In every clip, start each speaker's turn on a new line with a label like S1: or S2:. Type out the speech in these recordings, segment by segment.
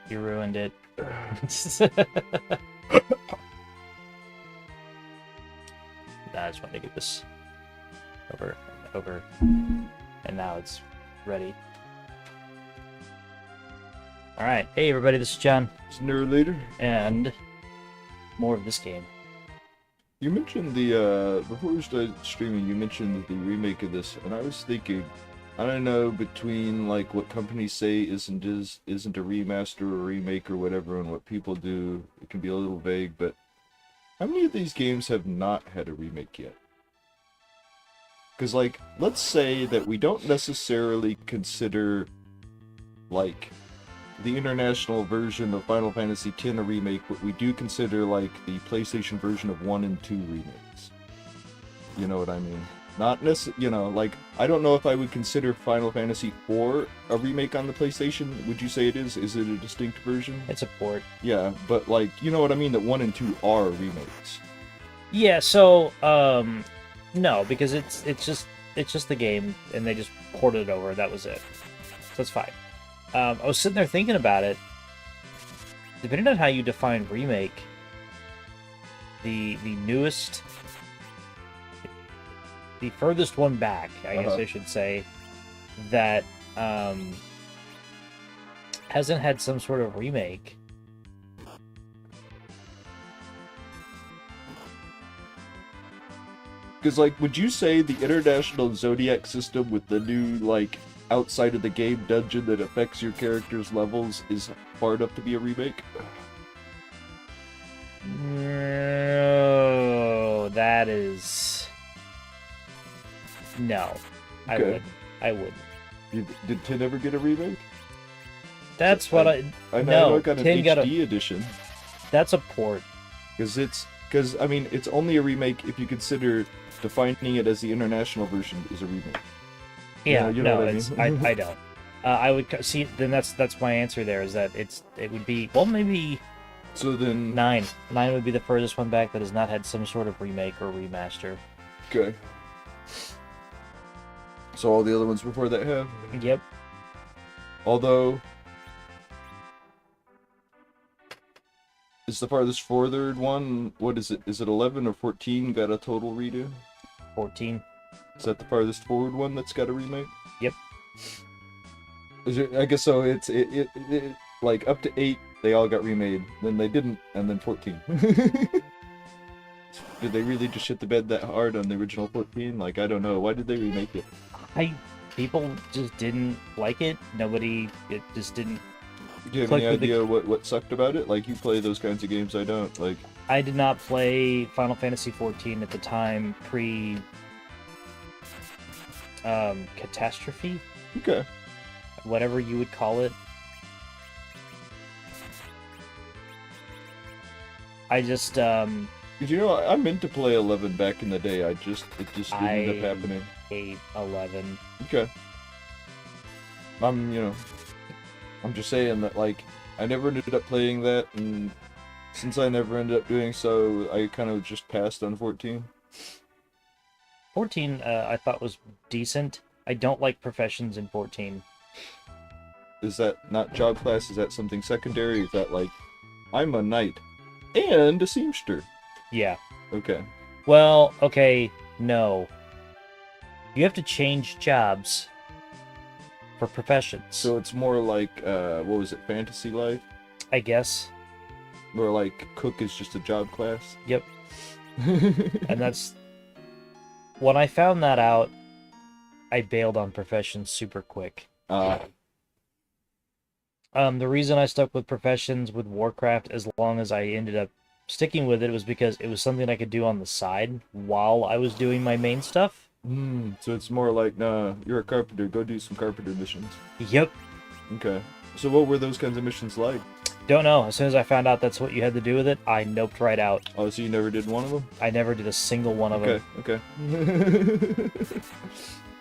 S1: You ruined it. Nah, I just wanted to get this over, and now it's ready. All right, hey everybody, this is John,
S2: Sooner or later.
S1: and more of this game.
S2: You mentioned the before we started streaming, you mentioned the remake of this, and I was thinking, I don't know between like what companies say isn't a remaster or remake or whatever, and what people do, it can be a little vague. But how many of these games have not had a remake yet? Because like, let's say that we don't necessarily consider like the international version of Final Fantasy X a remake, but we do consider like the PlayStation version of 1 and 2 remakes. You know what I mean? Not necessarily, you know, like, I don't know if I would consider Final Fantasy IV a remake on the PlayStation. Would you say it is? Is it a distinct version?
S1: It's a port.
S2: Yeah, but like, you know what I mean? That 1 and 2 are remakes.
S1: Yeah, so no, because it's just the game, and they just ported it over. That was it. So that's fine. I was sitting there thinking about it. Depending on how you define remake, the newest, the furthest one back, I guess I should say, that hasn't had some sort of remake.
S2: Because, like, would you say the International Zodiac system with the new, like, outside of the game dungeon that affects your character's levels is far enough to be a remake?
S1: No, that is... No,
S2: Okay.
S1: I wouldn't.
S2: Did 10 ever get a remake?
S1: That's what I
S2: know
S1: no,
S2: it got an
S1: 10
S2: HD
S1: got a...
S2: edition.
S1: That's a port.
S2: Because I mean, it's only a remake if you consider defining it as the international version is a remake.
S1: Yeah,
S2: you know
S1: no,
S2: what I
S1: it's
S2: mean?
S1: I don't. I would see. Then that's my answer. There is that it would be, well, maybe
S2: So then,
S1: 9. 9 would be the furthest one back that has not had some sort of remake or remaster.
S2: okay. So all the other ones before that have.
S1: Yep.
S2: Although, is the farthest forward one? What is it? Is it 11 or 14? Got a total redo?
S1: 14.
S2: Is that the farthest forward one that's got a remake?
S1: Yep.
S2: Is it, I guess so. It's like up to 8, they all got remade. Then they didn't, and then 14. Did they really just shit the bed that hard on the original 14? Like, I don't know. Why did they remake it?
S1: People just didn't like it. It just didn't.
S2: Do you have
S1: Click
S2: any
S1: with the-
S2: idea what sucked about it? Like, you play those kinds of games, I don't. Like,
S1: I did not play Final Fantasy 14 at the time, pre Catastrophe,
S2: okay.
S1: whatever you would call it. I just
S2: 'Cause, you know, I meant to play 11 back in the day. It just didn't end up happening.
S1: hate 11.
S2: Okay. I'm just saying that, like, I never ended up playing that, and since I never ended up doing so, I kind of just passed on 14.
S1: 14 I thought was decent. I don't like professions in 14.
S2: Is that not job class? Is that something secondary? Is that like, I'm a knight and a seamster?
S1: Yeah.
S2: Okay.
S1: Well, okay, no. You have to change jobs for professions.
S2: So it's more like, what was it, Fantasy Life?
S1: I guess.
S2: Where, like, cook is just a job class?
S1: Yep. And that's... When I found that out, I bailed on professions super quick.
S2: Uh,
S1: The reason I stuck with professions with Warcraft as long as I ended up sticking with it was because it was something I could do on the side while I was doing my main stuff.
S2: so it's more like, nah, you're a carpenter, go do some carpenter missions.
S1: Yep.
S2: Okay. So what were those kinds of missions like?
S1: Don't know. As soon as I found out that's what you had to do with it, I noped right out.
S2: Oh, so you never did one of them?
S1: I never did a single one of them.
S2: Okay.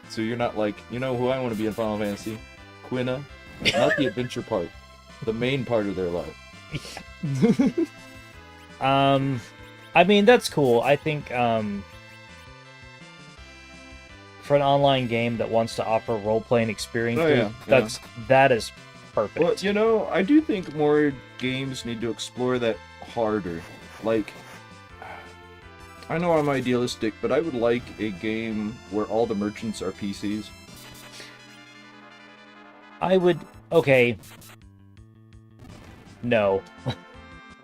S2: So you're not like, you know who I want to be in Final Fantasy? Quina. Not the adventure part. The main part of their life.
S1: I mean, that's cool. I think, for an online game that wants to offer role-playing experiences,
S2: Oh, yeah,
S1: that is perfect.
S2: Well, you know, I do think more games need to explore that harder. Like, I know I'm idealistic, but I would like a game where all the merchants are PCs.
S1: I would. Okay. No.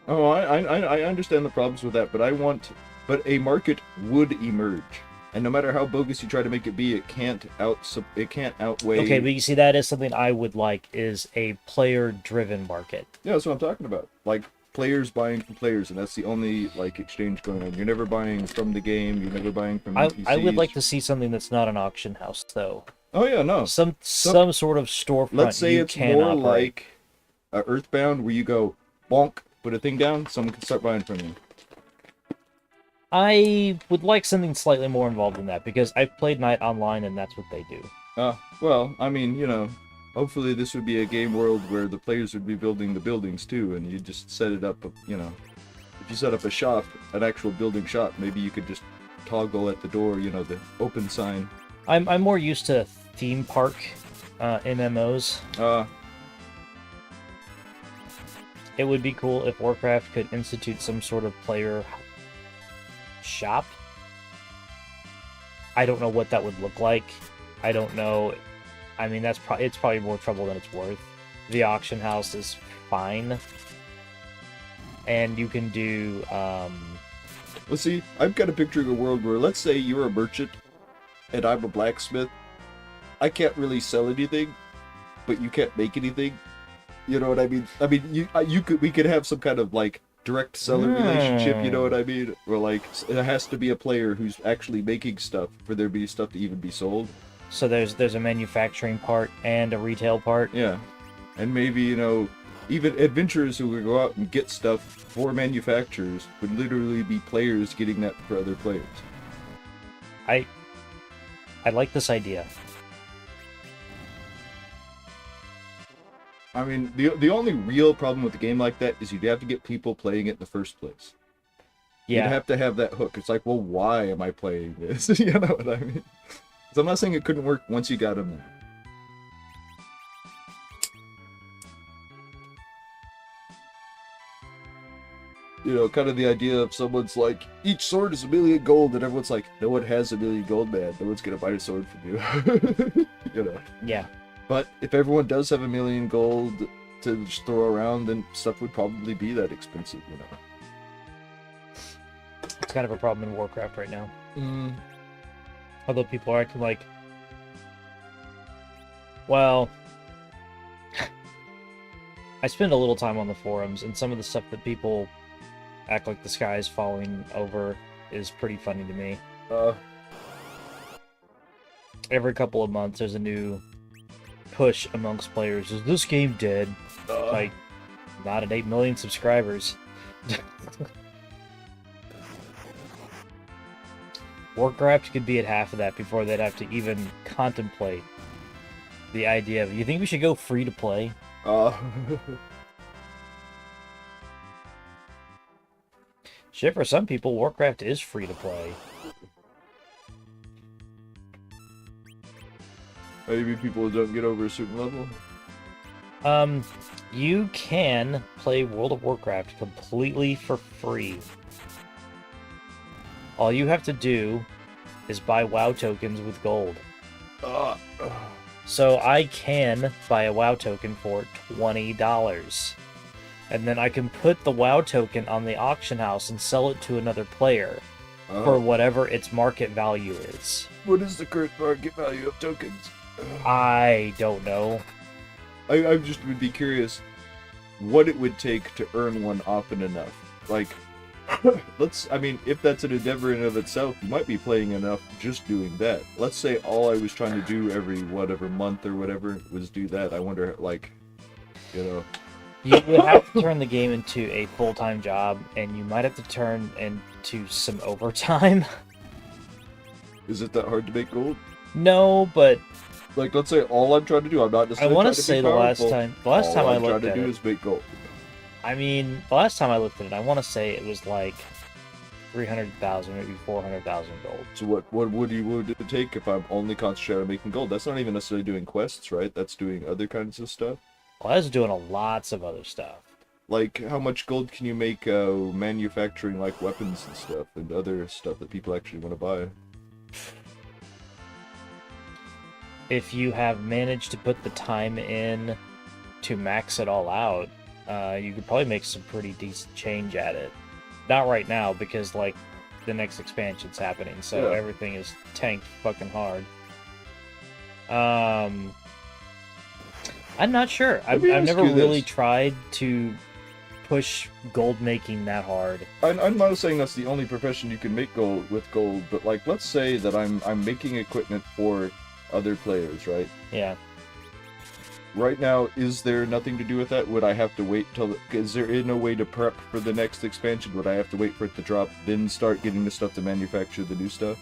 S2: Oh, I understand the problems with that, but but a market would emerge, and no matter how bogus you try to make it be, it can't outweigh.
S1: Okay, but you see, that is something I would like, is a player-driven market.
S2: Yeah, that's what I'm talking about. Like players buying from players, and that's the only like exchange going on. You're never buying from the game. You're never buying from NPCs.
S1: I would like to see something that's not an auction house, though.
S2: Oh yeah, no.
S1: Some sort of storefront.
S2: Let's say
S1: you
S2: it's
S1: can
S2: more
S1: operate.
S2: like Earthbound, where you go bonk, put a thing down, someone can start buying from you.
S1: I would like something slightly more involved in that, because I've played Night Online, and that's what they do.
S2: Well, I mean, you know, hopefully this would be a game world where the players would be building the buildings too, and you just set it up, you know. If you set up a shop, an actual building shop, maybe you could just toggle at the door, you know, the open sign.
S1: I'm more used to theme park MMOs. It would be cool if Warcraft could institute some sort of player shop. I don't know what that would look like. I don't know. I mean, it's probably more trouble than it's worth. The auction house is fine, and you can do.
S2: Let's see. I've got a picture of a world where, let's say you're a merchant, and I'm a blacksmith. I can't really sell anything, but you can't make anything. You know what I mean? I mean, we could have some kind of like direct seller relationship. You know what I mean? Or like it has to be a player who's actually making stuff for there to be stuff to even be sold.
S1: So there's a manufacturing part and a retail part.
S2: Yeah, and maybe, you know, even adventurers who would go out and get stuff for manufacturers would literally be players getting that for other players.
S1: I like this idea.
S2: I mean, the only real problem with a game like that is you'd have to get people playing it in the first place.
S1: Yeah.
S2: You'd have to have that hook. It's like, well, why am I playing this? You know what I mean? So I'm not saying it couldn't work once you got them there. You know, kind of the idea of someone's like, each sword is 1,000,000 gold, and everyone's like, no one has 1,000,000 gold, man. No one's gonna buy a sword from you. You know.
S1: Yeah.
S2: But if everyone does have 1,000,000 gold to just throw around, then stuff would probably be that expensive, you know.
S1: It's kind of a problem in Warcraft right now.
S2: Mm.
S1: Although people are acting like, well, I spend a little time on the forums, and some of the stuff that people act like the sky is falling over is pretty funny to me. Every couple of months, there's a new push amongst players. Is this game dead? Like, not at 8 million subscribers. Warcraft could be at half of that before they'd have to even contemplate the idea of, you think we should go free to play? Shit, for some people, Warcraft is free to play.
S2: Maybe people don't get over a certain level.
S1: You can play World of Warcraft completely for free. All you have to do is buy WoW tokens with gold. So I can buy a WoW token for $20. And then I can put the WoW token on the auction house and sell it to another player for whatever its market value is.
S2: What is the current market value of tokens?
S1: I don't know.
S2: I just would be curious what it would take to earn one often enough. Like, I mean, if that's an endeavor in and of itself, you might be playing enough just doing that. Let's say all I was trying to do every, whatever, month or whatever was do that. I wonder, like, you know.
S1: You would have to turn the game into a full-time job, and you might have to turn into some overtime.
S2: Is it that hard to make gold?
S1: No, but
S2: Like, let's say all I'm trying to do, I'm not
S1: I
S2: necessarily
S1: want
S2: trying
S1: to
S2: to
S1: say
S2: be
S1: the last
S2: powerful.
S1: time I
S2: All
S1: looked
S2: I'm
S1: at
S2: trying to do
S1: it,
S2: is make gold.
S1: I mean, the last time I looked at it, I want to say it was like 300,000, maybe 400,000 gold.
S2: So what would it take if I'm only concentrating on making gold? That's not even necessarily doing quests, right? That's doing other kinds of stuff.
S1: Well, I was doing lots of other stuff.
S2: Like, how much gold can you make manufacturing like weapons and stuff and other stuff that people actually want to buy?
S1: If you have managed to put the time in to max it all out, you could probably make some pretty decent change at it. Not right now, because, like, the next expansion's happening, so
S2: Yeah.
S1: everything is tanked fucking hard. I'm not sure. I've
S2: me ask
S1: never
S2: you
S1: really
S2: this.
S1: tried to push gold making that hard.
S2: I'm not saying that's the only profession you can make gold with gold, but like, let's say that I'm making equipment for other players, right?
S1: Yeah.
S2: Right now, is there nothing to do with that? Would I have to wait till? Is there no way to prep for the next expansion? Would I have to wait for it to drop, then start getting the stuff to manufacture the new stuff?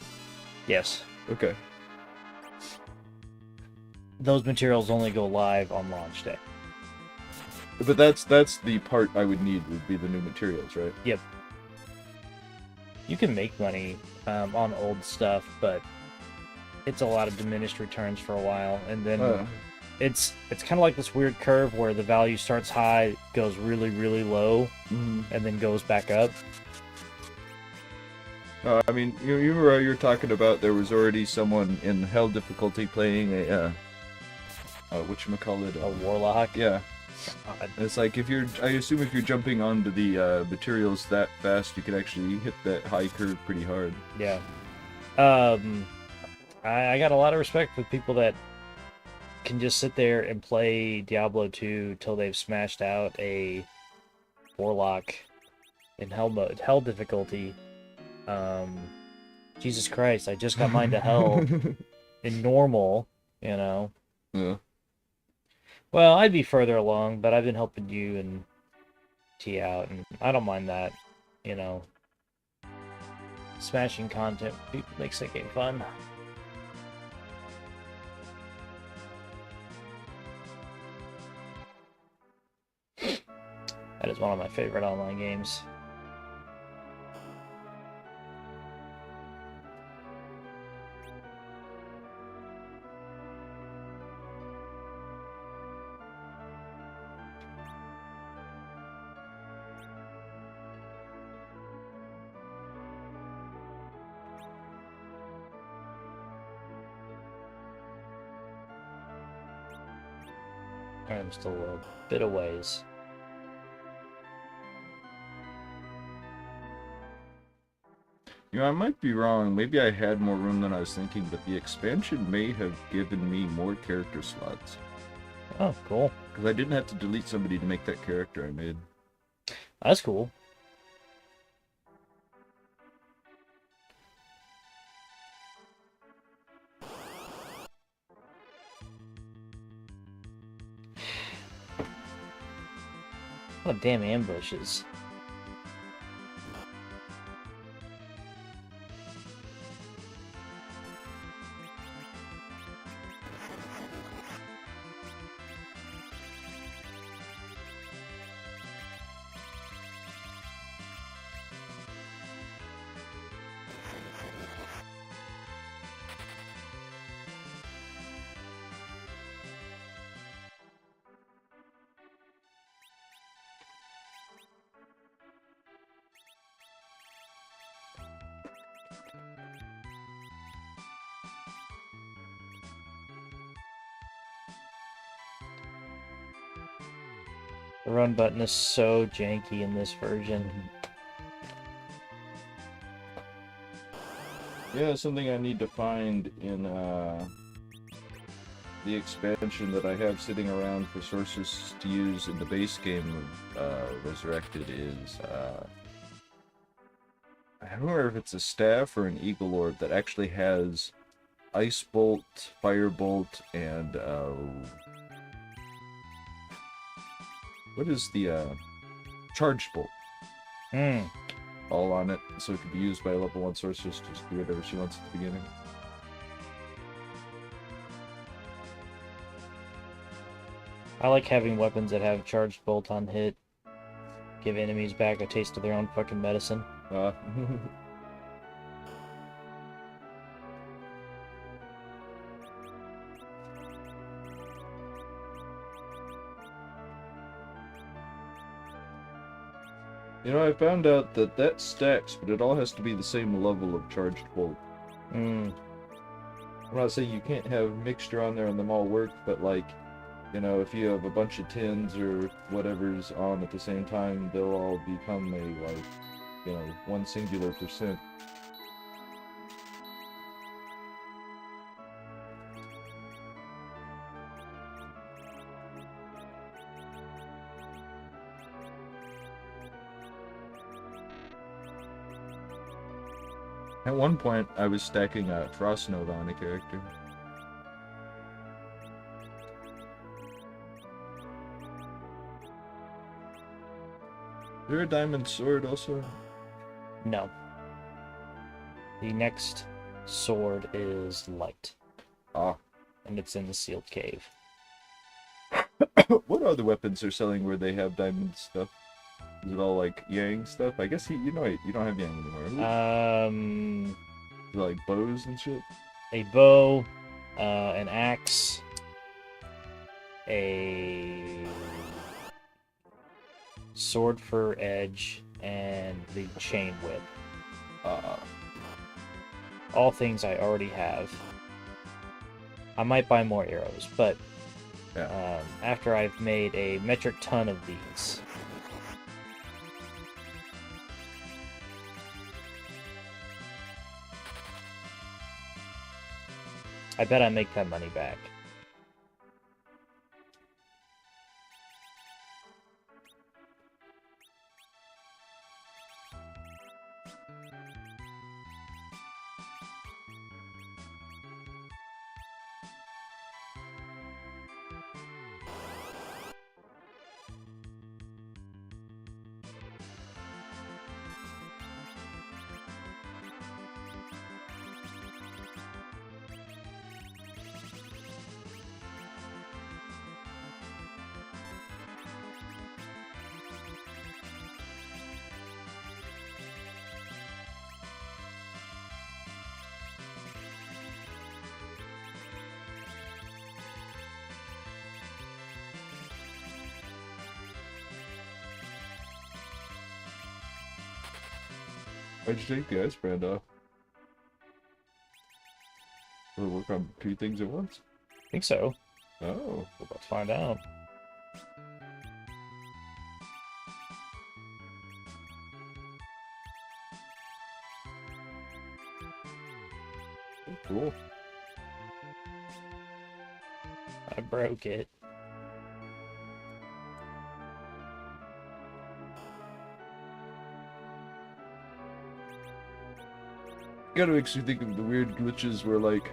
S1: Yes.
S2: Okay.
S1: Those materials only go live on launch day.
S2: But that's the part I would need, would be the new materials, right?
S1: Yep. You can make money on old stuff, but it's a lot of diminished returns for a while, and then it's kind of like this weird curve where the value starts high, goes really, really low, and then goes back up.
S2: I mean, you were you're talking about there was already someone in hell difficulty playing a whatchamacallit?
S1: A warlock.
S2: Yeah.
S1: God.
S2: It's like I assume if you're jumping onto the materials that fast, you could actually hit that high curve pretty hard.
S1: Yeah. I got a lot of respect for people that can just sit there and play Diablo 2 till they've smashed out a warlock in hell mode, hell difficulty. Jesus Christ, I just got mine to hell in normal, you know.
S2: Yeah.
S1: Well, I'd be further along, but I've been helping you and T out, and I don't mind that, you know. Smashing content makes the game fun. That is one of my favorite online games. I'm still a bit of ways.
S2: You know, I might be wrong. Maybe I had more room than I was thinking, but the expansion may have given me more character slots.
S1: Oh, cool.
S2: Because I didn't have to delete somebody to make that character I made.
S1: That's cool. What damn ambushes. The run button is so janky in this version.
S2: Yeah, something I need to find in the expansion that I have sitting around for sources to use in the base game of Resurrected is I don't remember if it's a staff or an eagle orb that actually has ice bolt, fire bolt, and what is the charged bolt?
S1: Hmm.
S2: All on it, so it can be used by level 1 sorceress to just do whatever she wants at the beginning.
S1: I like having weapons that have charged bolt on hit. Give enemies back a taste of their own fucking medicine.
S2: You know, I found out that that stacks, but it all has to be the same level of charged volt.
S1: Mm.
S2: I'm not saying you can't have mixture on there and them all work, but like, you know, if you have a bunch of tins or whatever's on at the same time, they'll all become a, like, you know, one singular percent. At one point, I was stacking a Frost Nova on a character. Is there a diamond sword also?
S1: No. The next sword is light,
S2: Ah.
S1: and it's in the sealed cave.
S2: What other weapons are selling where they have diamond stuff? Is it all like Yang stuff? I guess you know you don't have Yang anymore. Is it like bows and shit?
S1: A bow, an axe, a sword for edge, and the chain whip. All things I already have. I might buy more arrows, but
S2: Yeah.
S1: after I've made a metric ton of these. I bet I make that money back.
S2: Why'd you take the ice brand off? Will it work on two things at once?
S1: I think so.
S2: Oh.
S1: We're about to find out.
S2: Cool.
S1: I broke it.
S2: Gotta makes me think of the weird glitches where, like,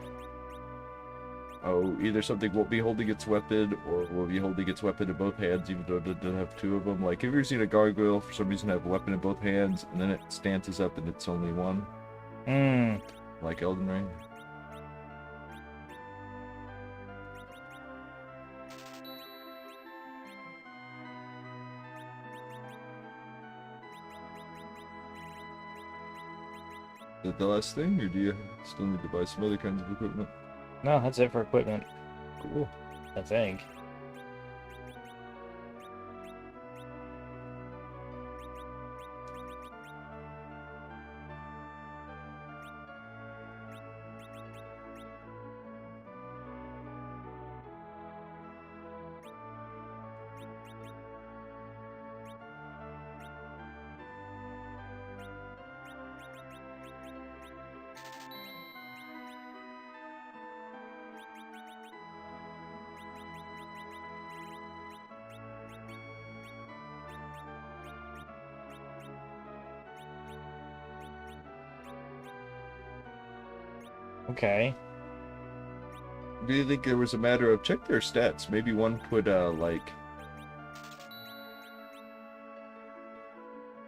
S2: oh, either something won't be holding its weapon or will be holding its weapon in both hands, even though it doesn't have two of them. Like, have you ever seen a gargoyle for some reason have a weapon in both hands and then it stances up and it's only one? Like Elden Ring? Is that the last thing, or do you still need to buy some other kinds of equipment?
S1: No, that's it for equipment.
S2: Cool.
S1: I think. Okay.
S2: Do you think it was a matter of check their stats? Maybe one put like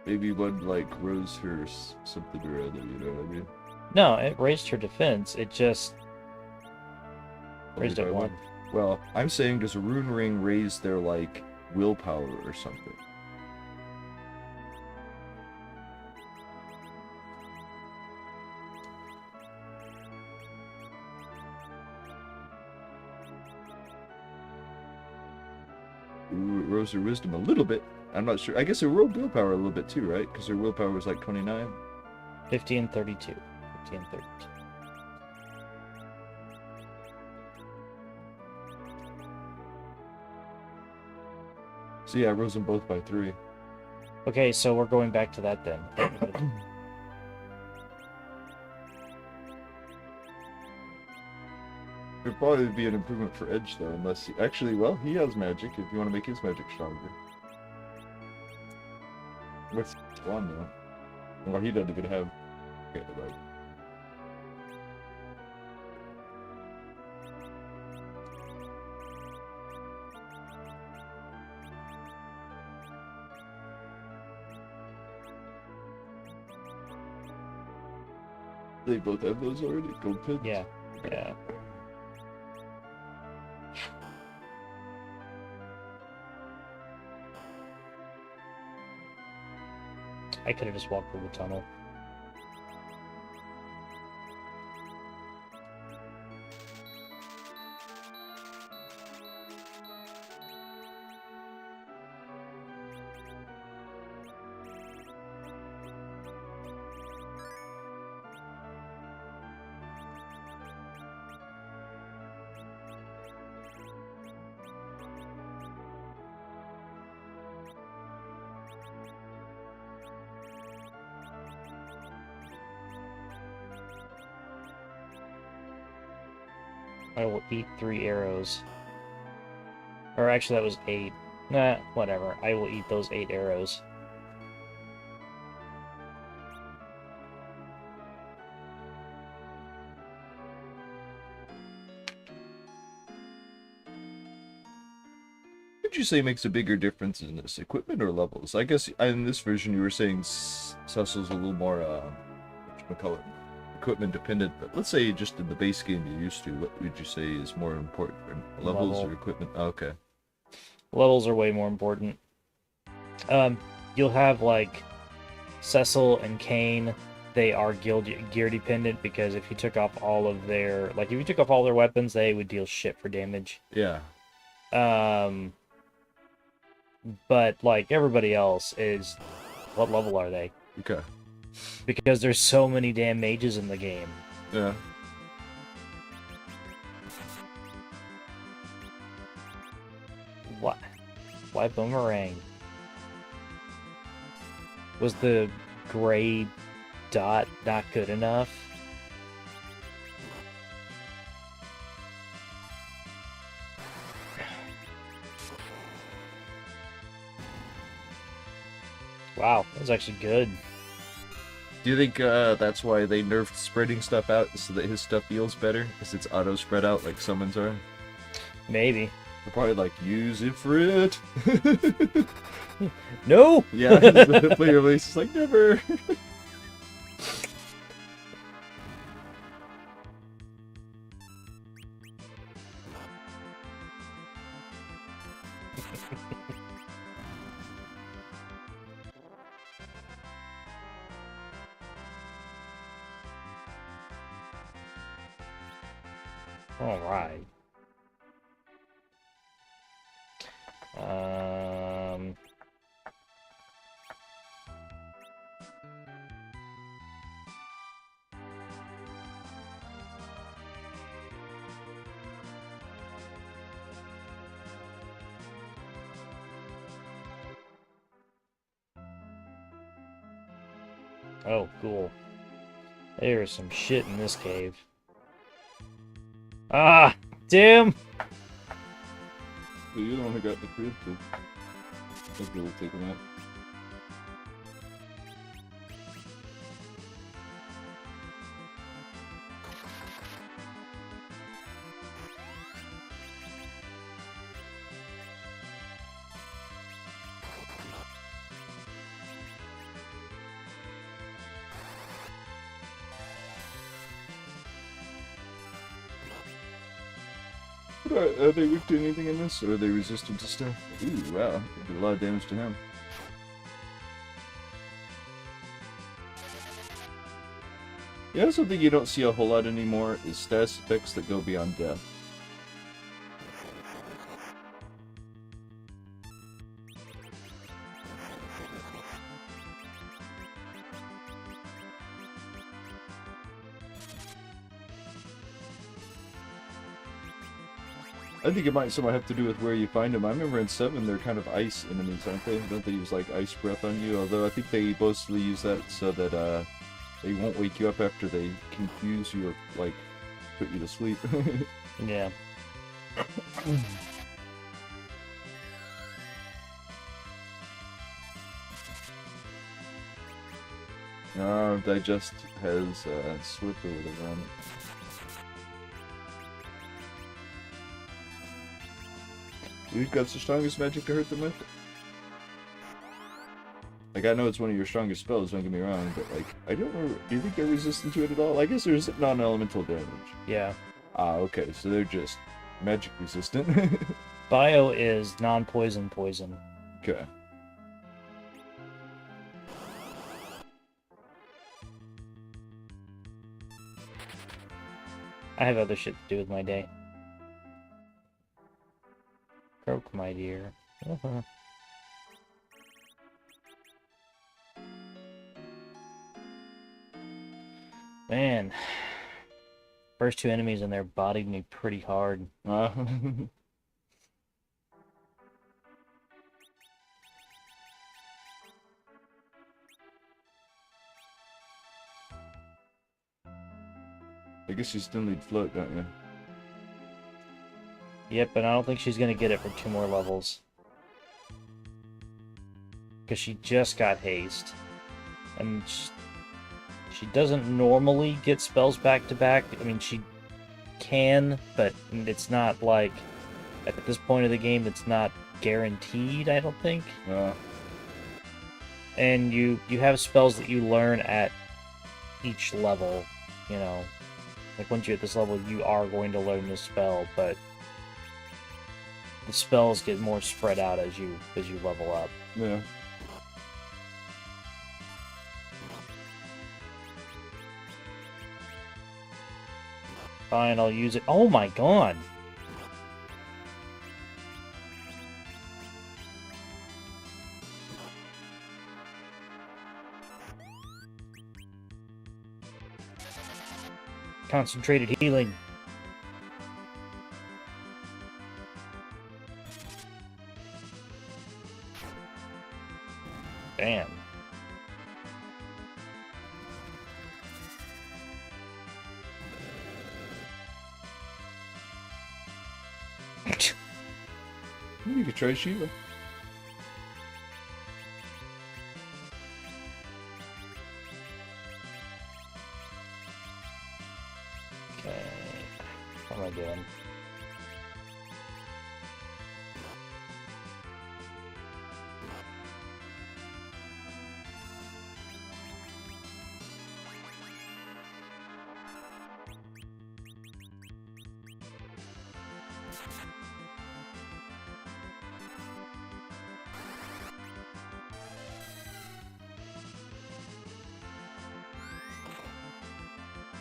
S2: maybe one like rose her something or other, you know what I mean?
S1: No, it raised her defense. It just raised
S2: Only
S1: it
S2: by
S1: one.
S2: Well, I'm saying does a rune ring raise their like willpower or something? Ooh, it rose her wisdom a little bit. I'm not sure. I guess her world willpower a little bit too, right? Because her willpower was like 29.
S1: 50 and 32. 50 and 32.
S2: So yeah, I rose them both by 3.
S1: Okay, so we're going back to that then.
S2: It'd probably be an improvement for Edge though, unless actually, well, he has magic. If you want to make his magic stronger, what's one though? Well, he doesn't even have. Okay, right. They both have those already. Gold pins.
S1: Yeah. Yeah. I could have just walked through the tunnel. I will eat 3 arrows. Or actually, that was 8. Nah, whatever. I will eat those 8 arrows.
S2: What would you say makes a bigger difference in this, equipment or levels? I guess in this version you were saying Cecil's a little more, whatchamacallit, equipment dependent, but let's say just in the base game you're used to, what would you say is more important, levels
S1: Level.
S2: or equipment? Oh, okay.
S1: Levels are way more important. You'll have, like, Cecil and Kane. They are gear dependent because if you took off all of their... Like, if you took off all their weapons, they would deal shit for damage.
S2: Yeah.
S1: But, like, everybody else is... What level are they?
S2: Okay.
S1: Because there's so many damn mages in the game.
S2: Yeah.
S1: What? Why boomerang? Was the gray dot not good enough? Wow, that was actually good.
S2: Do you think that's why they nerfed spreading stuff out so that his stuff feels better? Because it's auto spread out like summons are?
S1: Maybe.
S2: They're probably like, use it for it.
S1: No!
S2: Yeah, the player base is like, never.
S1: All right. Um. Oh, cool. There's some shit in this cave. Ah, damn!
S2: You're the one who got the crib to take him out. Are they weak to anything in this, or are they resistant to stuff? Ooh, wow. They did a lot of damage to him. Yeah, something you don't see a whole lot anymore is status effects that go beyond death. I think it might somewhat have to do with where you find them. I remember in 7, they're kind of ice enemies, aren't they? Don't they use like ice breath on you? Although I think they mostly use that so that they won't wake you up after they confuse you or like put you to sleep.
S1: Yeah.
S2: Digest has slip or whatever on it. You think that's the strongest magic to hurt them with? Like, I know it's one of your strongest spells, don't get me wrong, but like, I don't know, do you think they're resistant to it at all? I guess there's non-elemental damage.
S1: Yeah.
S2: Ah, okay, so they're just magic resistant.
S1: Bio is non-poison poison.
S2: Okay.
S1: I have other shit to do with my day. Croak, my dear. Man. First 2 enemies in there bodied me pretty hard.
S2: I guess you still need float, don't you?
S1: Yep, but I don't think she's gonna get it for 2 more levels. Because she just got haste. And she doesn't normally get spells back to back. I mean, she can, but it's not like, at this point of the game, it's not guaranteed, I don't think. And you have spells that you learn at each level, you know. Like, once you're at this level, you are going to learn this spell, but the spells get more spread out as you level up.
S2: Yeah.
S1: Fine, I'll use it. Oh my god! Concentrated healing. Bam.
S2: You could try Shiva.
S1: Okay. What am I doing?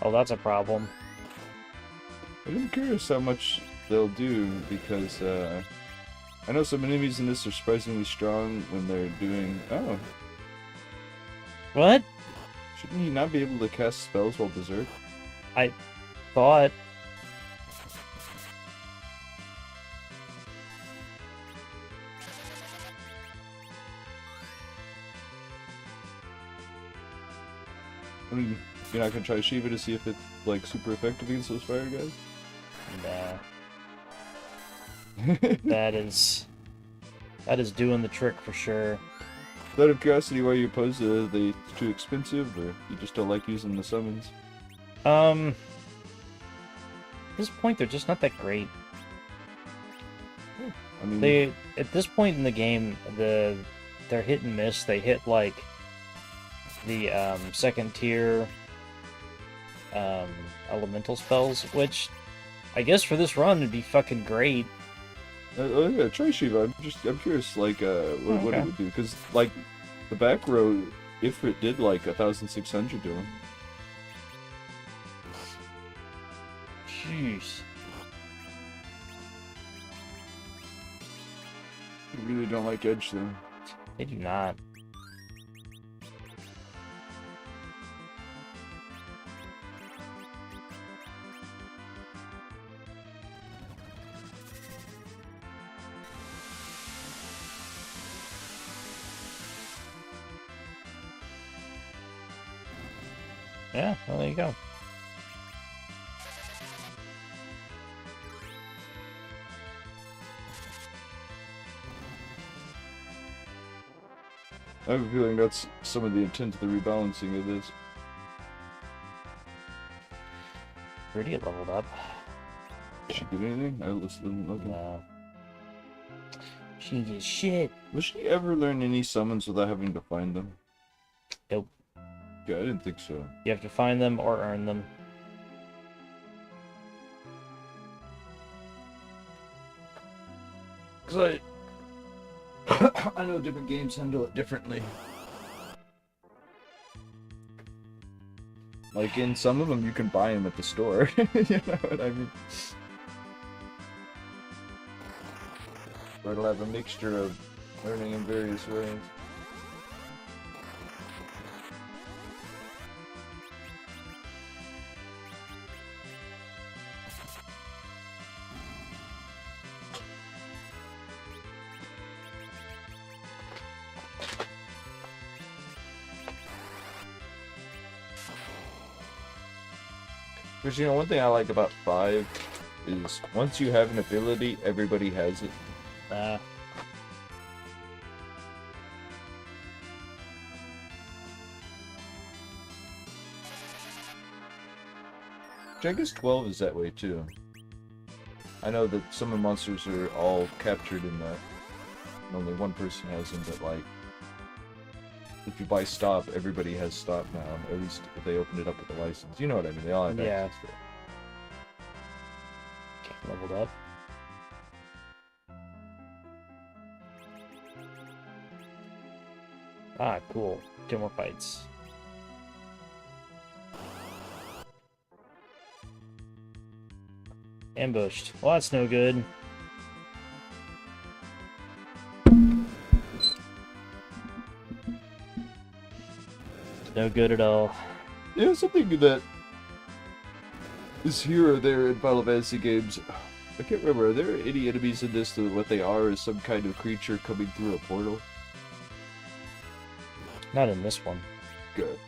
S1: Oh, that's a problem.
S2: I'm curious how much they'll do because I know some enemies in this are surprisingly strong when they're doing. Oh,
S1: What?
S2: shouldn't he not be able to cast spells while berserk?
S1: I thought.
S2: I mean, you're not gonna try Shiva to see if it's like super effective against those fire guys?
S1: Nah. That is doing the trick for sure.
S2: Out of curiosity, why are you opposed to? Are they too expensive, or you just don't like using the summons?
S1: At this point, they're just not that great.
S2: I mean,
S1: They, at this point in the game, they're hit and miss. They hit like the second tier elemental spells, which I guess for this run would be fucking great.
S2: oh yeah, try Shiva. I'm curious, like, what it would do, because like the back row, if it did like 1,600 to him.
S1: Jeez.
S2: I really don't like Edge though.
S1: They do not. Yeah, well, there you go.
S2: I have a feeling that's some of the intent of the rebalancing of this.
S1: Where'd he get leveled up?
S2: Did she get anything? I listened. Okay.
S1: No. She gets shit.
S2: Will she ever learn any summons without having to find them?
S1: Nope.
S2: Yeah, I didn't think so.
S1: You have to find them or earn them.
S2: Because I know different games handle it differently. Like in some of them, you can buy them at the store. You know what I mean? Or it'll have a mixture of learning in various ways. Because, you know, one thing I like about 5 is once you have an ability, everybody has it. I guess 12 is that way too. I know that some of the monsters are all captured in that. And only one person has them, but like, if you buy stop, everybody has stop now. At least if they open it up with a license. You know what I mean? They all have access to it.
S1: Okay, leveled up. Ah, cool. 2 more fights. Ambushed. Well, that's no good. No good at all.
S2: Yeah, something that is here or there in Final Fantasy games. I can't remember. Are there any enemies in this that what they are is some kind of creature coming through a portal?
S1: Not in this one.
S2: Good.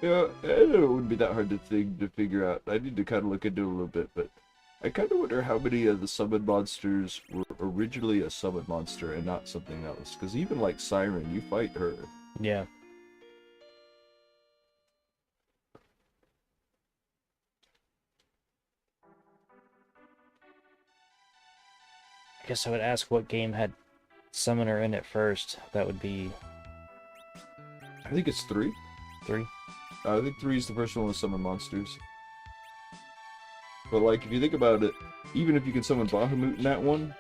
S2: Yeah, I don't know, it wouldn't be that hard to figure out. I need to kind of look into it a little bit, but I kind of wonder how many of the summon monsters were originally a summon monster and not something else. Because even like Siren, you fight her.
S1: Yeah. I guess I would ask what game had Summoner in it first. That would be
S2: I think it's 3.
S1: 3.
S2: I think 3 is the first one with summon monsters. But like, if you think about it, even if you can summon Bahamut in that one,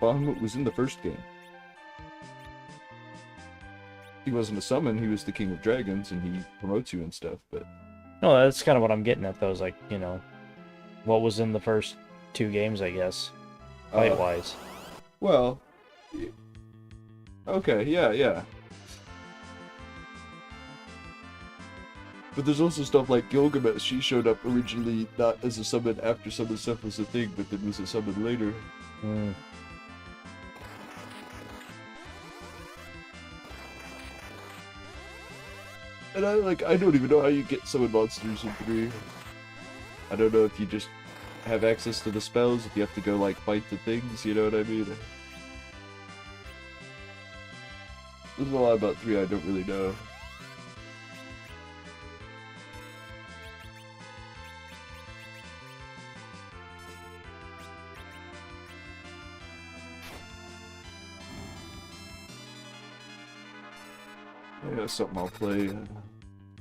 S2: Bahamut was in the first game. He wasn't a summon, he was the king of dragons, and he promotes you and stuff, but...
S1: No, that's kind of what I'm getting at, though, is like, you know, what was in the first 2 games, I guess, fight-wise.
S2: Well... Okay, yeah. But there's also stuff like Gilgamesh. She showed up originally not as a summon after summon stuff was a thing, but then was a summon later.
S1: Mm.
S2: And I don't even know how you get summon monsters in 3. I don't know if you just have access to the spells, if you have to go like fight the things, you know what I mean? There's a lot about 3 I don't really know. Yeah, something I'll play.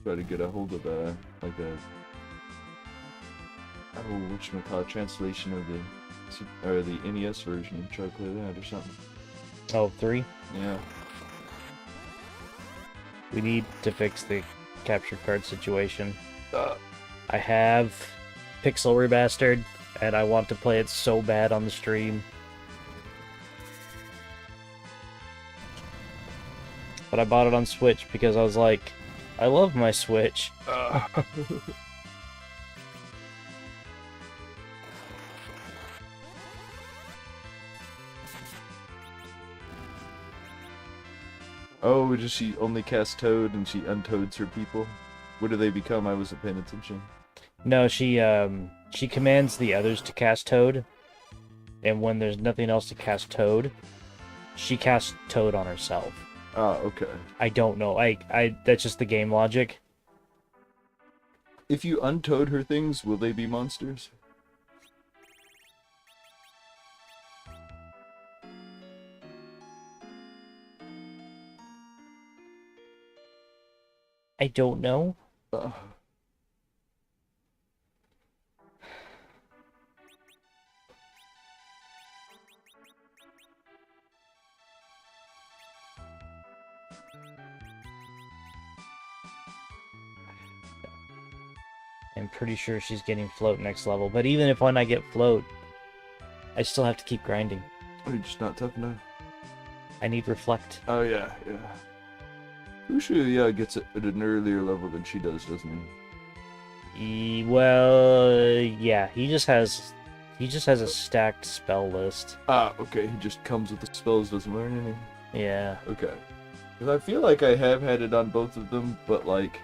S2: Try to get a hold of like a whatchamacallit, translation of the NES version and try to play that or something.
S1: Oh, 3?
S2: Yeah.
S1: We need to fix the capture card situation.
S2: Uh,
S1: I have Pixel Remastered, and I want to play it so bad on the stream. But I bought it on Switch because I was like, I love my Switch.
S2: Oh, does she only cast Toad and she untoads her people? What do they become? I wasn't paying attention.
S1: No, she commands the others to cast Toad, and when there's nothing else to cast Toad, she casts Toad on herself.
S2: Ah, okay.
S1: I don't know. That's just the game logic.
S2: If you untoad her things, will they be monsters?
S1: I don't know. I'm pretty sure she's getting float next level, but even if when I get float, I still have to keep grinding.
S2: You're just not tough enough.
S1: I need reflect.
S2: Oh yeah, yeah. Ushu, gets it at an earlier level than she does, doesn't he?
S1: Well, yeah, he just has a stacked spell list.
S2: Ah, okay. He just comes with the spells, doesn't learn any.
S1: Yeah.
S2: Okay. Because I feel like I have had it on both of them, but like,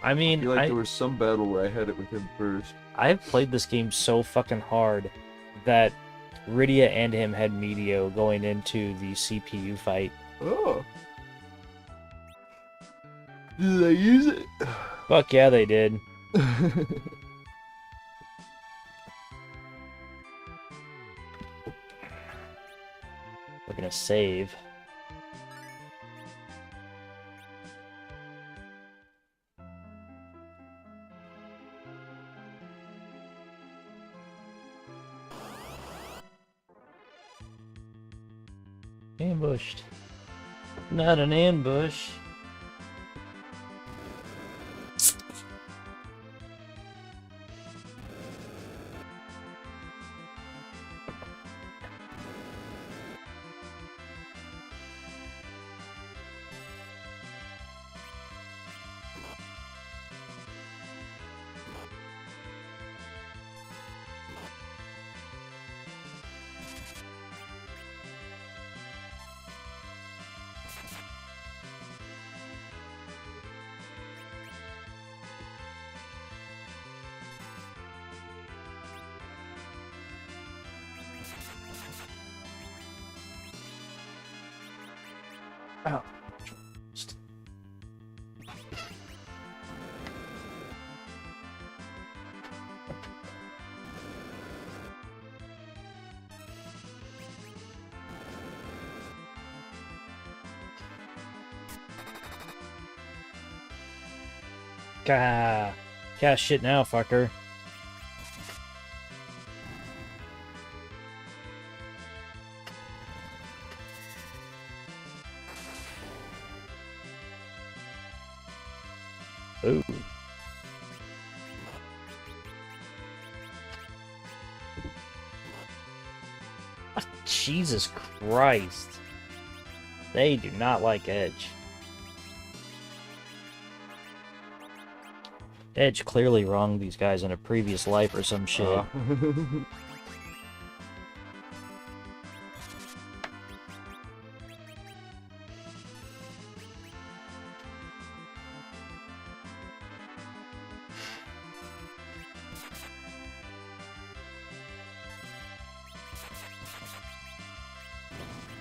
S1: I mean,
S2: I feel like there was some battle where I had it with him first.
S1: I've played this game so fucking hard that Rydia and him had Medio going into the CPU fight.
S2: Oh. Did they use it?
S1: Fuck yeah, they did. We're gonna save. Ambushed. Not an ambush. Ow. Gah. Cast shit now, fucker. Ooh. Ah, Jesus Christ. They do not like Edge. Edge clearly wronged these guys in a previous life or some shit.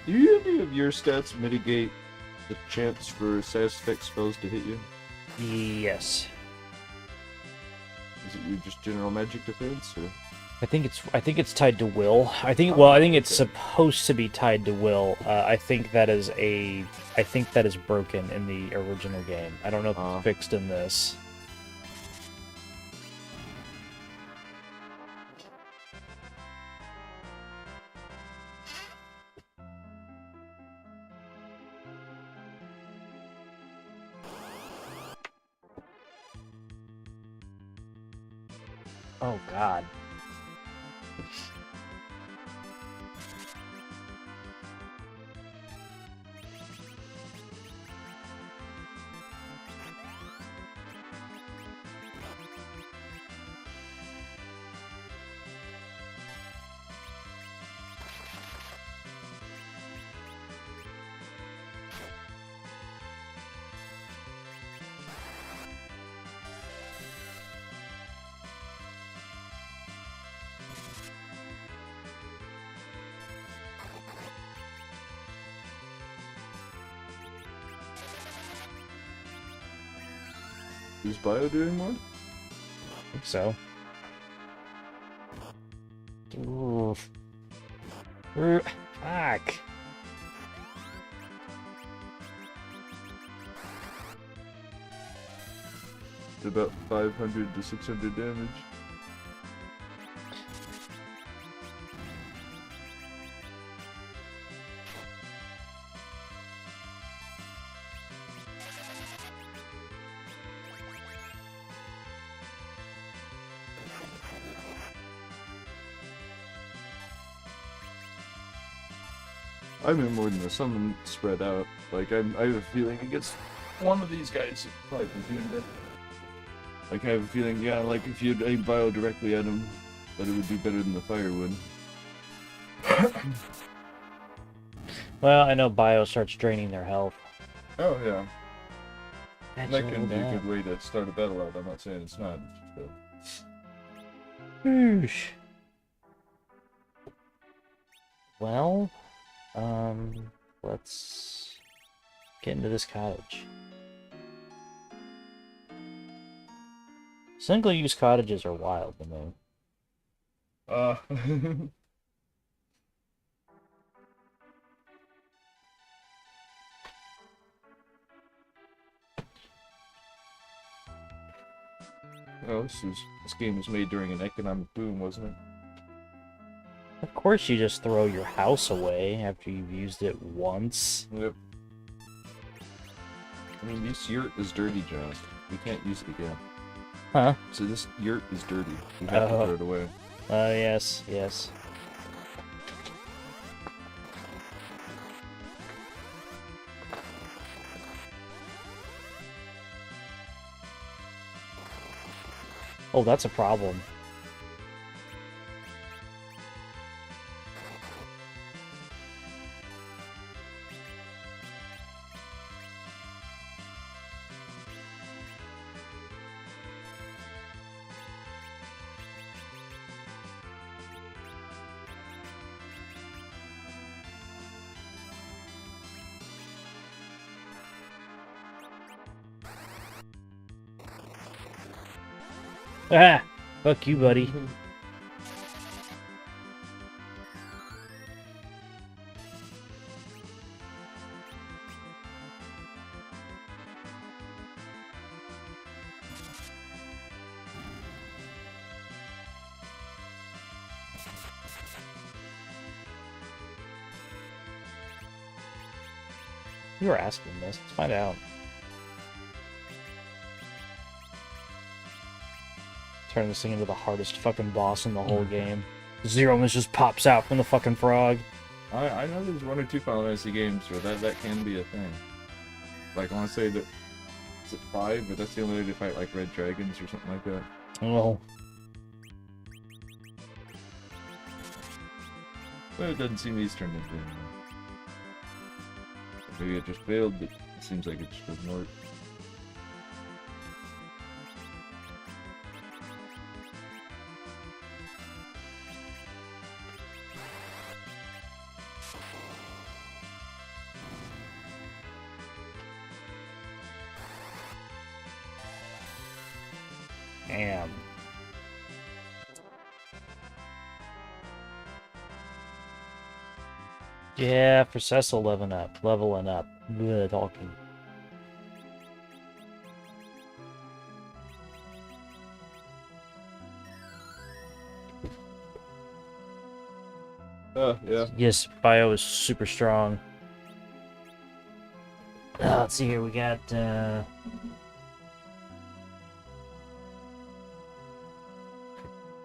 S2: Do any of your stats mitigate the chance for side effect spells to hit you?
S1: Yes.
S2: Is it your just general magic defense, or?
S1: I think it's tied to will. I think it's
S2: Okay.
S1: supposed to be tied to will. I think that is broken in the original game. I don't know if it's fixed in this. Oh God.
S2: Is Bio doing more?
S1: I think so. Oof. Fuck.
S2: About 500 to 600 damage. I mean, more than this. Some spread out. Like, I have a feeling against one of these guys would probably be doing that. Like, I have a feeling, yeah, like if you'd aim Bio directly at him, that it would do better than the fire would.
S1: Well, I know Bio starts draining their health.
S2: Oh, yeah.
S1: That's
S2: That can be a good way to start a battle out. I'm not saying it's not. So.
S1: Whoosh. Well, let's get into this cottage. Single-use cottages are wild to me.
S2: Oh, this game was made during an economic boom, wasn't it?
S1: Of course you just throw your house away after you've used it once.
S2: Yep. I mean, this yurt is dirty, John. We can't use it again.
S1: Huh?
S2: So this yurt is dirty. We have to throw it away.
S1: Yes, yes. Oh, that's a problem. Ah! Fuck you, buddy. You were asking this. Let's find out. Turn this thing into the hardest fucking boss in the whole game. Zero Miss just pops out from the fucking frog.
S2: I know there's one or two Final Fantasy games where that can be a thing. Like, I want to say that it's at 5, but that's the only way to fight like red dragons or something like that.
S1: Oh.
S2: But it doesn't seem he's turned into anything. Maybe it just failed, but it seems like it just doesn't work.
S1: Damn. Yeah, for Cecil leveling up. Bleh, talking.
S2: Yeah.
S1: Yes, Bio is super strong. Let's see here. We got.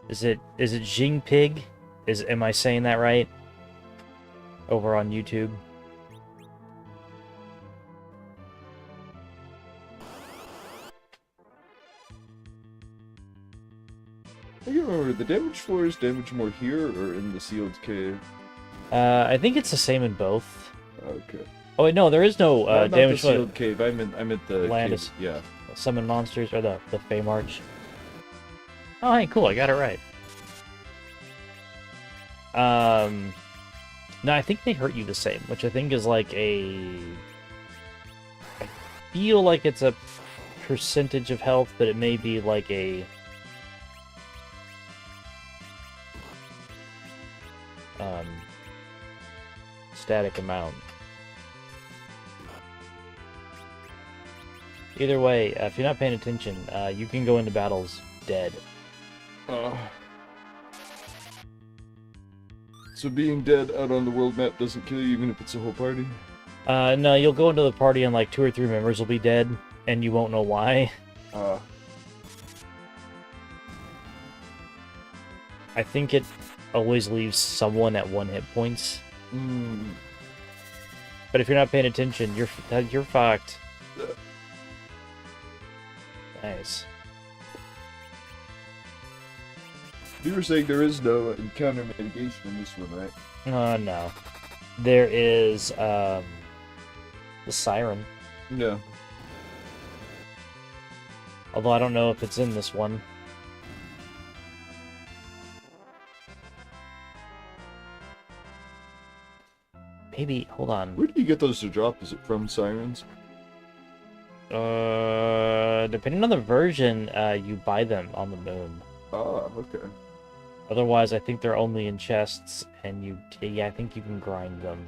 S1: Is it Jing Pig? Am I saying that right? Over on YouTube.
S2: I can't remember, the damage floor is damage more here or in the sealed cave?
S1: I think it's the same in both.
S2: Okay.
S1: Oh wait, no, there is no
S2: Not
S1: damage
S2: the sealed cave. I meant the
S1: Landis.
S2: cave. Yeah.
S1: Summon monsters or the Fey March. Oh, hey, cool! I got it right. No, I think they hurt you the same, which I think is like a. I feel like it's a percentage of health, but it may be like a. Static amount. Either way, if you're not paying attention, you can go into battles dead.
S2: So being dead out on the world map doesn't kill you even if it's a whole party?
S1: No, you'll go into the party and like 2 or 3 members will be dead, and you won't know why. I think it always leaves someone at 1 hit points. But if you're not paying attention, you're fucked. Nice.
S2: You were saying there is no encounter mitigation in this one, right?
S1: No. There is, the Siren.
S2: No.
S1: Although I don't know if it's in this one. Maybe, hold on.
S2: Where do you get those to drop? Is it from Sirens?
S1: Depending on the version, you buy them on the moon.
S2: Okay.
S1: Otherwise, I think they're only in chests, and I think you can grind them.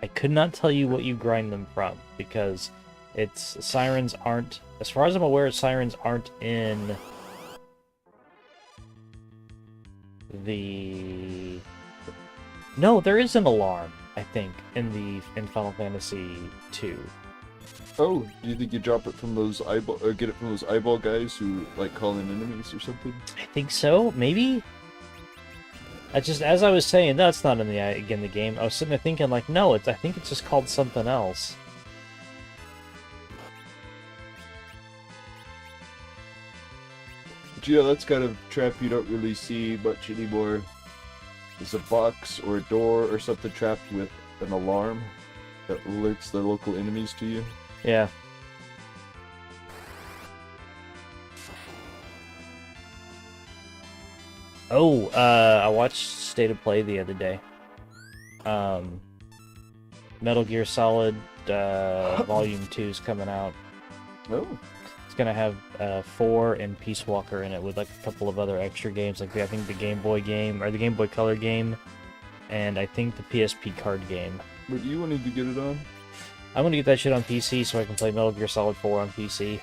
S1: I could not tell you what you grind them from, because Sirens aren't, as far as I'm aware, Sirens aren't in the... No, there is an alarm, I think, in Final Fantasy II.
S2: Oh, do you think you drop it from those eyeball, or get it from those eyeball guys who like call in enemies or something?
S1: I think so, maybe. I just, as I was saying, that's not in the game. I was sitting there thinking, like, no, I think it's just called something else.
S2: But yeah, that's kind of a trap you don't really see much anymore. There's a box or a door or something trapped with an alarm that alerts the local enemies to you.
S1: Yeah. Oh, I watched State of Play the other day. Metal Gear Solid Volume 2 is coming out.
S2: Oh.
S1: It's gonna have 4 and Peace Walker in it with like a couple of other extra games, like I think the Game Boy game, or the Game Boy Color game, and I think the PSP card game.
S2: But you wanted to get it on?
S1: I'm gonna get that shit on PC so I can play Metal Gear Solid 4 on PC.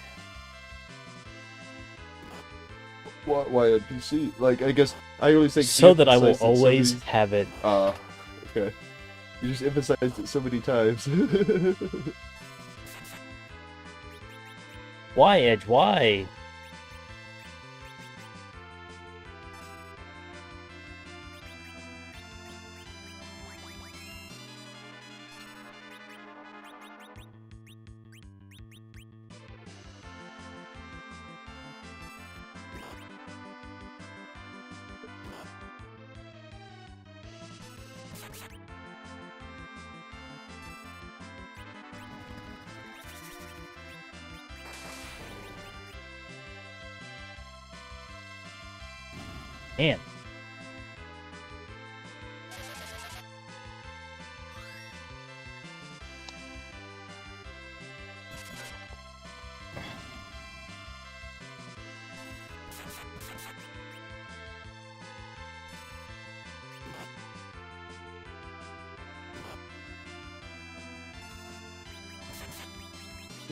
S2: Why on PC? Like, I guess I always think
S1: so that I will always have it.
S2: Okay. You just emphasized it so many times.
S1: Why, Edge? Why? Man.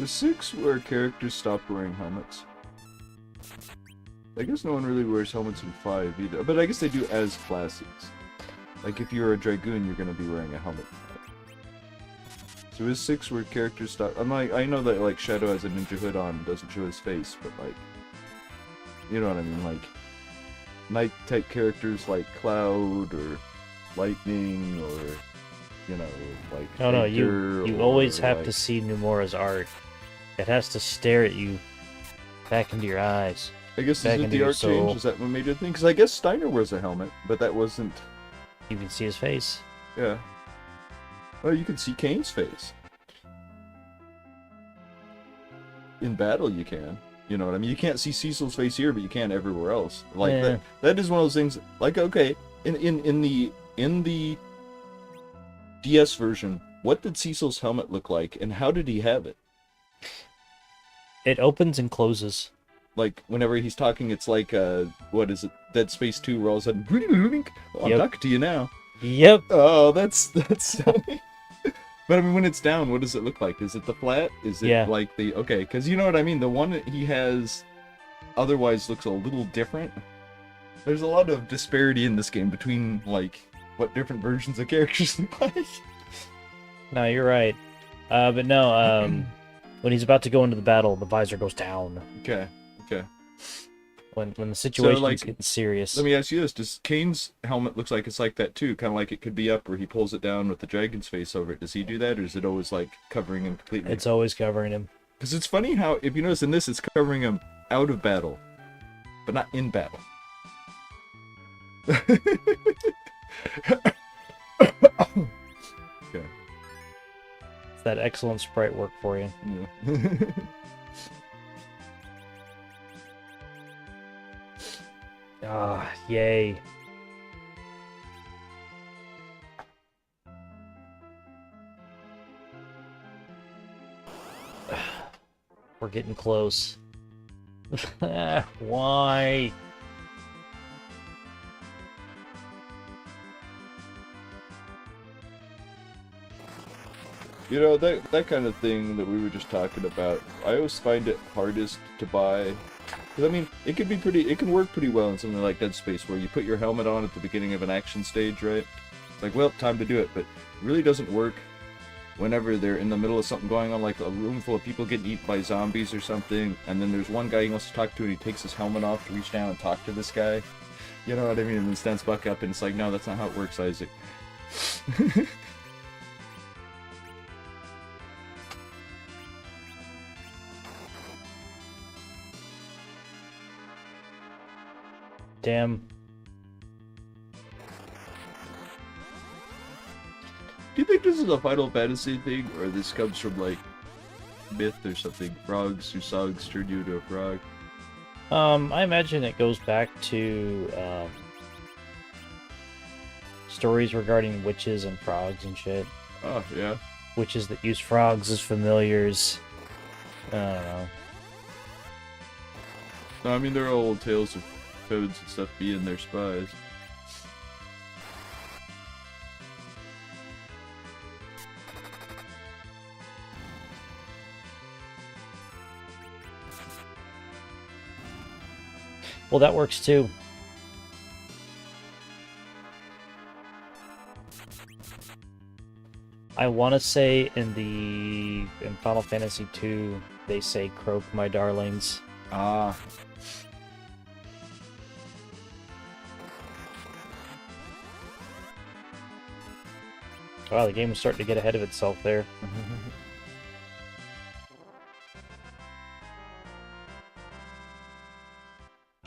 S2: Was 6 where characters stopped wearing helmets? I guess no one really wears helmets in 5 either, but I guess they do as classes. Like if you're a Dragoon, you're gonna be wearing a helmet. So is 6 where characters stop? I'm like, I know that like Shadow has a ninja hood on and doesn't show his face, but like, you know what I mean? Like, night type characters like Cloud or Lightning or, you know, like.
S1: No, no,
S2: Victor
S1: you
S2: or,
S1: always have
S2: like,
S1: to see Nomura's art. It has to stare at you back into your eyes.
S2: I guess
S1: back
S2: is it
S1: into
S2: the
S1: your
S2: art change?
S1: soul.
S2: Is that what made it a thing? Because I guess Steiner wears a helmet, but that wasn't.
S1: You can see his face.
S2: Yeah. Well, you can see Kane's face. In battle, you can. You know what I mean? You can't see Cecil's face here, but you can everywhere else. Like
S1: Yeah.
S2: that is one of those things. Like, okay, in the DS version, what did Cecil's helmet look like, and how did he have it?
S1: It opens and closes.
S2: Like whenever he's talking, it's like what is it? Dead Space 2, where all of a sudden, I'm
S1: Yep.
S2: talking to you now.
S1: Yep.
S2: Oh, that's. But I mean, when it's down, what does it look like? Is it the flat? Is it
S1: Yeah.
S2: like the okay? Because you know what I mean. The one that he has, otherwise looks a little different. There's a lot of disparity in this game between like what different versions of characters look like.
S1: No, you're right. But no, when he's about to go into the battle, the visor goes down.
S2: Okay.
S1: When the situation's
S2: like,
S1: getting serious.
S2: Let me ask you this: does Kane's helmet looks like it's like that too? Kind of like it could be up, where he pulls it down with the dragon's face over it. Does he do that, or is it always like covering him completely?
S1: It's always covering him.
S2: Because it's funny how, if you notice in this, it's covering him out of battle, but not in battle. Okay.
S1: It's that excellent sprite work for you.
S2: Yeah.
S1: Ah, yay. We're getting close. Why?
S2: You know, that kind of thing that we were just talking about, I always find it hardest to buy. Because, I mean, it can work pretty well in something like Dead Space, where you put your helmet on at the beginning of an action stage, right? It's like, well, time to do it, but it really doesn't work whenever they're in the middle of something going on, like a room full of people getting eaten by zombies or something, and then there's one guy he wants to talk to, and he takes his helmet off to reach down and talk to this guy. You know what I mean? And then stands back up, and it's like, no, that's not how it works, Isaac.
S1: Damn.
S2: Do you think this is a Final Fantasy thing, or this comes from, like, myth or something? Frogs, Usogs turned you into a frog?
S1: I imagine it goes back to stories regarding witches and frogs and shit.
S2: Oh, yeah.
S1: Witches that use frogs as familiars. I don't know.
S2: No, I mean, there are old tales of toads and stuff being their spies.
S1: Well, that works too. I want to say in Final Fantasy II, they say "croak, my darlings."
S2: Ah.
S1: Wow, the game was starting to get ahead of itself there.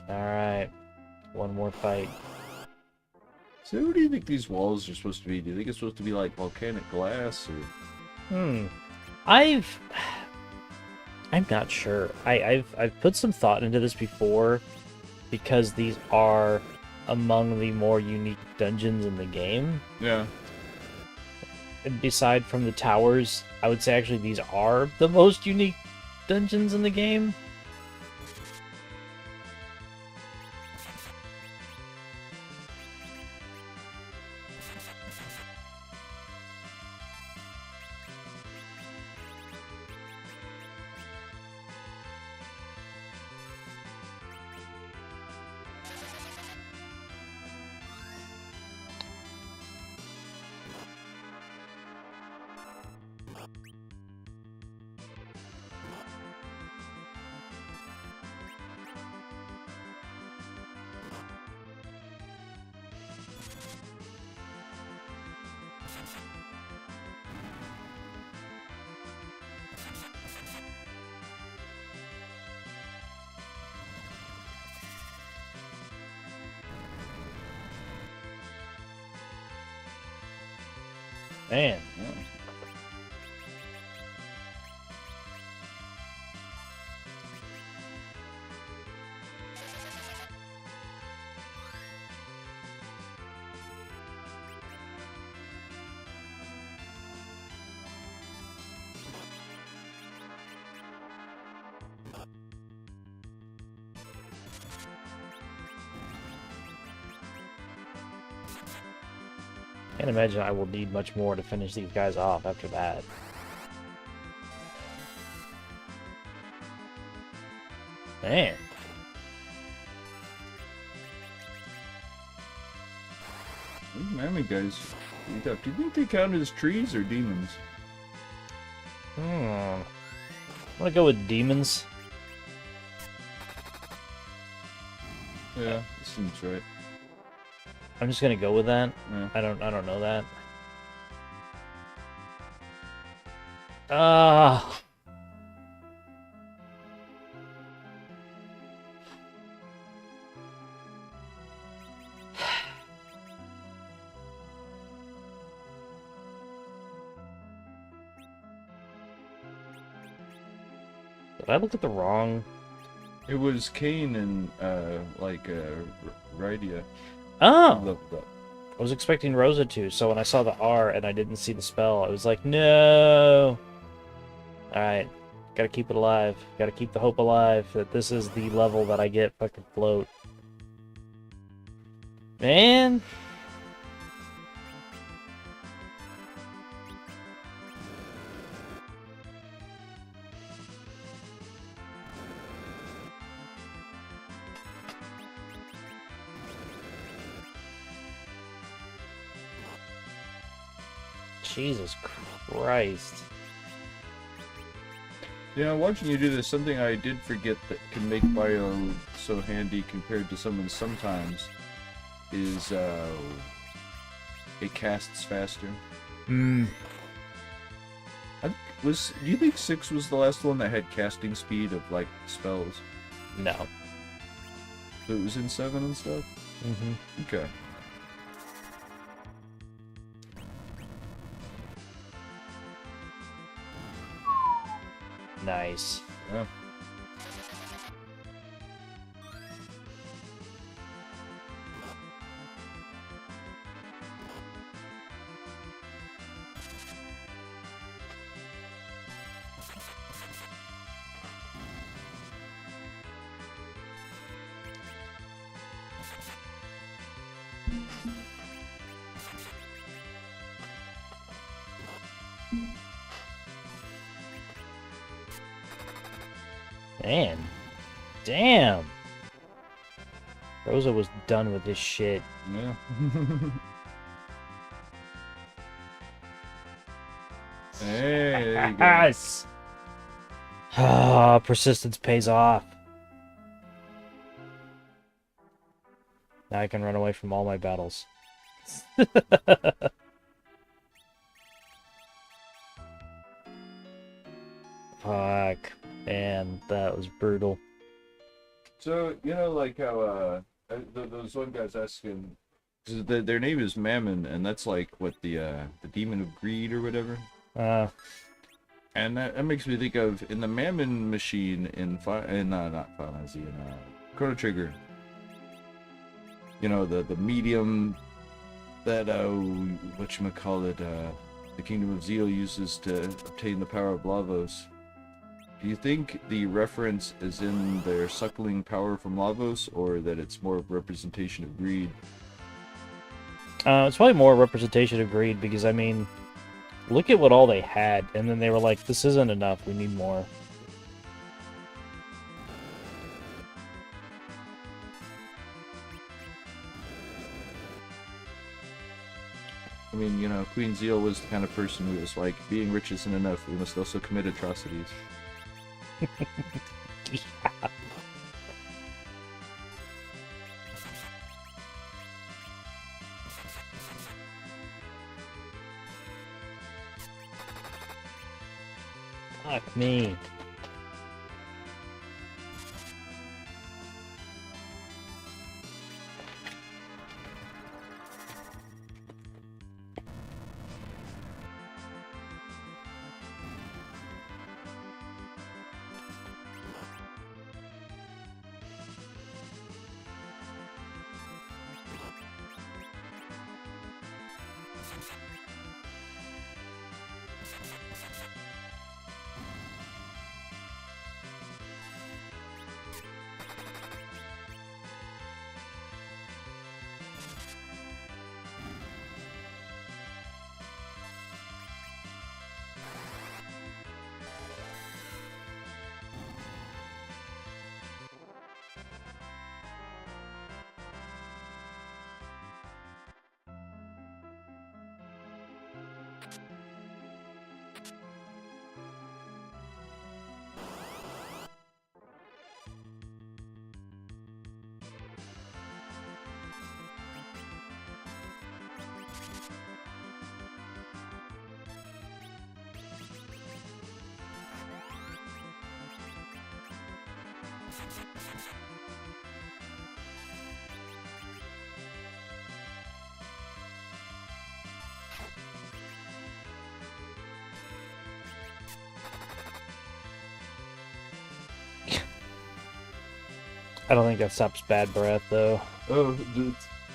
S1: Alright. One more fight.
S2: So what do you think these walls are supposed to be? Do you think it's supposed to be like volcanic glass, or...
S1: I'm not sure. I've put some thought into this before, because these are among the more unique dungeons in the game.
S2: Yeah.
S1: Beside from the towers, I would say actually these are the most unique dungeons in the game. Man.
S2: Yeah.
S1: Can't imagine I will need much more to finish these guys off after that. Man.
S2: These mammoth guys. Do you think they count as trees or demons?
S1: I'm gonna go with demons.
S2: Yeah, that seems right.
S1: I'm just gonna go with that.
S2: Yeah.
S1: I don't know that. Ah. Did I look at the wrong?
S2: It was Cain and Rydia.
S1: Oh,
S2: Leveled up.
S1: I was expecting Rosa to. So when I saw the R and I didn't see the spell, I was like, no. All right, gotta keep it alive. Gotta keep the hope alive that this is the level that I get fucking float. Man. Jesus Christ.
S2: You know, watching you do this, something I did forget that can make Bio so handy compared to someone sometimes is it casts faster.
S1: Hmm.
S2: Do you think 6 was the last one that had casting speed of like spells?
S1: No.
S2: So it was in 7 and stuff?
S1: Mm-hmm.
S2: Okay.
S1: Nice.
S2: Yeah.
S1: Man. Damn. Rosa was done with this shit.
S2: Yeah. Hey, there you go.
S1: Yes! Ah, persistence pays off. Now I can run away from all my battles. Fuck. Man, that was brutal.
S2: So, you know, like how those one guys asking, 'cause their name is Mammon, and that's like what the demon of greed or whatever. And that makes me think of in the Mammon machine in not Final Fantasy, in Chrono Trigger. You know, the medium that whatchamacallit, the Kingdom of Zeal uses to obtain the power of Lavos. Do you think the reference is in their suckling power from Lavos, or that it's more of a representation of greed?
S1: It's probably more a representation of greed, because, I mean, look at what all they had, and then they were like, this isn't enough, we need more.
S2: I mean, you know, Queen Zeal was the kind of person who was like, being rich isn't enough, we must also commit atrocities.
S1: Yeah. Fuck me. I don't think that stops bad breath, though.
S2: Oh,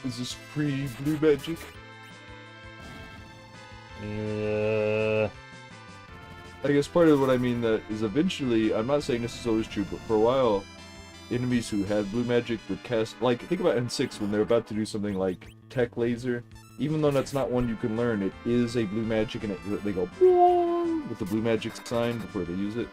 S2: is this pre-blue magic? I guess part of what I mean that is eventually, I'm not saying this is always true, but for a while, enemies who had blue magic would cast, like, think about N6 when they're about to do something like Tech Laser. Even though that's not one you can learn, it is a blue magic, and they go with the blue magic sign before they use it.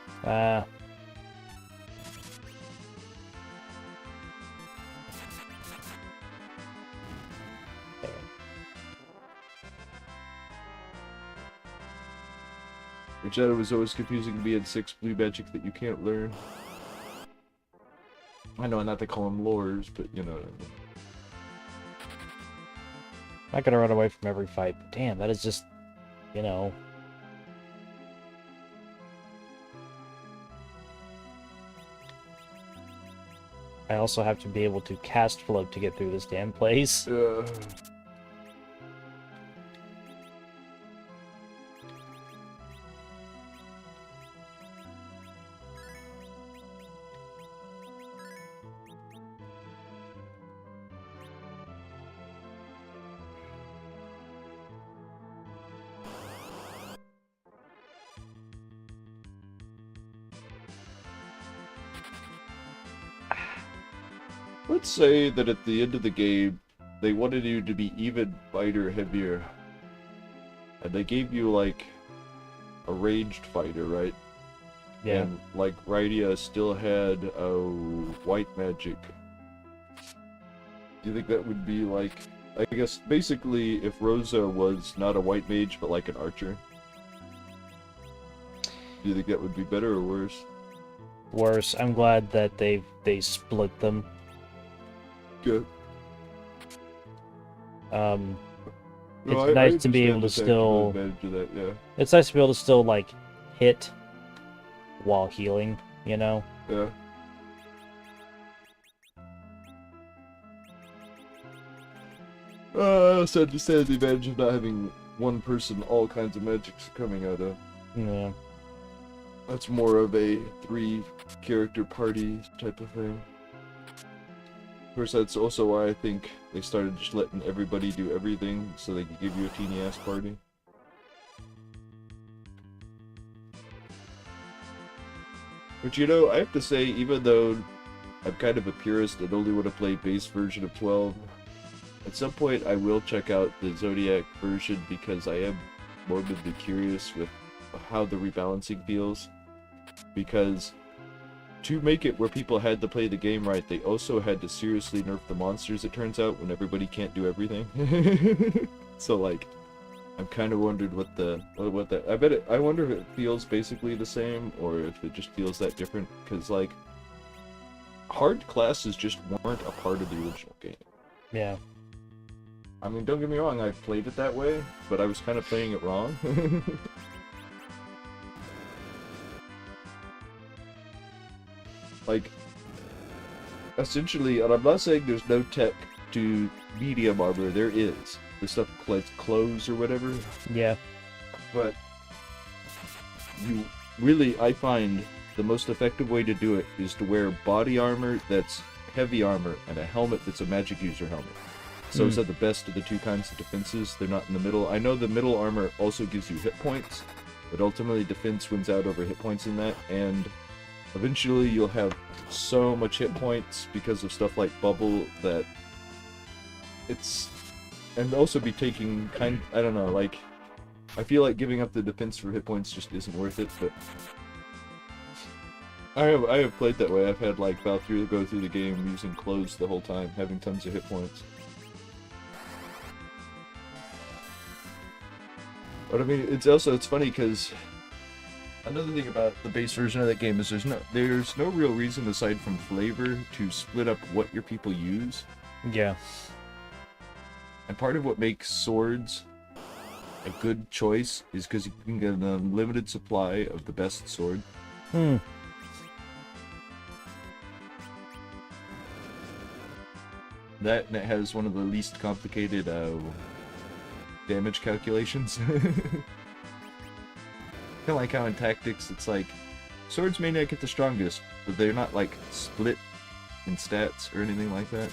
S2: Which that was always confusing to me in 6 blue magic that you can't learn. I know not to call them lures, but you know what I mean.
S1: Not gonna run away from every fight, but damn, that is just, you know. I also have to be able to cast float to get through this damn place.
S2: Let's say that at the end of the game, they wanted you to be even fighter heavier. And they gave you, like, a ranged fighter, right?
S1: Yeah.
S2: And, like, Rydia still had white magic. Do you think that would be, like... I guess, basically, if Rosa was not a white mage, but like an archer, do you think that would be better or worse?
S1: Worse. I'm glad that they split them.
S2: Good.
S1: It's nice to be able to still.
S2: That, yeah.
S1: It's nice to be able to still like hit while healing. You know.
S2: Yeah. I also understand the advantage of not having one person all kinds of magics coming out of.
S1: Yeah.
S2: That's more of a 3-character party type of thing. Of course, that's also why I think they started just letting everybody do everything so they could give you a teeny-ass party. But you know, I have to say, even though I'm kind of a purist and only want to play base version of 12, at some point I will check out the Zodiac version because I am morbidly curious with how the rebalancing feels. Because to make it where people had to play the game right, they also had to seriously nerf the monsters, it turns out, when everybody can't do everything. So, like, I'm kind of wondered what that... I wonder if it feels basically the same, or if it just feels that different, because, like, hard classes just weren't a part of the original game.
S1: Yeah.
S2: I mean, don't get me wrong, I played it that way, but I was kind of playing it wrong. Like, essentially, and I'm not saying there's no tech to medium armor, there is. The stuff like clothes or whatever.
S1: Yeah.
S2: But you really, I find the most effective way to do it is to wear body armor that's heavy armor and a helmet that's a magic user helmet. So it's at the best of the two kinds of defenses. They're not in the middle. I know the middle armor also gives you hit points, but ultimately defense wins out over hit points in that, and eventually you'll have so much hit points because of stuff like bubble that it's... And also be taking I don't know, like, I feel like giving up the defense for hit points just isn't worth it, but I have played that way. I've had like go through the game using clothes the whole time, having tons of hit points. But I mean, it's funny because another thing about the base version of that game is there's no real reason aside from flavor to split up what your people use.
S1: Yeah.
S2: And part of what makes swords a good choice is because you can get an unlimited supply of the best sword. That and it has one of the least complicated damage calculations. Kind of like how in Tactics it's like swords may not get the strongest, but they're not like split in stats or anything like that.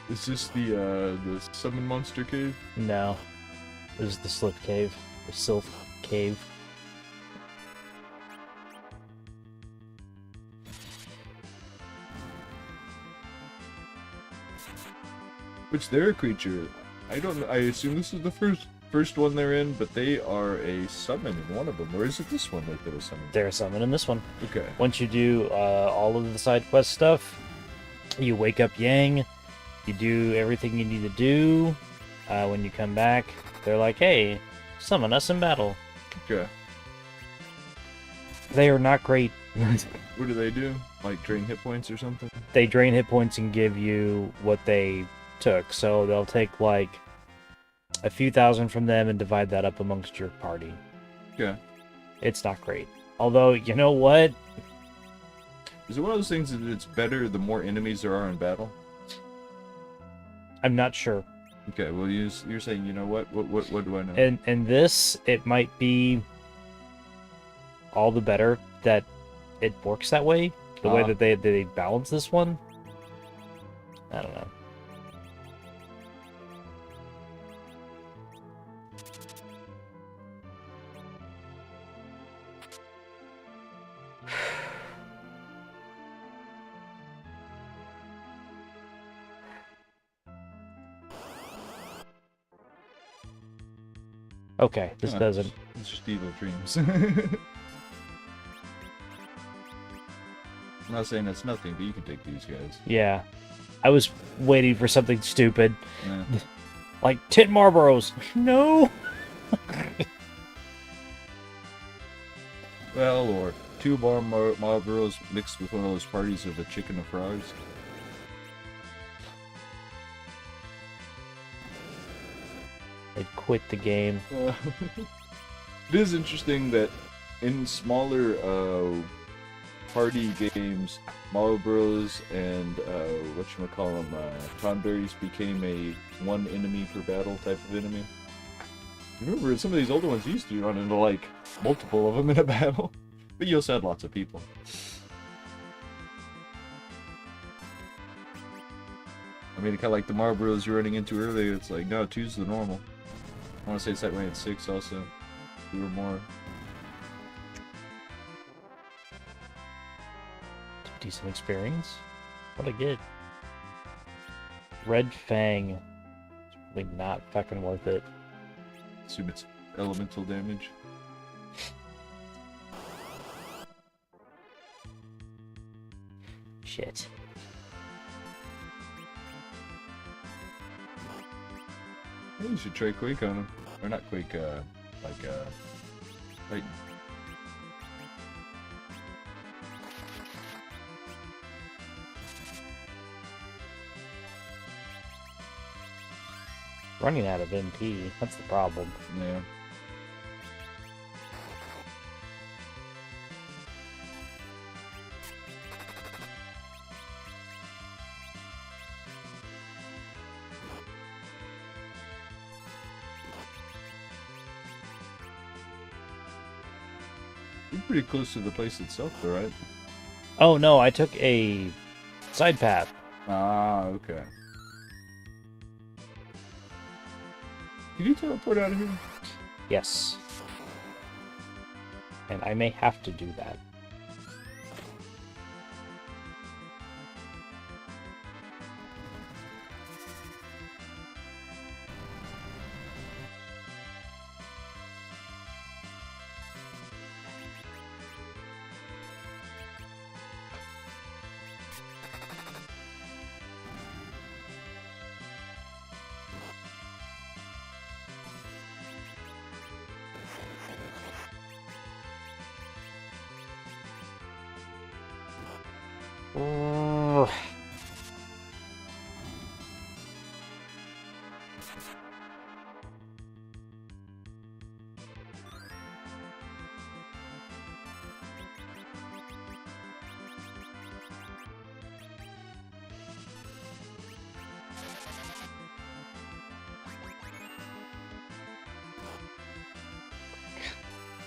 S2: Is this the summon monster cave?
S1: No. This is the Slip Cave. The Sylph Cave.
S2: Which they're a creature. I don't know. I assume this is the first one they're in, but they are a summon in one of them. Or is it this one that they're a summon?
S1: They're a summon in this one.
S2: Okay.
S1: Once you do all of the side quest stuff, you wake up Yang, you do everything you need to do. When you come back, they're like, hey, summon us in battle.
S2: Okay.
S1: They are not great.
S2: What do they do? Like drain hit points or something?
S1: They drain hit points and give you what they took. So they'll take like a few thousand from them and divide that up amongst your party.
S2: Okay.
S1: It's not great. Although, you know what?
S2: Is it one of those things that it's better the more enemies there are in battle?
S1: I'm not sure.
S2: Okay, well you're saying, you know what? What do I know?
S1: And this, it might be all the better that it works that way. The way that they balance this one. I don't know. Okay, this doesn't.
S2: It's just evil dreams. I'm not saying that's nothing, but you can take these guys.
S1: Yeah. I was waiting for something stupid.
S2: Yeah.
S1: Like 10 Marlboros. No!
S2: Well, or 2 Marlboros mixed with one of those parties of a chicken of frogs.
S1: They'd quit the game.
S2: It is interesting that in smaller party games, Marlboros and whatchamacallem, Tonberries became a one enemy per battle type of enemy. Remember, some of these older ones used to run into like multiple of them in a battle, but you also had lots of people. I mean, kind of like the Marlboros you're running into earlier, it's like, no, 2's the normal. I want to say it's that way in 6 also. 2 or more.
S1: Decent experience. What'd I get? Red Fang. It's probably not fucking worth it.
S2: Assume it's elemental damage.
S1: Shit.
S2: You should try Quake on him. Or not Quake, Titan.
S1: Running out of MP. That's the problem.
S2: Yeah. You're pretty close to the place itself, though, right?
S1: Oh no, I took a side path.
S2: Ah, okay. Can you teleport out of here?
S1: Yes. And I may have to do that.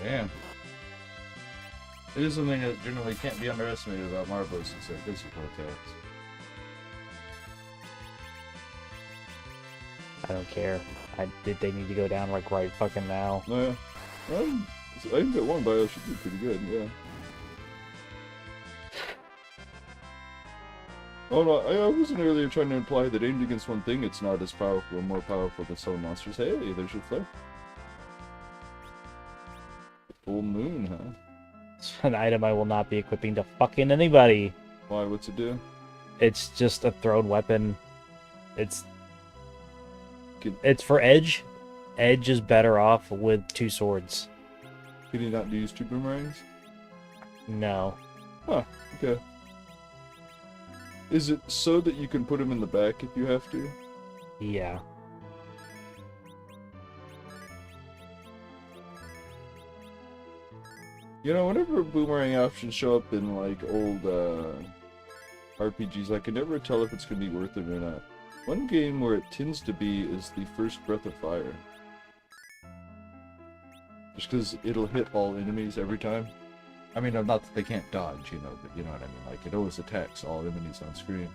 S2: Damn. It is something that generally can't be underestimated about Marbles is their physical attacks.
S1: I don't care. They need to go down like right fucking now.
S2: Oh, yeah. I think that one bio should be pretty good, yeah. Oh no, I wasn't earlier trying to imply that aimed against one thing it's not as powerful or more powerful than some monsters. Hey, there's your flare. Full moon, huh?
S1: It's an item I will not be equipping to fucking anybody.
S2: Why, what's it do?
S1: It's just a thrown weapon. It's
S2: Can
S1: for Edge. Edge is better off with 2 swords.
S2: you not use 2 boomerangs?
S1: No.
S2: Huh, okay. Is it so that you can put them in the back if you have to?
S1: Yeah.
S2: You know, whenever boomerang options show up in like old RPGs, I can never tell if it's gonna be worth it or not. One game where it tends to be is the first Breath of Fire. Just because it'll hit all enemies every time. I mean, not that they can't dodge, you know, but you know what I mean. Like, it always attacks all enemies on screen.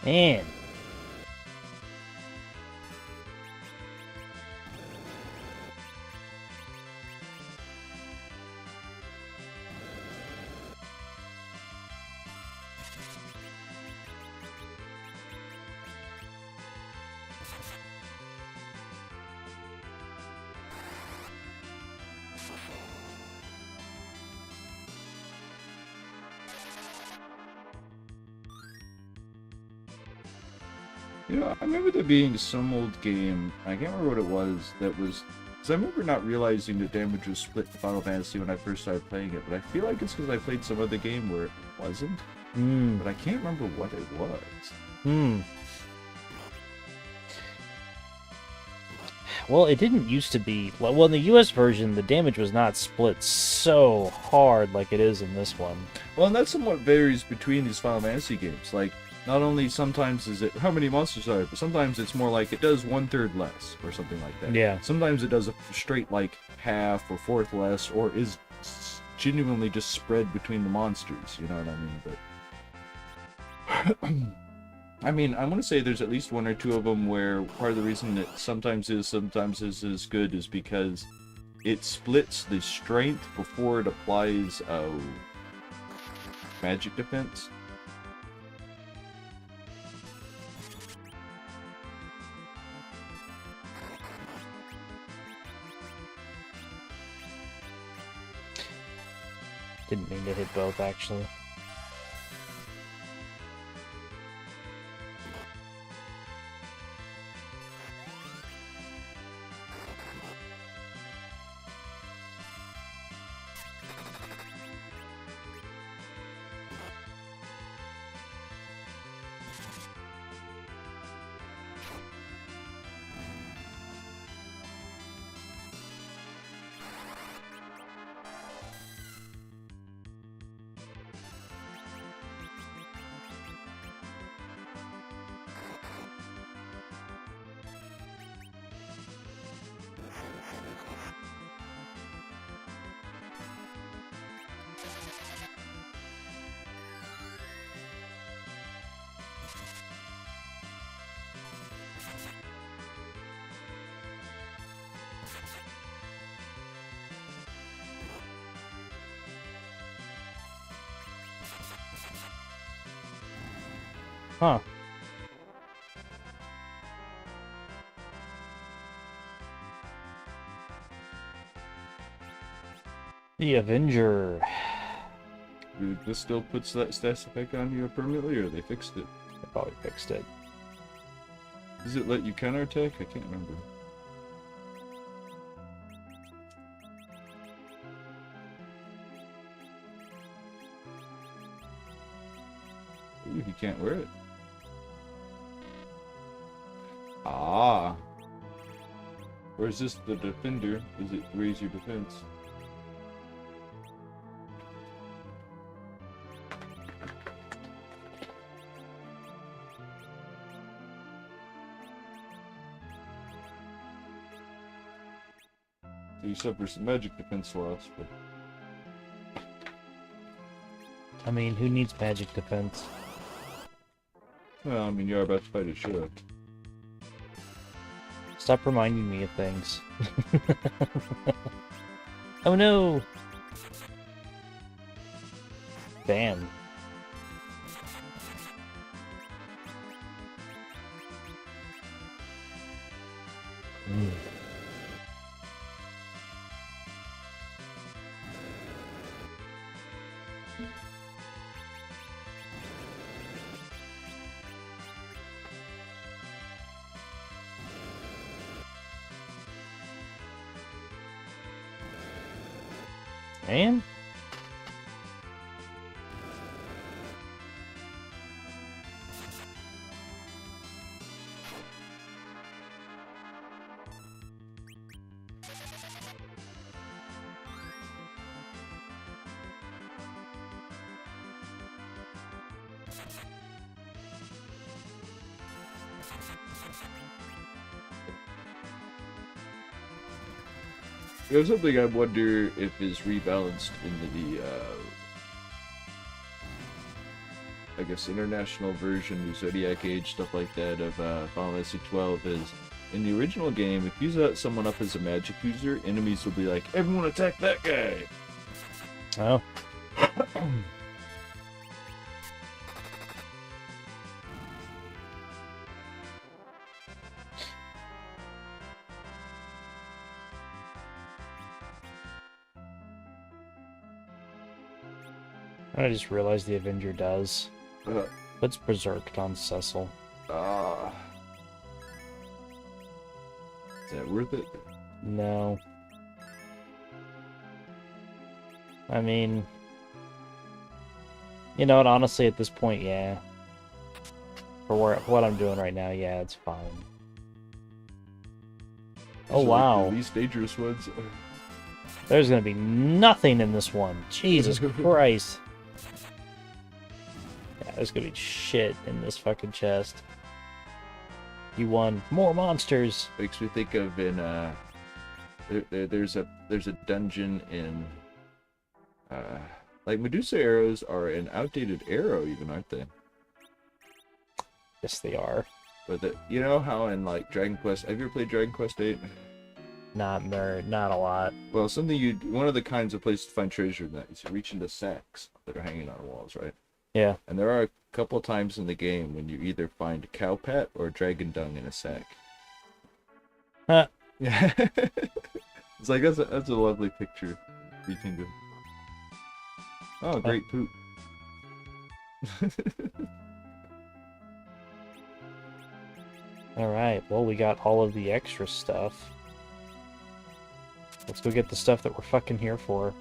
S1: Man.
S2: You know, I remember there being some old game, I can't remember what it was, that was... Because I remember not realizing that damage was split in Final Fantasy when I first started playing it, but I feel like it's because I played some other game where it wasn't. But I can't remember what it was.
S1: Well, it didn't used to be... Well, in the US version, the damage was not split so hard like it is in this one.
S2: Well, and that somewhat varies between these Final Fantasy games. Like, not only sometimes is it how many monsters are there, but sometimes it's more like it does 1/3 less, or something like that.
S1: Yeah.
S2: Sometimes it does a straight, like, half or fourth less, or is genuinely just spread between the monsters, you know what I mean? But... I mean, I want to say there's at least 1 or 2 of them where part of the reason it sometimes is good is because it splits the strength before it applies magic defense.
S1: Didn't mean to hit both, actually. Huh. The Avenger.
S2: Dude, this still puts that status effect on you permanently, or they fixed it?
S1: They probably fixed it.
S2: Does it let you counterattack? I can't remember. Ooh, he can't wear it. Ah. Or is this the defender? Is it raise your defense? So you suffer some magic defense loss, but
S1: I mean, who needs magic defense?
S2: well, I mean, you are about to fight a ship.
S1: Stop reminding me of things. Oh no! Damn. Mm. And
S2: There's something I wonder if is rebalanced into the, I guess, international version, the Zodiac Age, stuff like that, of Final Fantasy 12 is, in the original game, if you set someone up as a magic user, enemies will be like, everyone attack that guy!
S1: oh. I just realized the Avenger does.
S2: Uh,
S1: Puts Berserked on Cecil.
S2: ah. Is that worth it?
S1: No. I mean, you know what, honestly, at this point, yeah. For what I'm doing right now, yeah, it's fine. Oh,
S2: These are, like,
S1: wow.
S2: the least dangerous ones.
S1: There's gonna be nothing in this one. Jesus Christ. Yeah, there's gonna be shit in this fucking chest. You won. More monsters!
S2: Makes me think of in, there's a dungeon in, like, Medusa arrows are an outdated arrow even, aren't they?
S1: Yes, they are.
S2: But you know how in, like, Dragon Quest, have you ever played Dragon Quest 8?
S1: Not a lot.
S2: Well, one of the kinds of places to find treasure in that is you reach into sacks that are hanging on walls, right?
S1: Yeah.
S2: And there are a couple times in the game when you either find cow pat or dragon dung in a sack.
S1: Huh.
S2: Yeah. It's like, that's a lovely picture. You can go, oh, great poop.
S1: Alright, well, we got all of the extra stuff. Let's go get the stuff that we're fucking here for.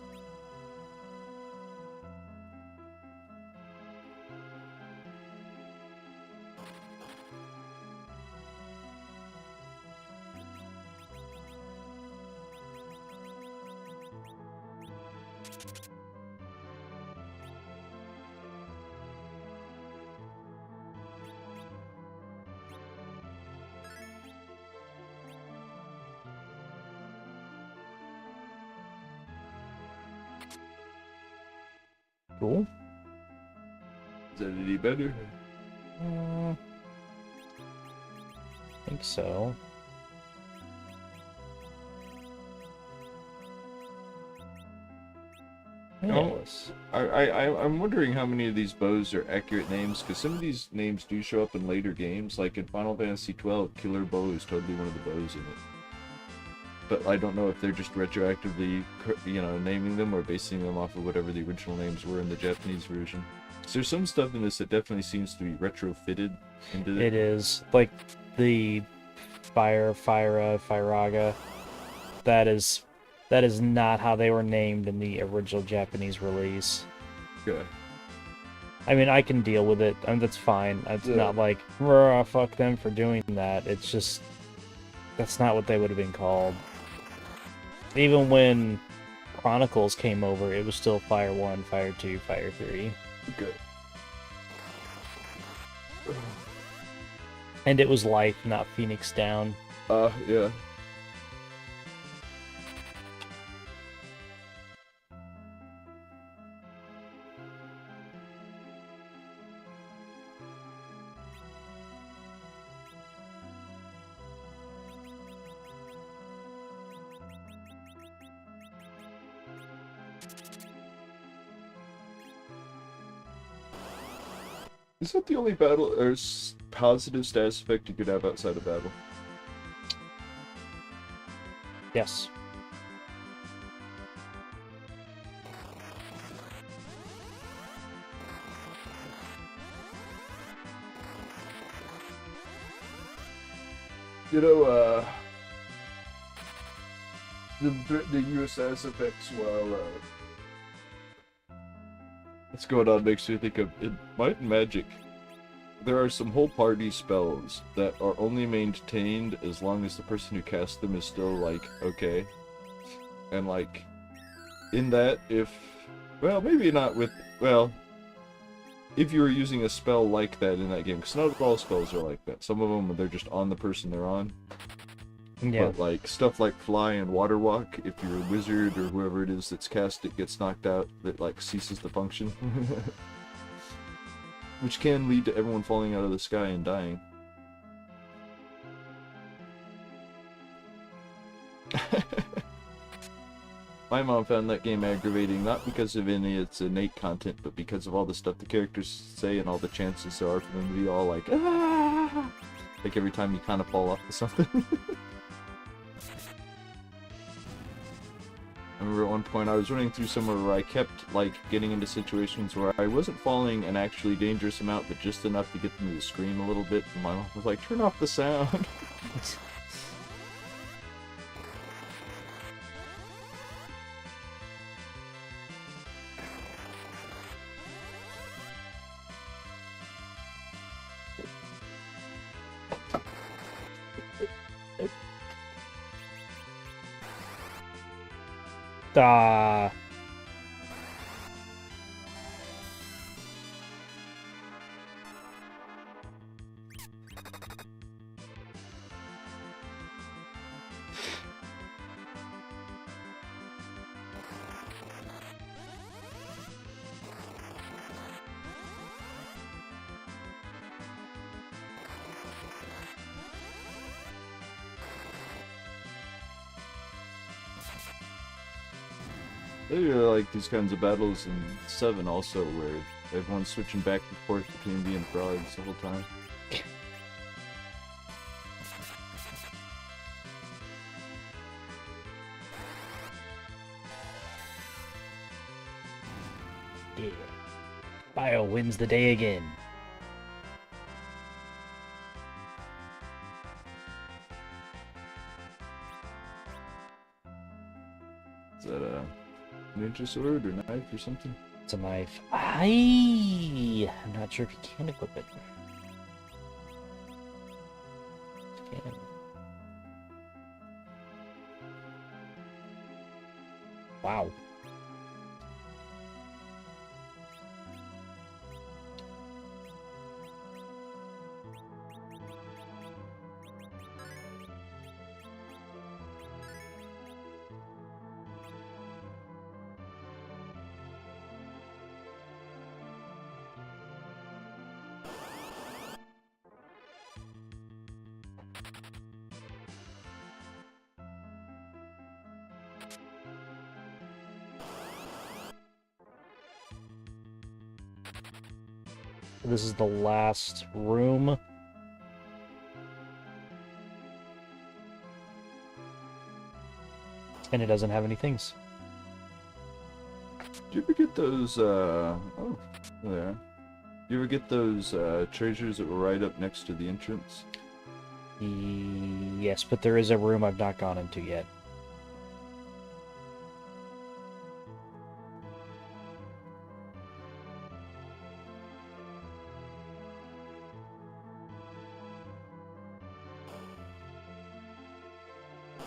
S1: Cool.
S2: Is that any better?
S1: I think so. Yes.
S2: I'm wondering how many of these bows are accurate names, because some of these names do show up in later games. Like in Final Fantasy 12, Killer Bow is totally one of the bows in it. But I don't know if they're just retroactively, naming them or basing them off of whatever the original names were in the Japanese version. So there's some stuff in this that definitely seems to be retrofitted into
S1: It is. Like the Firaga. That is not how they were named in the original Japanese release.
S2: Okay.
S1: I mean, I can deal with it. I mean, that's fine. It's
S2: Yeah.
S1: not like, "Rah, fuck them for doing that." It's just, that's not what they would have been called. Even when Chronicles came over, it was still Fire 1, Fire 2, Fire 3.
S2: Okay.
S1: And it was Life, not Phoenix Down.
S2: Yeah. Is that the only battle or positive status effect you could have outside of battle?
S1: Yes.
S2: You know, the US status effects while what's going on makes me think of in Might and Magic. There are some whole party spells that are only maintained as long as the person who casts them is still like okay, and like in that well maybe not with if you were using a spell like that in that game, because not all spells are like that. Some of them they're just on the person they're on.
S1: Yeah.
S2: But like stuff like Fly and Water Walk, if you're a wizard or whoever it is that's cast it gets knocked out, that like ceases the function. Which can lead to everyone falling out of the sky and dying. My mom found that game aggravating, not because of any of its innate content, but because of all the stuff the characters say and all the chances there are for them to be all like, ah! Like every time you kind of fall off of something. I remember at one point I was running through somewhere where I kept like getting into situations where I wasn't falling an actually dangerous amount, but just enough to get them to scream a little bit. And my mom was like, "Turn off the sound."
S1: Ah.
S2: There are like these kinds of battles in 7 also, where everyone's switching back and forth between being frogs the whole time.
S1: Yeah. Bio wins the day again.
S2: Is that a ninja sword or knife or something?
S1: It's a knife. I'm not sure if you can equip it. You can. Wow. This is the last room. And it doesn't have any things.
S2: Do you ever get those, oh, there. Do you ever get those, treasures that were right up next to the entrance?
S1: Yes, but there is a room I've not gone into yet.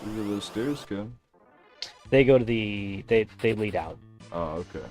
S2: Where do those stairs go?
S1: They go to they lead out.
S2: Oh, okay.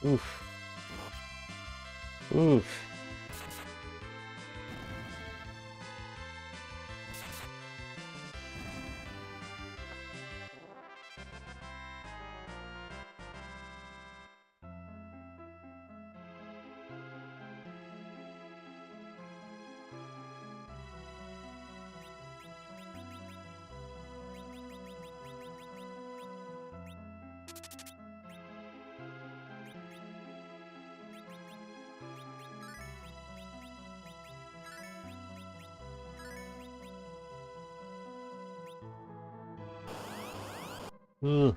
S1: Oof. Oof. Ugh.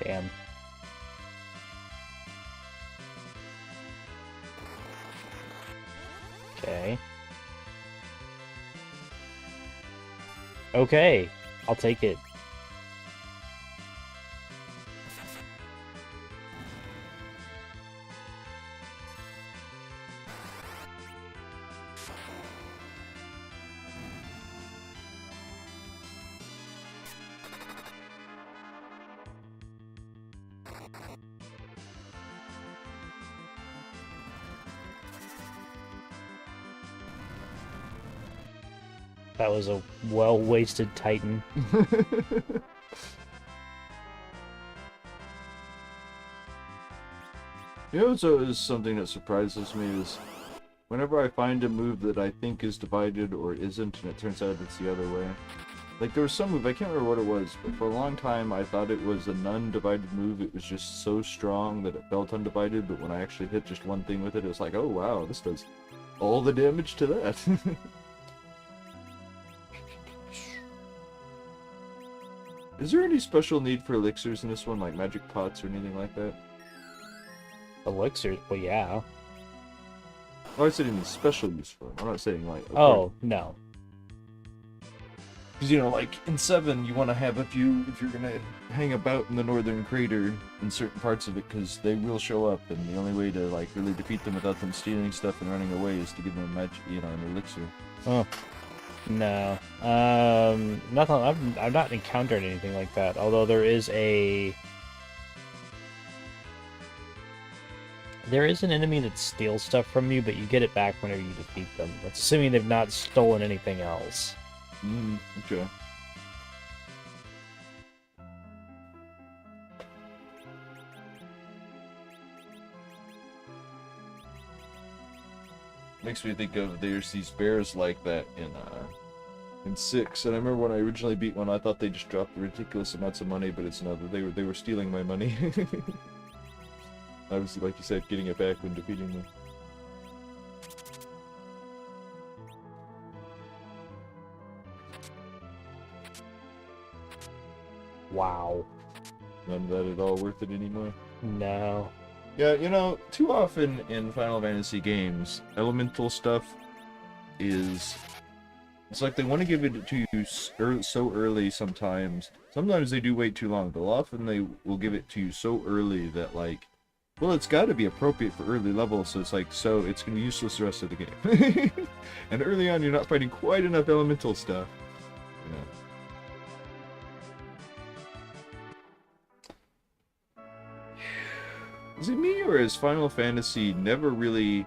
S1: Damn. Okay. Okay, I'll take it. That was a well-wasted Titan.
S2: You know, so is something that surprises me is whenever I find a move that I think is divided or isn't, and it turns out it's the other way. Like, there was some move, I can't remember what it was, but for a long time I thought it was a non-divided move. It was just so strong that it felt undivided, but when I actually hit just one thing with it, it was like, oh wow, this does all the damage to that. Is there any special need for elixirs in this one, like magic pots or anything like that?
S1: Elixirs? Well, yeah.
S2: Oh, I said any special use for them. I'm not saying like.
S1: Oh, no.
S2: Because you know, like in 7, you want to have if you're gonna hang about in the northern crater in certain parts of it, because they will show up, and the only way to like really defeat them without them stealing stuff and running away is to give them a magic, an elixir.
S1: Oh. No. Nothing. I've not encountered anything like that. Although there is an enemy that steals stuff from you, but you get it back whenever you defeat them. That's assuming they've not stolen anything else.
S2: Okay. Makes me think of there's these bears like that in 6, and I remember when I originally beat one, I thought they just dropped ridiculous amounts of money, but it's another. They were stealing my money. Obviously, like you said, getting it back when defeating them.
S1: Wow.
S2: None of that at all worth it anymore.
S1: No.
S2: Yeah, too often in Final Fantasy games, elemental stuff is it's like they want to give it to you so early sometimes. Sometimes they do wait too long, but often they will give it to you so early that, like, well, it's got to be appropriate for early levels, so it's like, so it's going to be useless the rest of the game. And early on, you're not fighting quite enough elemental stuff. Is it me, or has Final Fantasy never really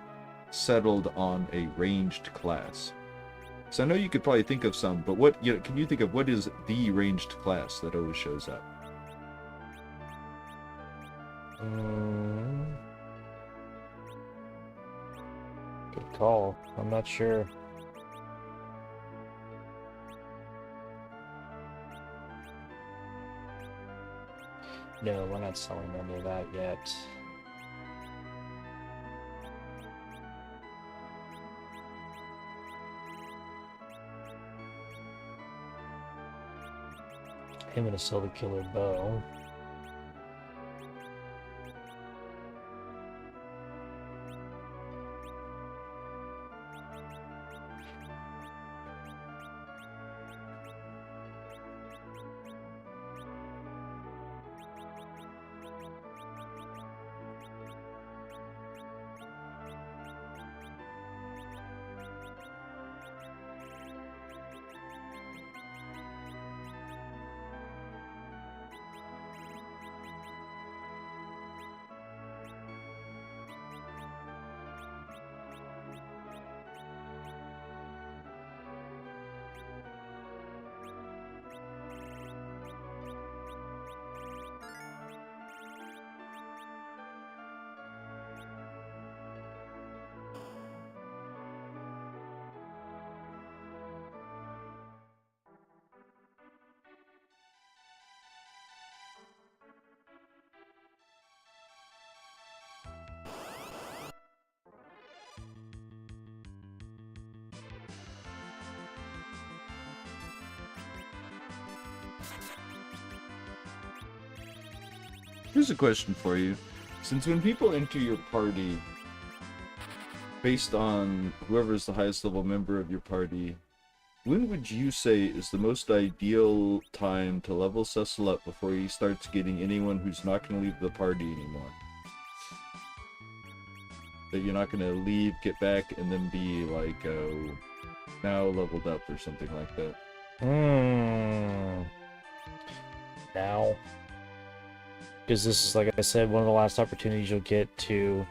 S2: settled on a ranged class? So I know you could probably think of some, but what can you think of what is the ranged class that always shows up?
S1: Good call. I'm not sure. No, we're not selling any of that yet. I'm gonna sell the killer bow.
S2: Here's a question for you. Since when people enter your party, based on whoever's the highest level member of your party, when would you say is the most ideal time to level Cecil up before he starts getting anyone who's not going to leave the party anymore? That you're not going to leave, get back, and then be like, oh, now leveled up or something like that.
S1: Now. Because this is, like I said, one of the last opportunities you'll get to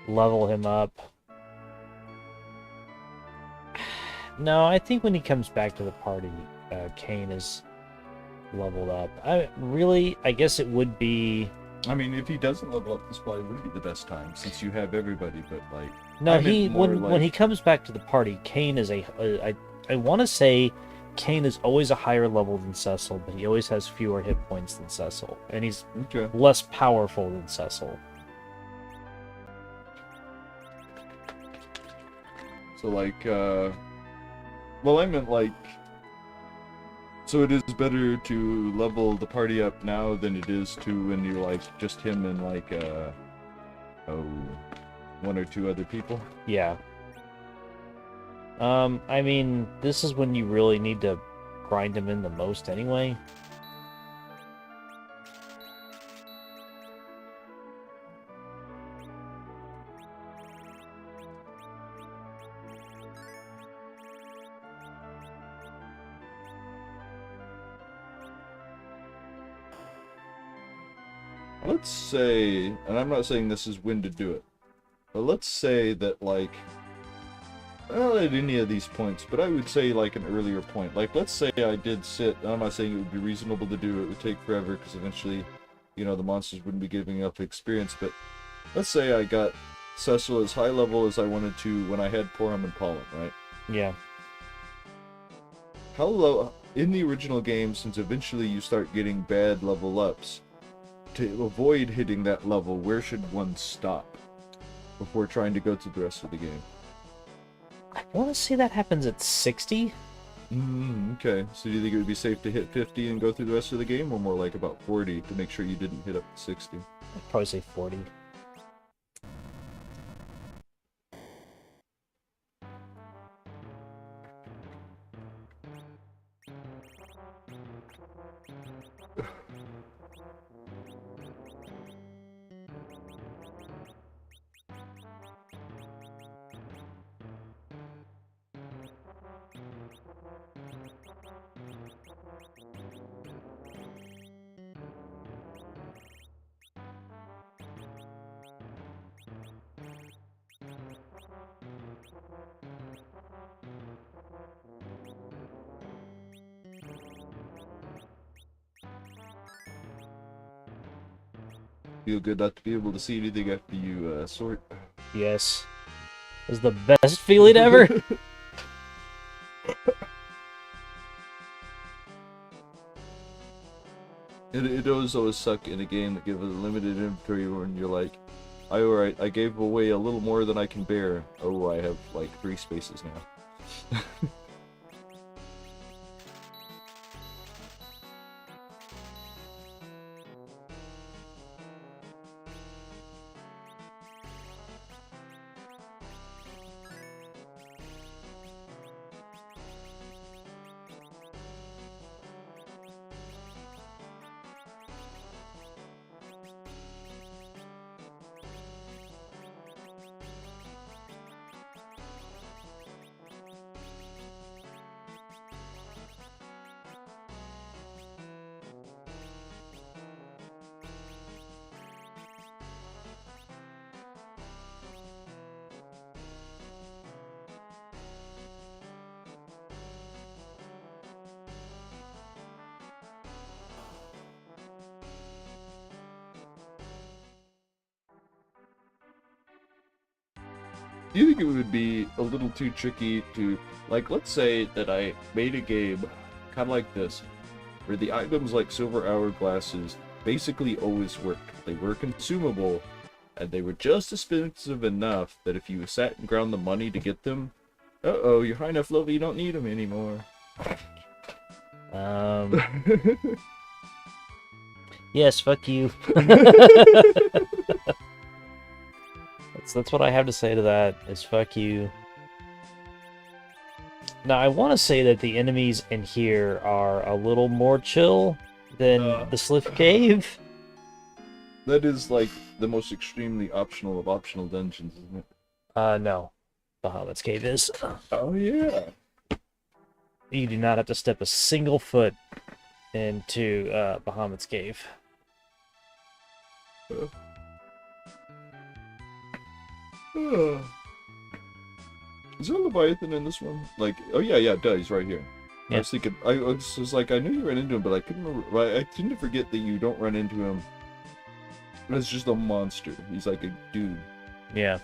S1: level him up. No, I think when he comes back to the party, Kain is leveled up. I guess it would be...
S2: I mean, if he doesn't level up, this probably would be the best time, since you have everybody, but, like...
S1: No, when he comes back to the party, Kain is I want to say Kain is always a higher level than Cecil, but he always has fewer hit points than Cecil, and he's less powerful than Cecil.
S2: So, like, well, I meant, like, so it is better to level the party up now than it is to when you're, like, just him and, like, one or two other people?
S1: Yeah. I mean, this is when you really need to grind him in the most anyway.
S2: Let's say, and I'm not saying this is when to do it, but let's say that, like, not at any of these points, but I would say, like, an earlier point. Like, let's say I did sit, and I'm not saying it would be reasonable to do, it would take forever, because eventually, you know, the monsters wouldn't be giving up experience, but let's say I got Cecil as high level as I wanted to when I had Porum and Pollen, right?
S1: Yeah.
S2: How low, in the original game, since eventually you start getting bad level ups, to avoid hitting that level, where should one stop before trying to go to the rest of the game?
S1: I want to say that happens at 60.
S2: Okay, so do you think it would be safe to hit 50 and go through the rest of the game, or more like about 40 to make sure you didn't hit up to 60?
S1: I'd probably say 40.
S2: Feel good not to be able to see anything after you sort.
S1: Yes. It was the best feeling ever.
S2: It does always suck in a game that gives a limited inventory when you're like, alright, I gave away a little more than I can bear. Oh, I have like 3 spaces now. Do you think it would be a little too tricky to, like, let's say that I made a game kind of like this, where the items like silver hourglasses basically always worked. They were consumable, and they were just expensive enough that if you sat and ground the money to get them, uh-oh, you're high enough level you don't need them anymore.
S1: Yes, fuck you. That's what I have to say to that, is fuck you. Now, I want to say that the enemies in here are a little more chill than the Sliff Cave.
S2: That is, like, the most extremely optional of optional dungeons, isn't it?
S1: No. Bahamut's Cave is.
S2: Oh, yeah.
S1: You do not have to step a single foot into Bahamut's Cave.
S2: Is there a Leviathan in this one? Like, oh yeah, it does. He's right here.
S1: Yeah.
S2: I was thinking, I was like, I knew you ran into him, but I couldn't remember. I tend to forget that you don't run into him. It's just a monster. He's like a dude.
S1: Yeah.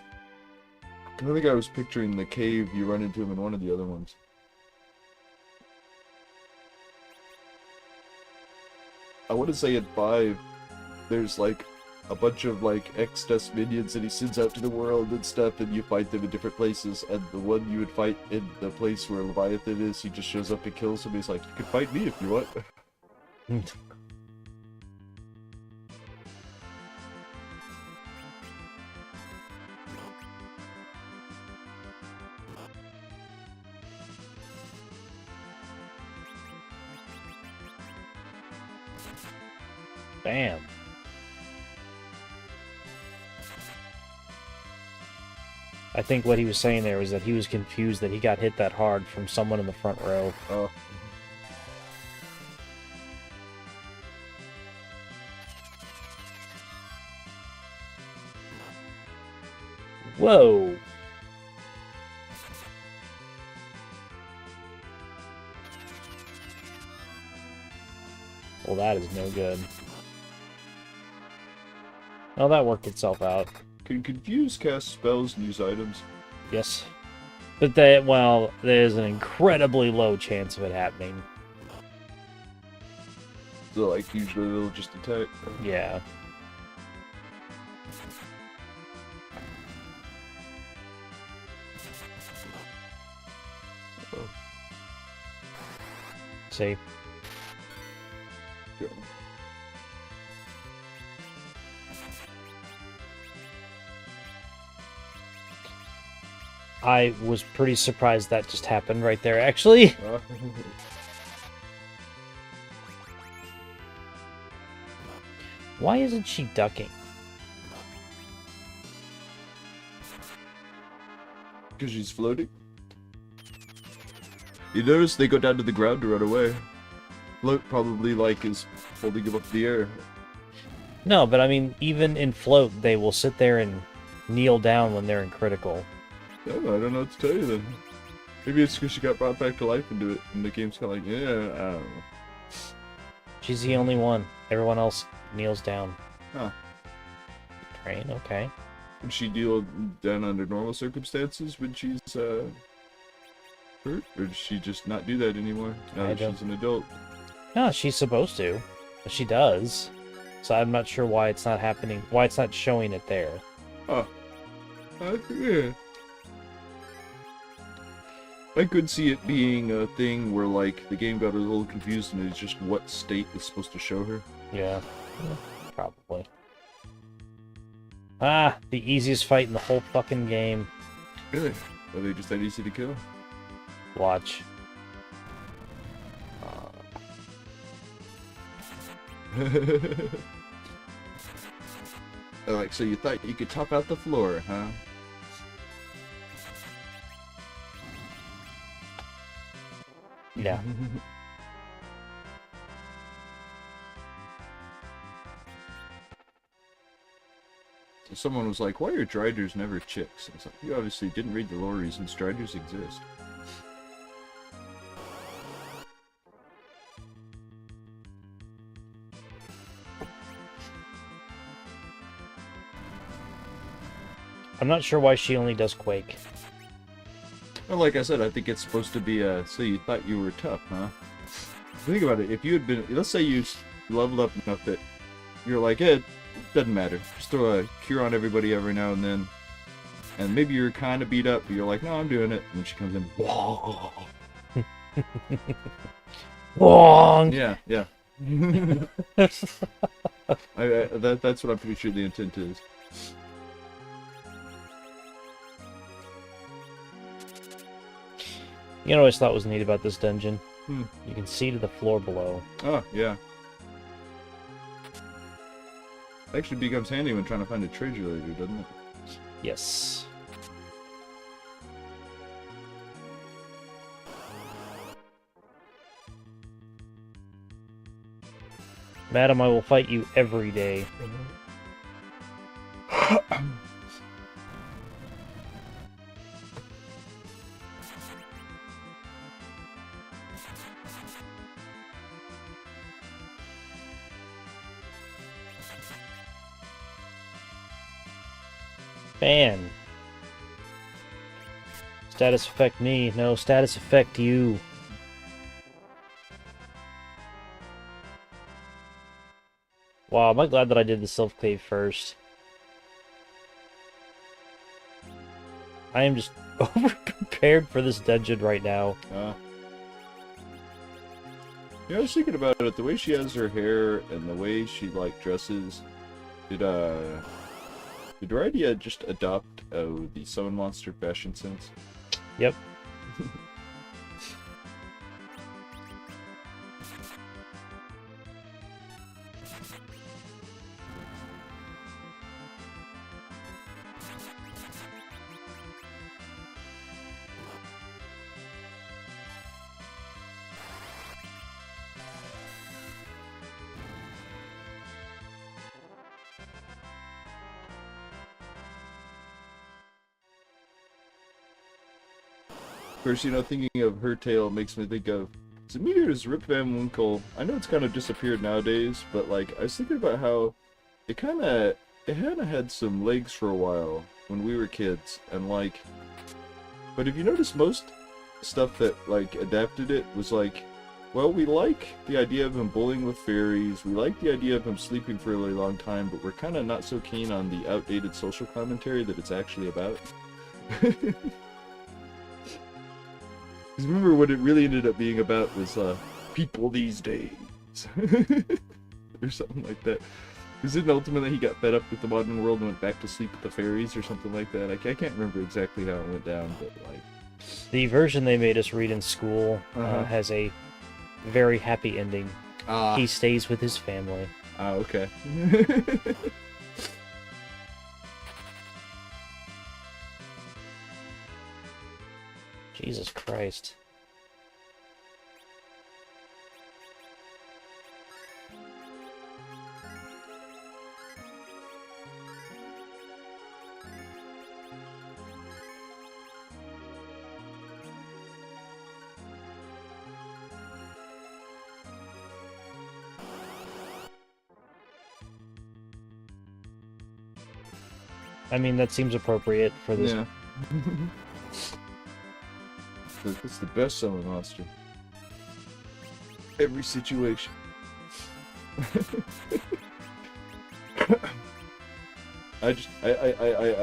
S2: I think I was picturing the cave you run into him in one of the other ones. I want to say at 5, there's like a bunch of like X-Dust minions that he sends out to the world and stuff, and you fight them in different places, and the one you would fight in the place where Leviathan is, he just shows up and kills him. He's like, you can fight me if you want.
S1: Bam. I think what he was saying there was that he was confused that he got hit that hard from someone in the front row.
S2: Oh.
S1: Whoa. Well, that is no good. Oh, that worked itself out.
S2: Can Confuse cast spells and use items?
S1: Yes. But that, well, there's an incredibly low chance of it happening.
S2: So, like, usually they'll just attack.
S1: Yeah.
S2: Oh.
S1: See?
S2: Yeah.
S1: I was pretty surprised that just happened right there, actually. Why isn't she ducking?
S2: Because she's floating. You notice they go down to the ground to run away. Float probably like is holding him up in the air.
S1: No, but I mean, even in float, they will sit there and kneel down when they're in critical.
S2: Oh, I don't know what to tell you then. Maybe it's because she got brought back to life into it, and the game's kind of like, yeah, I don't know.
S1: She's the only one. Everyone else kneels down.
S2: Huh.
S1: Train, okay.
S2: Would she deal down under normal circumstances when she's hurt? Or does she just not do that anymore now that she's an adult?
S1: No, she's supposed to. But she does. So I'm not sure why it's not happening, why it's not showing it there.
S2: Oh. Yeah. I could see it being a thing where, like, the game got a little confused and it's just what state is supposed to show her.
S1: Yeah, probably. Ah, the easiest fight in the whole fucking game.
S2: Really? Are they just that easy to kill?
S1: Watch.
S2: Like, so you thought you could top out the floor, huh?
S1: Yeah.
S2: So someone was like, why are Driders never chicks? And it's like, you obviously didn't read the lore reasons Driders exist.
S1: I'm not sure why she only does Quake.
S2: Well, like I said, I think it's supposed to be so you thought you were tough, huh? Think about it, if you had been, let's say you leveled up enough that you're like, it doesn't matter, just throw a cure on everybody every now and then, and maybe you're kind of beat up, but you're like, no, I'm doing it, and then she comes in, whoa.
S1: Wrong!
S2: Yeah, yeah. That's what I'm pretty sure the intent is.
S1: You know what I always thought was neat about this dungeon?
S2: Hmm.
S1: You can see to the floor below.
S2: Oh, yeah. Actually becomes handy when trying to find a treasure later, doesn't it?
S1: Yes. Madam, I will fight you every day. Man. Status affect me. No, status affect you. Wow, am I glad that I did the self-cave first. I am just over-prepared for this dungeon right now.
S2: Yeah, I was thinking about it, the way she has her hair and the way she, like, dresses. Did Rydia just adopt the Summon Monster fashion sense?
S1: Yep.
S2: Of course, you know, thinking of her tail makes me think of Zamir's Rip Van Winkle. I know it's kind of disappeared nowadays, but like I was thinking about how it kind of had some legs for a while when we were kids, and like, but if you notice, most stuff that like adapted it was like, well, we like the idea of him bullying with fairies, we like the idea of him sleeping for a really long time, but we're kind of not so keen on the outdated social commentary that it's actually about. Because remember, what it really ended up being about was people these days. Or something like that. Because then ultimately he got fed up with the modern world and went back to sleep with the fairies or something like that. I can't remember exactly how it went down, but like...
S1: The version they made us read in school has a very happy ending. He stays with his family.
S2: Ah, okay.
S1: Jesus Christ. I mean, that seems appropriate for this.
S2: Yeah. That's the best selling monster. Every situation. I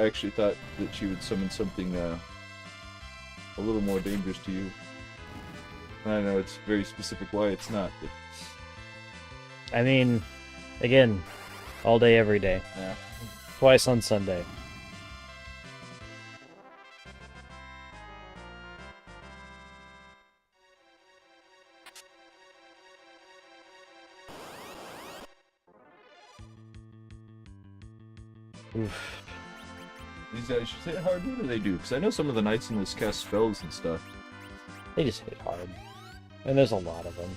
S2: actually thought that she would summon something a little more dangerous to you. I know it's very specific why it's not, but
S1: I mean, again, all day, every day.
S2: yeah.
S1: Twice on Sunday. Oof.
S2: These guys should hit hard. What do they do? Because I know some of the knights in this cast spells and stuff.
S1: They just hit hard. And there's a lot of them.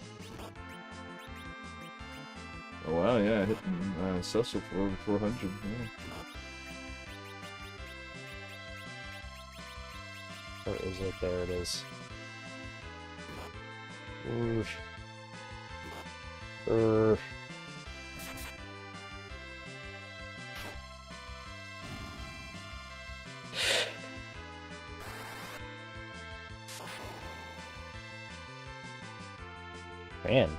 S2: Oh wow, yeah, hitting Cecil for over 400. Yeah.
S1: Where is it? There it is. Oof. Urgh. Man.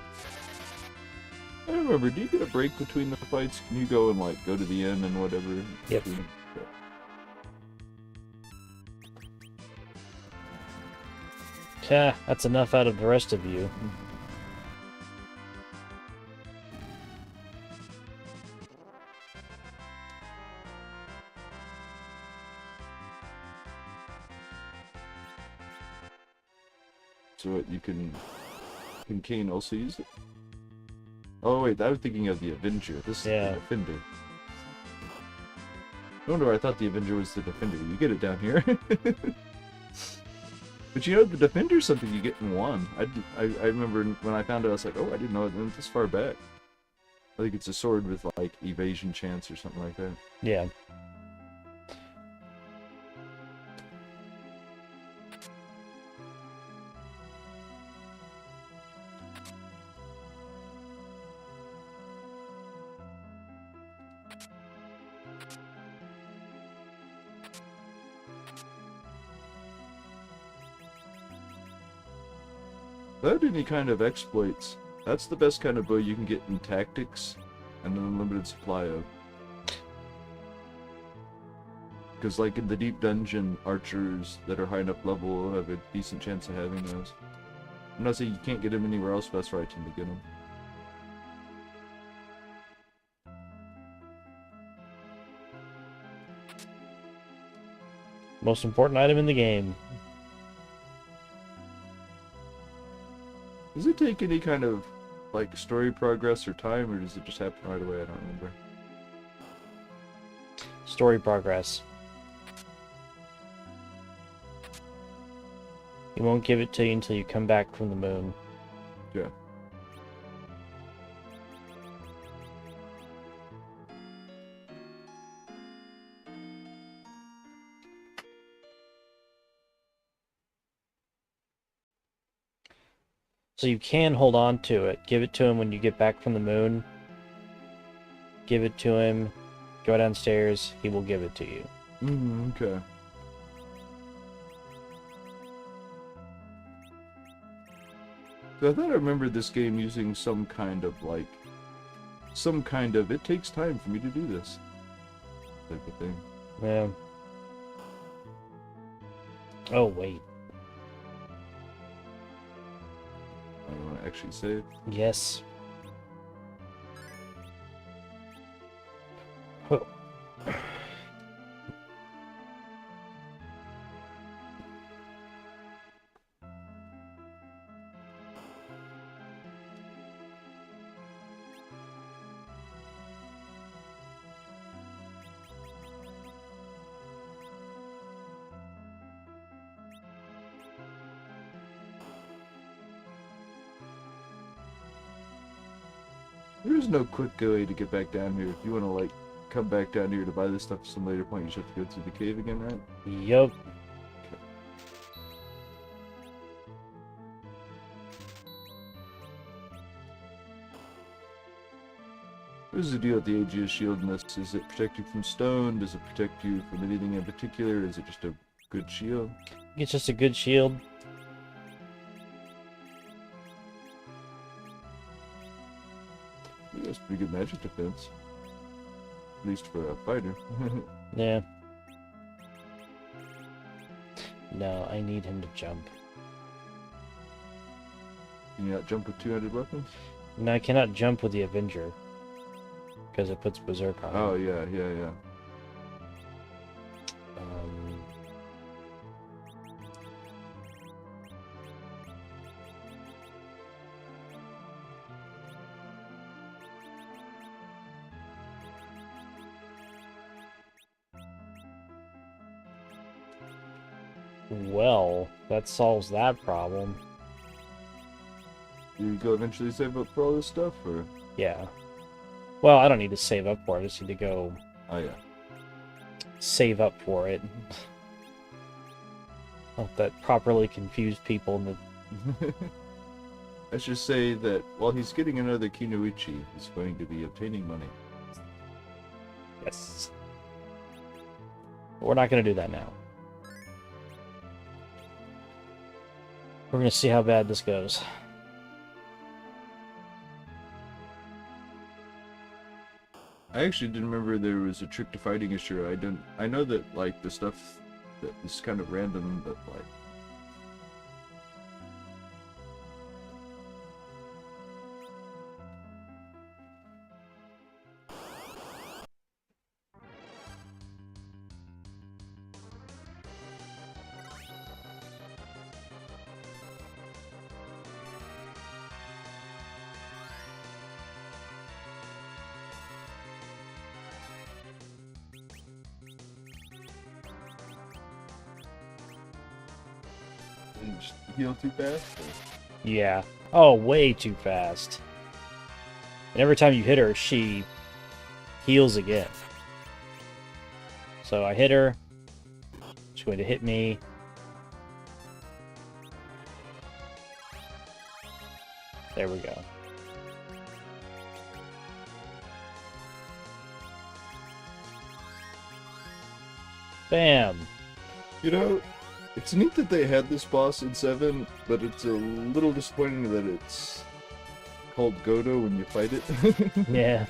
S2: I don't remember. Do you get a break between the fights? Can you go and like go to the end and whatever?
S1: Yep. Yeah, that's enough out of the rest of you.
S2: So what, you can Kane also use it? Oh wait, I was thinking of the Avenger. This is the Defender. No wonder I thought the Avenger was the Defender. You get it down here. But you know, the Defender's something you get in one. I remember when I found it, I was like, oh, I didn't know it went this far back. I think it's a sword with like evasion chance or something like that.
S1: Yeah.
S2: Without any kind of exploits, that's the best kind of bow you can get in tactics and an unlimited supply of. Because like in the deep dungeon, archers that are high enough level will have a decent chance of having those. I'm not saying you can't get them anywhere else, but that's where I tend to get them.
S1: Most important item in the game.
S2: Does it take any kind of like story progress or time, or does it just happen right away? I don't remember.
S1: Story progress. He won't give it to you until you come back from the moon.
S2: Yeah.
S1: So you can hold on to it. Give it to him when you get back from the moon. Give it to him. Go downstairs. He will give it to you.
S2: Okay. So I thought I remembered this game using some kind of it takes time for me to do this type of thing.
S1: Yeah. Oh, wait.
S2: I don't want to actually save.
S1: Yes. Oh.
S2: There is no quick way to get back down here. If you want to like come back down here to buy this stuff at some later point, you just have to go through the cave again, right?
S1: Yup.
S2: What is the deal with the Aegis shield in this? Does it protect you from stone? Does it protect you from anything in particular? Is it just a good shield?
S1: It's just a good shield.
S2: That's pretty good magic defense. At least for a fighter.
S1: Yeah. No, I need him to jump.
S2: Can you not jump with 200 weapons?
S1: No, I cannot jump with the Avenger. Because it puts Berserk on.
S2: Oh, yeah.
S1: Um, well, that solves that problem.
S2: You go eventually save up for all this stuff, or?
S1: Yeah. Well, I don't need to save up for it. I just need to go
S2: Oh, yeah.
S1: save up for it. Hope that properly confused people in the...
S2: Let's just say that while he's getting another Kinuichi, he's going to be obtaining money.
S1: Yes. But we're not going to do that now. We're going to see how bad this goes.
S2: I actually didn't remember there was a trick to fighting Ashura. I know that like the stuff that is kind of random, but like you just heal too fast.
S1: Yeah. Oh, way too fast. And every time you hit her, she heals again. So I hit her. She's going to hit me. There we go. Bam.
S2: You know, it's neat that they had this boss in 7, but it's a little disappointing that it's called Godo when you fight it.
S1: Yeah.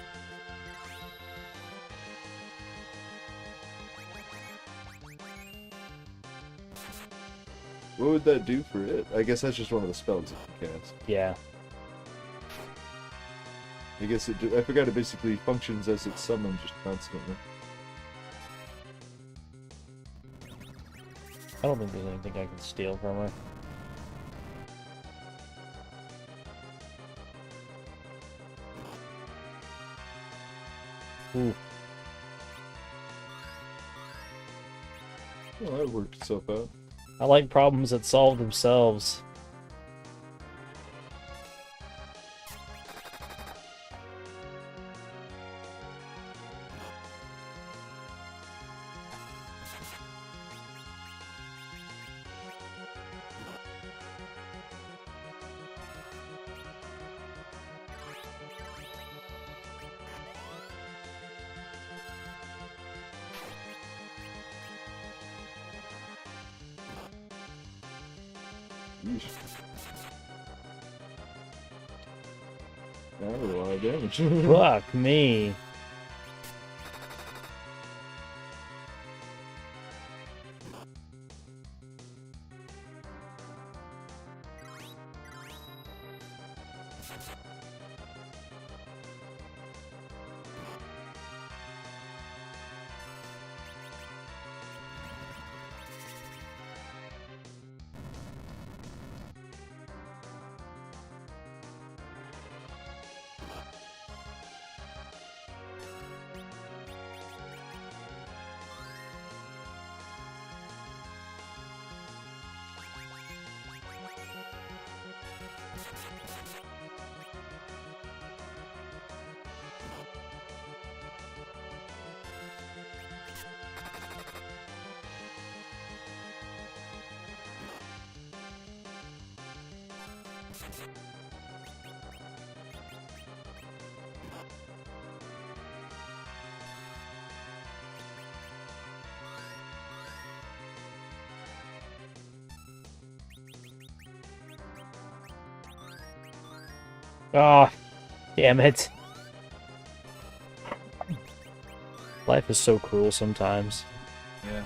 S2: What would that do for it? I guess that's just one of the spells you can cast.
S1: Yeah.
S2: I guess I forgot it basically functions as its summon just constantly.
S1: I don't think there's anything I can steal from her. Ooh.
S2: Well, that worked itself out.
S1: I like problems that solve themselves.
S2: Yeesh. That was a lot of damage.
S1: Fuck me. Oh, damn it. Life is so cruel sometimes.
S2: Yeah.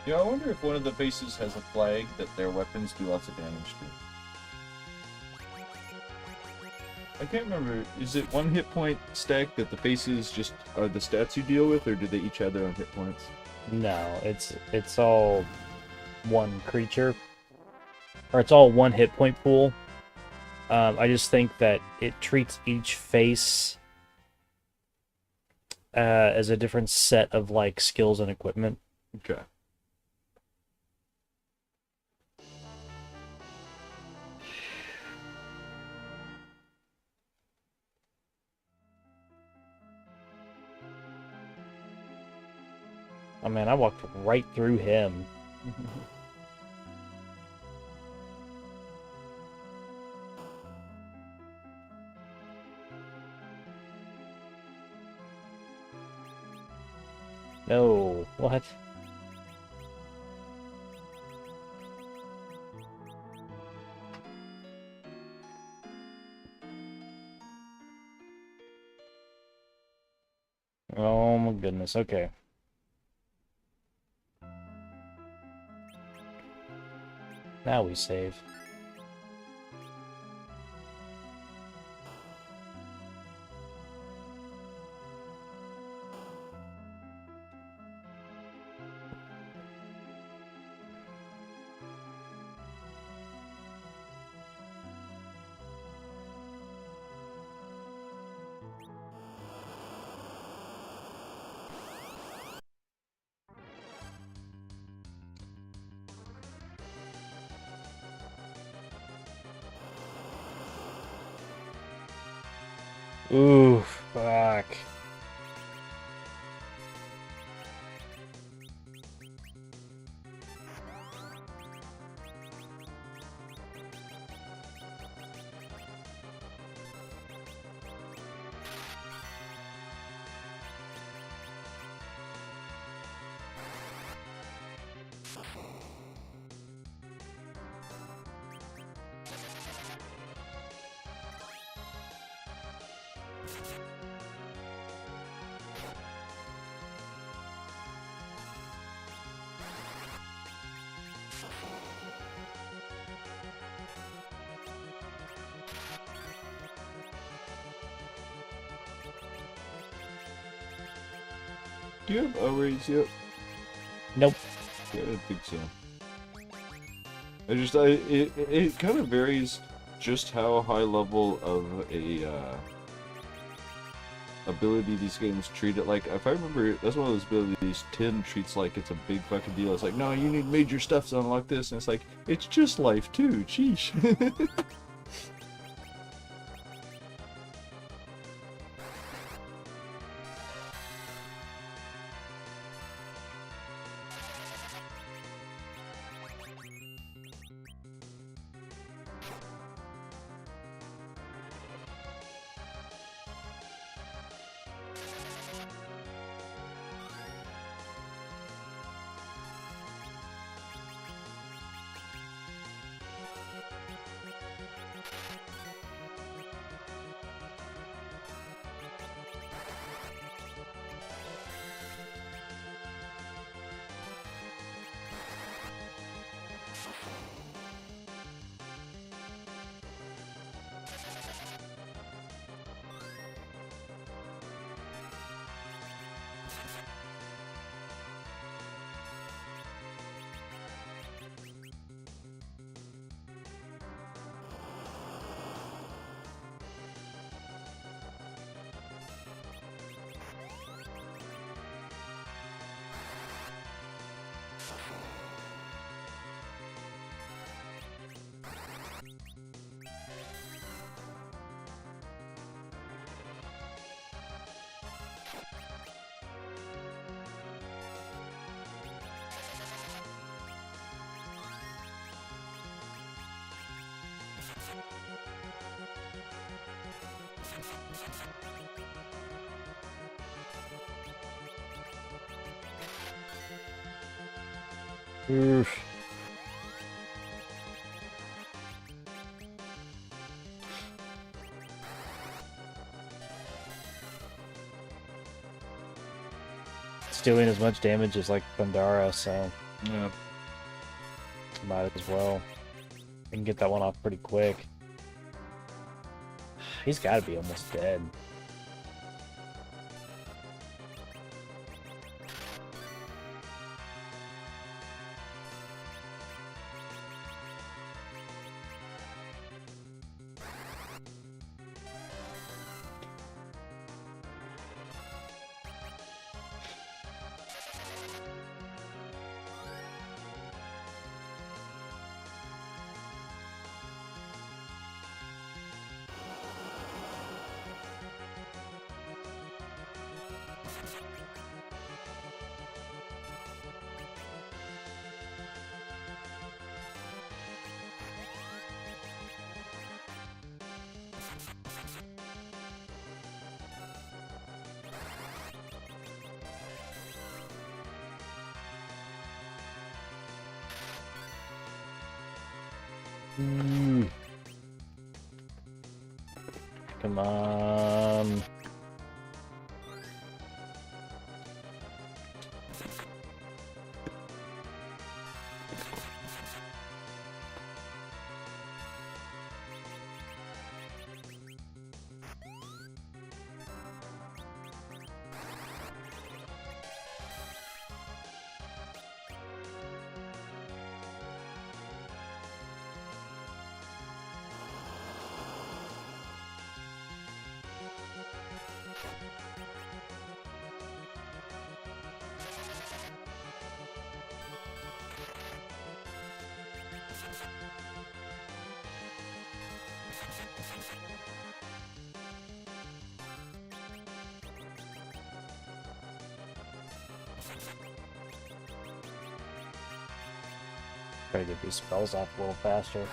S2: Yeah, I wonder if one of the faces has a flag that their weapons do lots of damage to. I can't remember. Is it one hit point stack that the faces just are the stats you deal with, or do they each have their own hit points?
S1: No, it's all one creature. Or it's all one hit point pool. I just think that it treats each face as a different set of like skills and equipment.
S2: Okay.
S1: Oh man, I walked right through him. No, what? Oh my goodness, okay. Now we save. Ooh, fuck.
S2: Do you have O-rays yet?
S1: Nope.
S2: Yeah, I don't think so. It kind of varies just how high level of a ability these games treat it. Like, if I remember, that's one of those abilities 10 treats like it's a big fucking deal. It's like, no, you need major stuff to unlock this, and it's like, it's just life too, sheesh.
S1: Oof. It's doing as much damage as like Bandara, so
S2: Yeah.
S1: might as well. I can get that one off pretty quick. He's got to be almost dead. Come on. Try to get these spells off a little faster.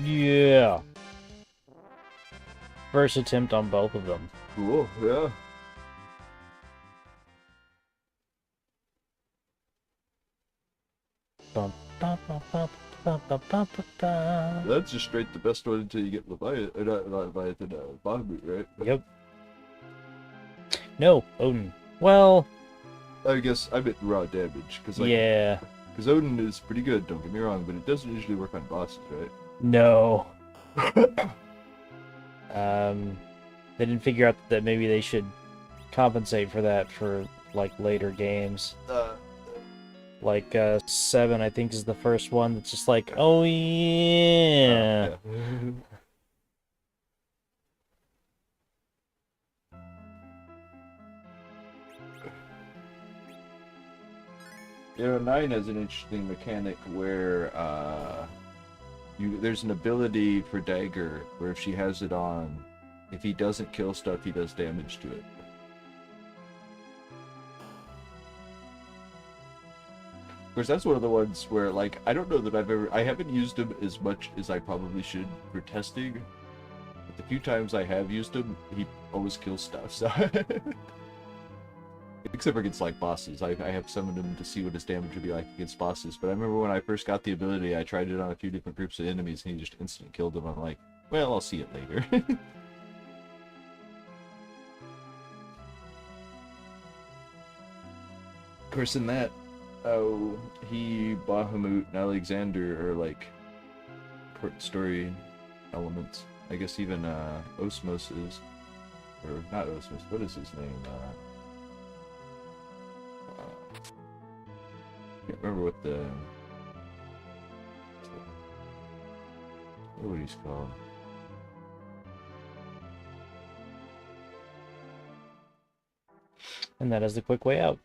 S1: Yeah. First attempt on both of them.
S2: Cool. Yeah.
S1: Bum, bum, bum, bum, bum, bum, bum, bum, bum.
S2: That's just straight the best one until you get Leviathan. Not Leviathan, Bahamut, right?
S1: Yep. No, Odin. Well,
S2: I guess I meant raw damage because like,
S1: yeah.
S2: because Odin is pretty good. Don't get me wrong, but it doesn't usually work on bosses, right?
S1: No. They didn't figure out that maybe they should compensate for that for like later games. Like 7, I think, is the first one that's just like, oh yeah.
S2: You know, 9 has an interesting mechanic where there's an ability for Dagger where if she has it on, if he doesn't kill stuff, he does damage to it. Of course, that's one of the ones where, like, I don't know that I haven't used him as much as I probably should for testing. But the few times I have used him, he always kills stuff, so... Except for against, like, bosses. I have summoned him to see what his damage would be like against bosses. But I remember when I first got the ability, I tried it on a few different groups of enemies, and he just instantly killed them. I'm like, well, I'll see it later. Of course, in that, Oh, he, Bahamut, and Alexander are like important story elements. I guess even Osmos is, or not Osmos. What is his name? Can't remember what he's called.
S1: And that is the quick way out.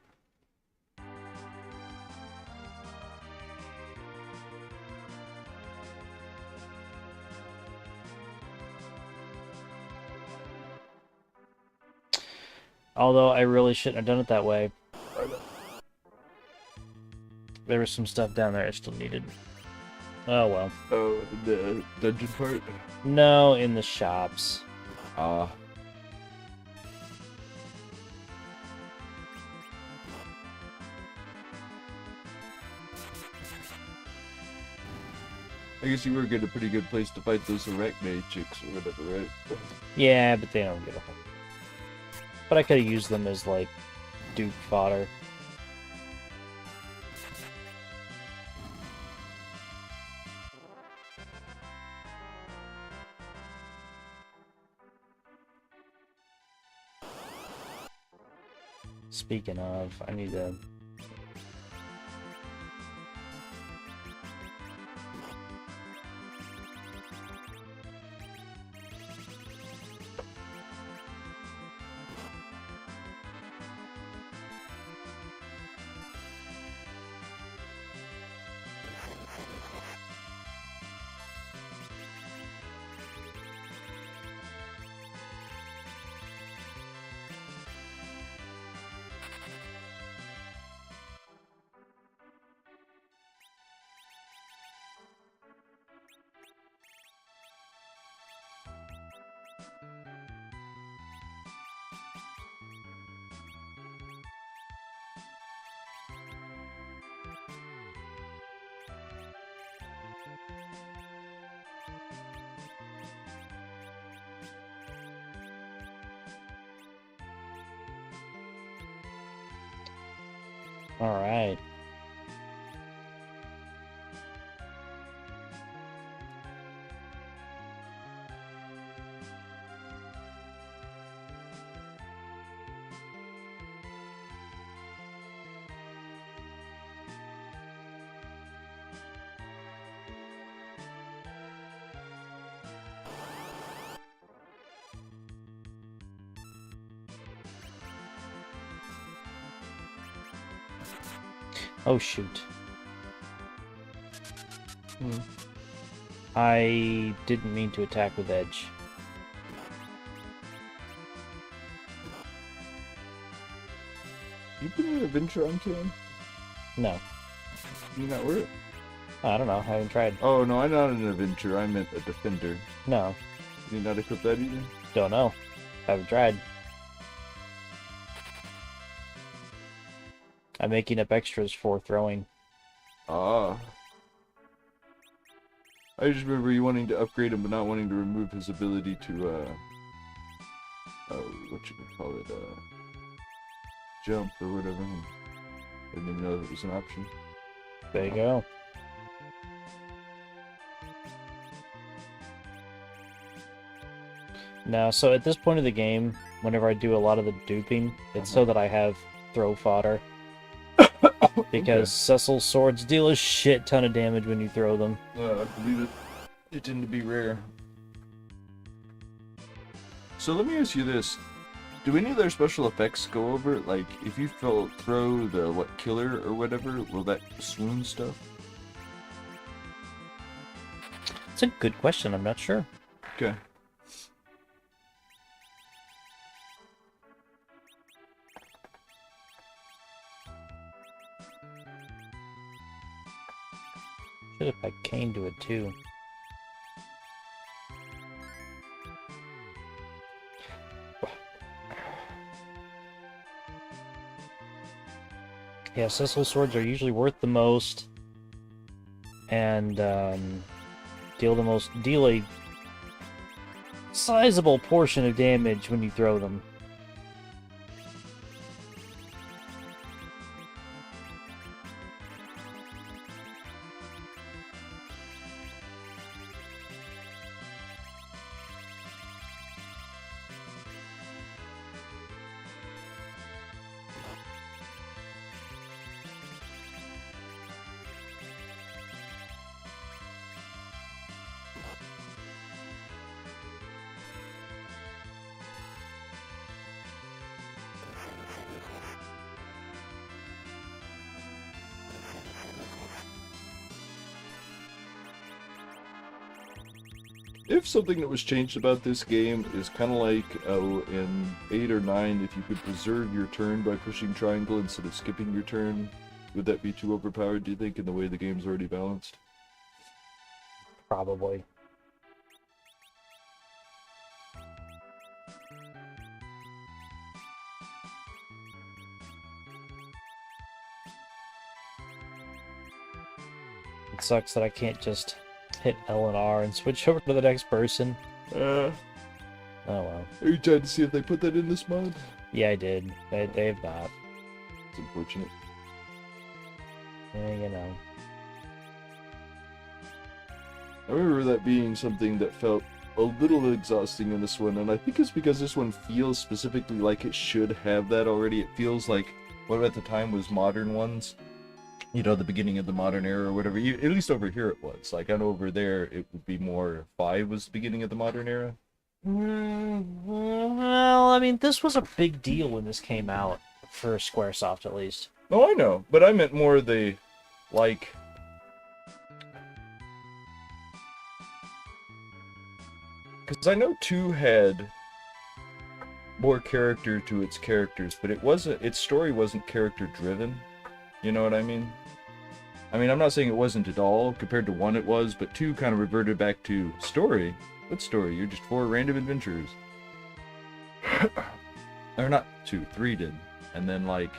S1: Although I really shouldn't have done it that way. There was some stuff down there I still needed. Oh well.
S2: Oh, the dungeon part?
S1: No, in the shops.
S2: Ah. I guess you were getting a pretty good place to fight those Arachne chicks or whatever, right?
S1: Yeah, but they don't give a fuck. But I could have used them as, like, Duke fodder. Speaking of, I need to... Alright. Oh shoot. I didn't mean to attack with edge.
S2: You put an adventure on Kane?
S1: No.
S2: You not work?
S1: I don't know, I haven't tried.
S2: Oh no, I'm not an adventure. I meant a defender.
S1: No.
S2: You not equip that either?
S1: Don't know. Haven't tried. I'm making up extras for throwing.
S2: Ah. I just remember you wanting to upgrade him, but not wanting to remove his ability to, what you could call it, jump or whatever. I didn't even know that was an option.
S1: There you go. Now, so at this point of the game, whenever I do a lot of the duping, it's so that I have throw fodder. Because Cecil's swords deal a shit ton of damage when you throw them.
S2: I believe it. They tend to be rare. So let me ask you this. Do any of their special effects go over? Like, if you throw the, killer or whatever, will that swoon stuff?
S1: It's a good question, I'm not sure.
S2: Okay.
S1: Should have had Kane do it too. Yeah, Cecil swords are usually worth the most, and deal a sizable portion of damage when you throw them.
S2: If something that was changed about this game is kind of like in 8 or 9, if you could preserve your turn by pushing triangle instead of skipping your turn, would that be too overpowered, do you think, in the way the game's already balanced?
S1: Probably. It sucks that I can't just hit L and R and switch over to the next person.
S2: Uh,
S1: Oh well.
S2: are you trying to see if they put that in this mod?
S1: Yeah, I did. They have not.
S2: It's unfortunate.
S1: You know.
S2: I remember that being something that felt a little exhausting in this one, and I think it's because this one feels specifically like it should have that already. It feels like what at the time was modern ones. You know, the beginning of the modern era or whatever. At least over here it was. Like, I know over there it would be more 5 was the beginning of the modern era.
S1: Well, I mean, this was a big deal when this came out, for Squaresoft at least.
S2: Oh, I know, but I meant more the, like... Because I know 2 had more character to its characters, but its story wasn't character-driven. You know what I mean? I mean, I'm not saying it wasn't at all. Compared to 1 it was, but 2 kind of reverted back to story. What story? You're just 4 random adventurers. Or not 2, 3 did. And then, like,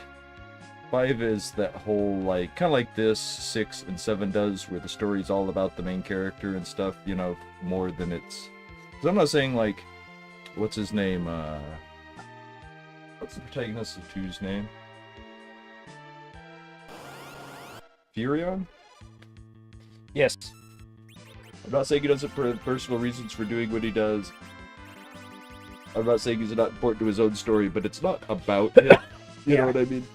S2: 5 is that whole, like, kind of like this 6 and 7 does, where the story's all about the main character and stuff, you know, more than it's... Because I'm not saying, like, what's his name, what's the protagonist of 2's name? Furion?
S1: Yes.
S2: I'm not saying he does it for personal reasons for doing what he does. I'm not saying he's not important to his own story, but it's not about him. You know what I mean?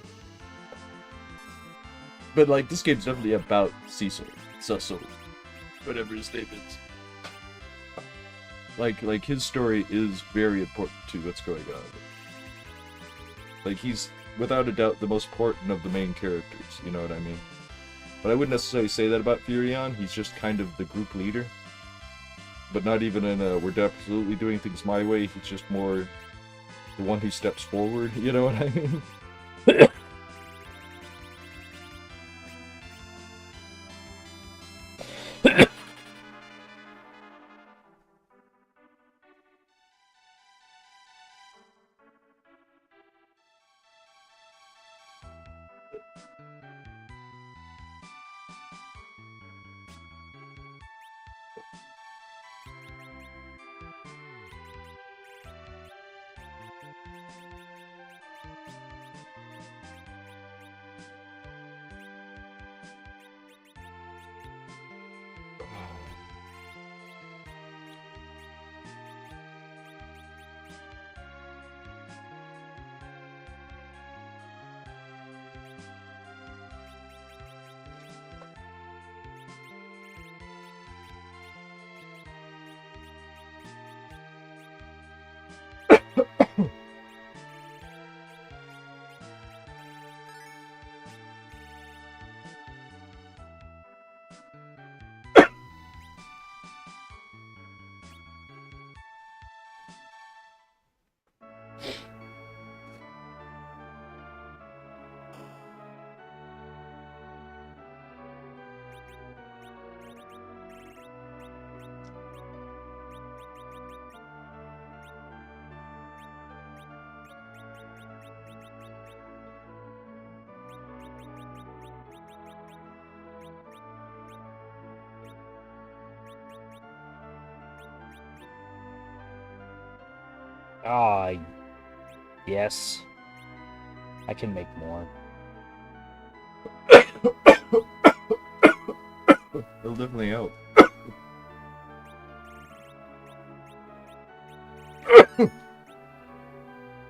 S2: But, like, this game's definitely about Cecil. Whatever his name is. Like, his story is very important to what's going on. Like, he's, without a doubt, the most important of the main characters. You know what I mean? But I wouldn't necessarily say that about Furion. He's just kind of the group leader. But not even in a, we're absolutely doing things my way. He's just more the one who steps forward. You know what I mean?
S1: Ah, yes. I can make more.
S2: It'll definitely help.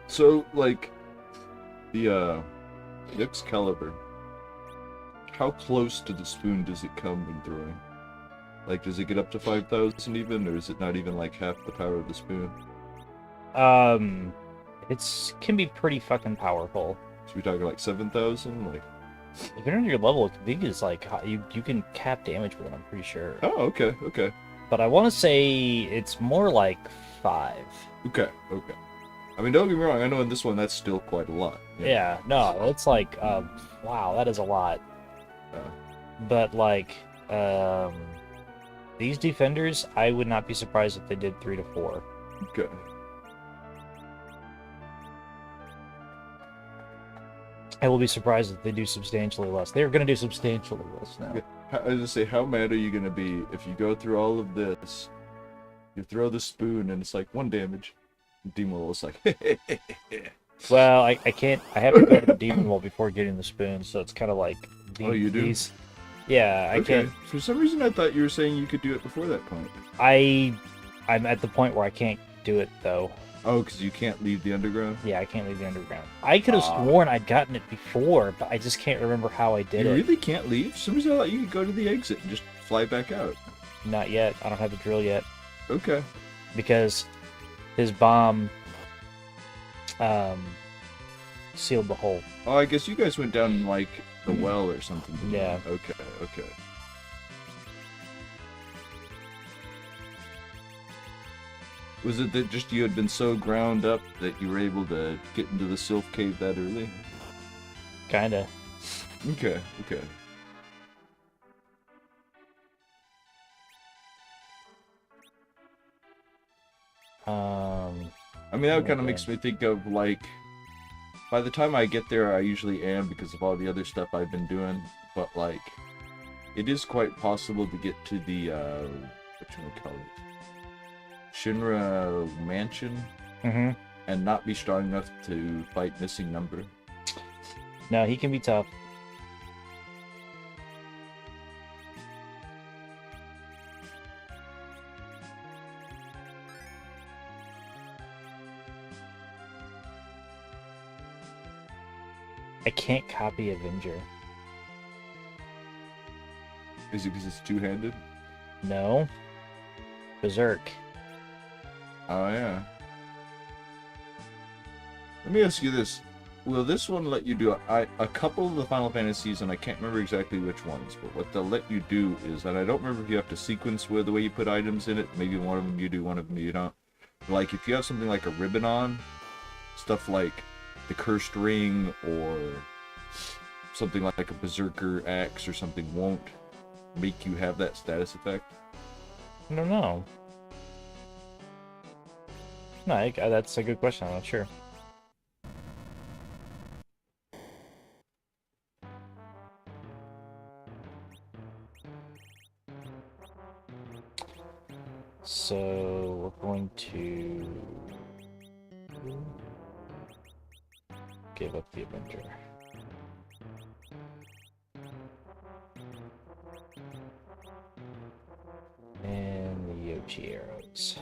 S2: So, like, the Excalibur, how close to the spoon does it come when throwing? Like, does it get up to 5,000 even, or is it not even, like, half the power of the spoon?
S1: It's can be pretty fucking powerful.
S2: So we talking, like, 7,000? Like...
S1: Depending on your level, I think it's like you can cap damage with it. I'm pretty sure.
S2: Oh, okay, okay.
S1: but I want to say it's more like 5.
S2: Okay. I mean, don't get me wrong. I know in this one that's still quite a lot.
S1: Yeah, no, it's like, wow, that is a lot. But like, these defenders, I would not be surprised if they did 3 to 4.
S2: Okay.
S1: I will be surprised if they do substantially less. They're going to do substantially less now.
S2: Okay. I was gonna say, how mad are you gonna be if you go through all of this, you throw the spoon and it's like 1 damage, Demon Wolf's like,
S1: Well, I can't. I have to go to the demon wall before getting the spoon, so it's kind of like.
S2: Oh, you do?
S1: Yeah, I
S2: okay.
S1: can't.
S2: For some reason, I thought you were saying you could do it before that point.
S1: I'm at the point where I can't do it though.
S2: Oh, because you can't leave the underground?
S1: Yeah, I can't leave the underground. I could have sworn I'd gotten it before, but I just can't remember how I did
S2: You
S1: it.
S2: really can't leave? For some reason, I thought you could go to the exit and just fly back out.
S1: Not yet. I don't have the drill yet
S2: Okay.
S1: because his bomb sealed the hole.
S2: Oh, I guess you guys went down, like, the well or something. didn't you?
S1: Yeah.
S2: Okay. Was it that just you had been so ground up that you were able to get into the Sylph Cave that early?
S1: Kinda.
S2: Okay. I mean, that kind of makes me think of, like, by the time I get there, I usually am because of all the other stuff I've been doing, but, like, it is quite possible to get to the, whatchamacallit? Shinra Mansion
S1: Mm-hmm.
S2: and not be strong enough to fight Missing Number.
S1: No, he can be tough. I can't copy Avenger.
S2: Is it because it's two-handed?
S1: No. Berserk.
S2: Oh, yeah. Let me ask you this. Will this one let you do a couple of the Final Fantasies, and I can't remember exactly which ones, but what they'll let you do is, and I don't remember if you have to sequence with the way you put items in it, maybe one of them you do, one of them you don't. Like, if you have something like a ribbon on, stuff like the Cursed Ring, or something like a Berserker Axe or something won't make you have that status effect?
S1: I don't know. No, that's a good question. I'm not sure. So we're going to give up the Avenger. And the Yoshi arrows.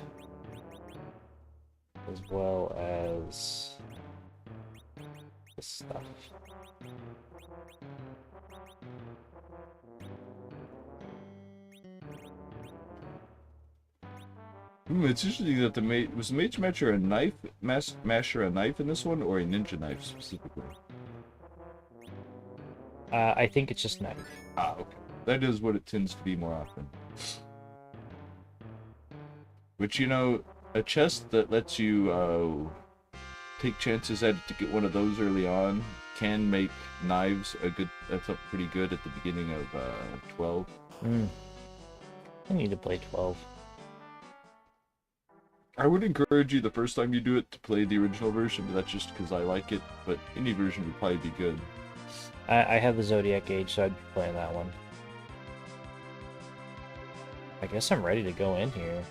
S1: As well as this stuff.
S2: It's interesting that was the Mage Masher a knife, Masher a knife in this one, or a ninja knife specifically?
S1: I think it's just knife.
S2: Ah, okay. That is what it tends to be more often. Which, you know, a chest that lets you take chances at it to get one of those early on can make knives that's up pretty good at the beginning of 12.
S1: I need to play 12.
S2: I would encourage you the first time you do it to play the original version, but that's just because I like it, but any version would probably be good.
S1: I have the Zodiac Age, so I'd be playing that one. I guess I'm ready to go in here.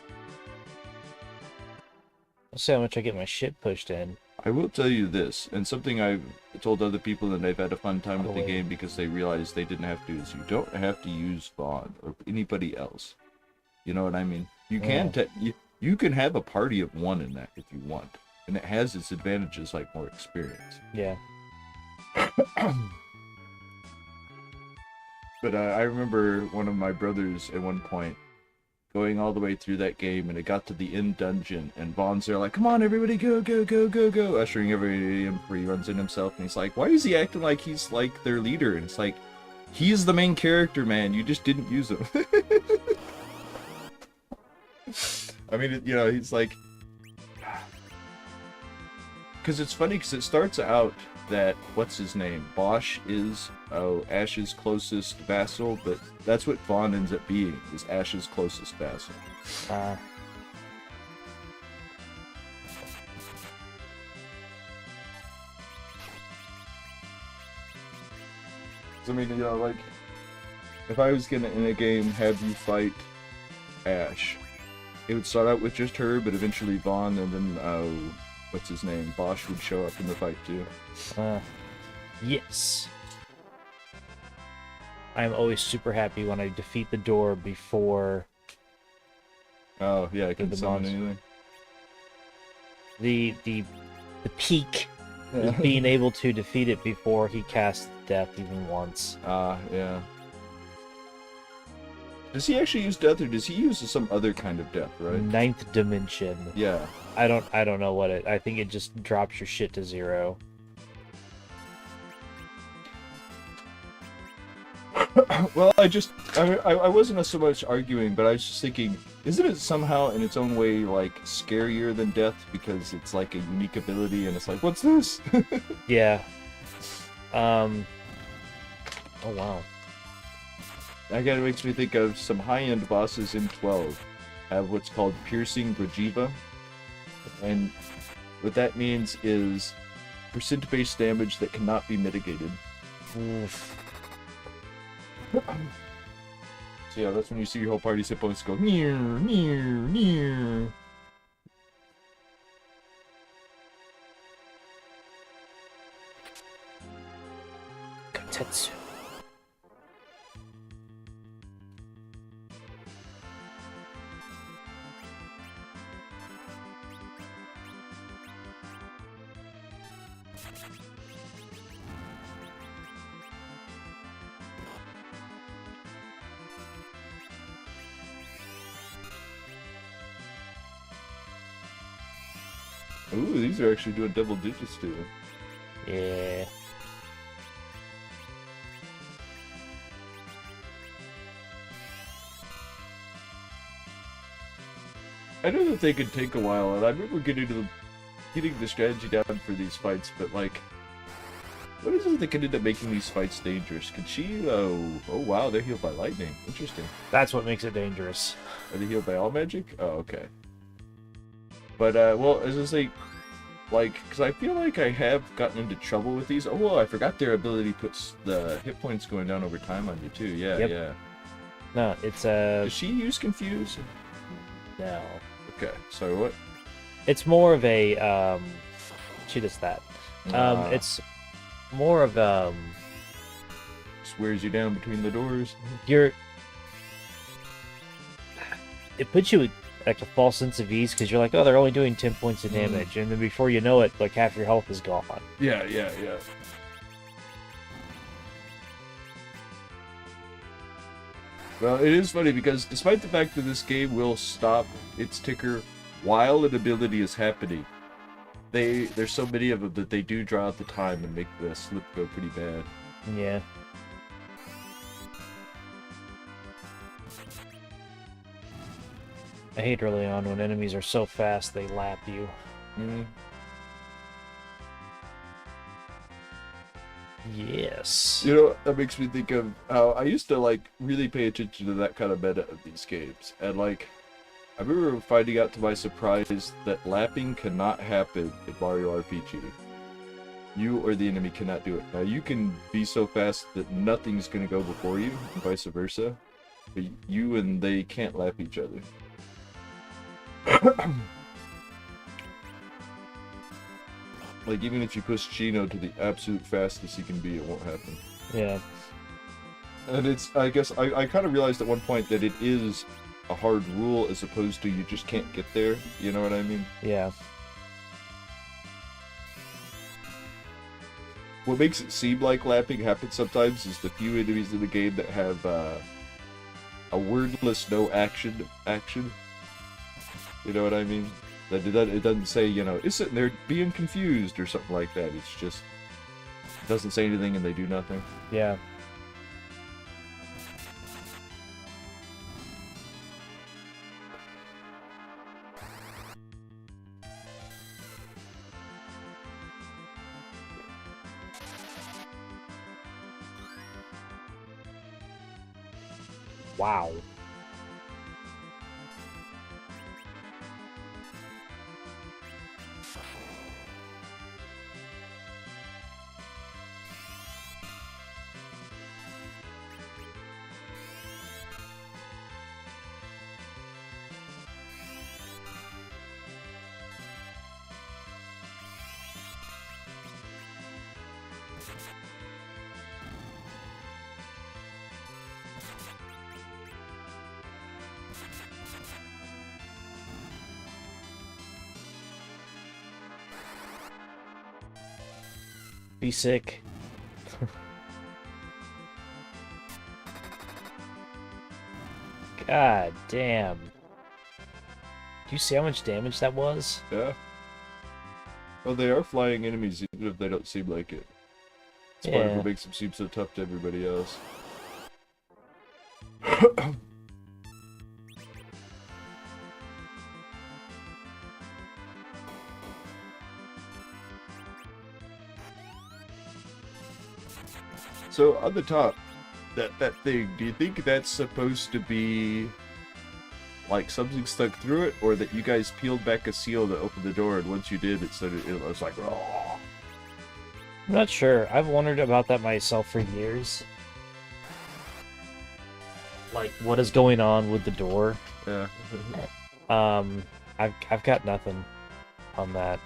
S1: Let's see how much I get my shit pushed in.
S2: I will tell you this, and something I've told other people and they've had a fun time with the game because they realized they didn't have to, is you don't have to use Vaughn or anybody else. You know what I mean? You can you can have a party of one in that if you want, and it has its advantages like more experience.
S1: Yeah.
S2: But I remember one of my brothers at one point going all the way through that game, and it got to the end dungeon, and Vaughn's there like, come on everybody, go, go, go, go, go, ushering everybody in before he runs in himself, and he's like, why is he acting like he's like their leader? And it's like, he's the main character, man, you just didn't use him. I mean, you know, he's like, because it's funny because it starts out that what's his name, Bosch is Ash's closest vassal, but that's what Vaughn ends up being, is Ash's closest vassal. I mean, you know, like, if I was gonna, in a game, have you fight Ash, it would start out with just her, but eventually Vaughn, and then, what's his name, Bosch would show up in the fight, too.
S1: Yes. I'm always super happy when I defeat the door before
S2: Oh, yeah, I couldn't
S1: the
S2: summon
S1: boss.
S2: anything.
S1: the peak is being able to defeat it before he casts death even once.
S2: Yeah. Does he actually use death, or does he use some other kind of death, right?
S1: Ninth dimension.
S2: Yeah.
S1: I don't know what it. I think it just drops your shit to 0.
S2: Well, I wasn't so much arguing, but I was just thinking, isn't it somehow in its own way like scarier than death because it's like a unique ability and it's like, what's this?
S1: Yeah. Oh wow.
S2: Again, it makes me think of some high-end bosses in 12 have what's called Piercing Brajiva, and what that means is percent-based damage that cannot be mitigated.
S1: Oof.
S2: So yeah, that's when you see your whole party's hit points go near, near, near.
S1: Kotetsu.
S2: Ooh, these are actually doing double digits too.
S1: Yeah.
S2: I know that they could take a while, and I remember getting the strategy down for these fights, but like, what is it that could end up making these fights dangerous? Could she? Oh wow, they're healed by lightning. Interesting.
S1: That's what makes it dangerous.
S2: Are they healed by all magic? Oh, okay. But well, as I say, like, because I feel like I have gotten into trouble with these. Oh, well, I forgot their ability puts the hit points going down over time on you too. Yeah,
S1: Yep.
S2: yeah.
S1: No, it's
S2: Does she use confuse?
S1: no.
S2: Okay, so what?
S1: It's more of a she does that. It's more of
S2: Just wears you down between the doors.
S1: you're. It puts you at like a false sense of ease because you're like, oh, they're only doing 10 points of damage, and then before you know it, like half your health is gone.
S2: Yeah, yeah, yeah. Well, it is funny because despite the fact that this game will stop its ticker while an ability is happening, there's so many of them that they do draw out the time and make the slip go pretty bad.
S1: Yeah. I hate early on when enemies are so fast they lap you.
S2: Mm.
S1: Yes.
S2: You know, that makes me think of how I used to like really pay attention to that kind of meta of these games, and like I remember finding out to my surprise that lapping cannot happen in Mario RPG. You or the enemy cannot do it. Now you can be so fast that nothing's gonna go before you, and vice versa, but you and they can't lap each other. Like, even if you push Gino to the absolute fastest he can be, it won't happen.
S1: Yeah.
S2: And it's, I guess, I kind of realized at one point that it is a hard rule as opposed to you just can't get there. You know what I mean?
S1: Yeah.
S2: What makes it seem like lapping happens sometimes is the few enemies in the game that have a wordless no action. You know what I mean? That it doesn't say, you know, it's sitting there being confused or something like that. It's just, it doesn't say anything and they do nothing.
S1: Yeah. Wow. Be sick. God damn. Do you see how much damage that was?
S2: Yeah. Well, they are flying enemies, even if they don't seem like it. It's part of
S1: Yeah.
S2: what makes them seem so tough to everybody else. So, on the top, that thing, do you think that's supposed to be like something stuck through it, or that you guys peeled back a seal to open the door, and once you did, it was like, oh.
S1: I'm not sure. I've wondered about that myself for years. Like, what is going on with the door?
S2: Yeah.
S1: I've got nothing on that.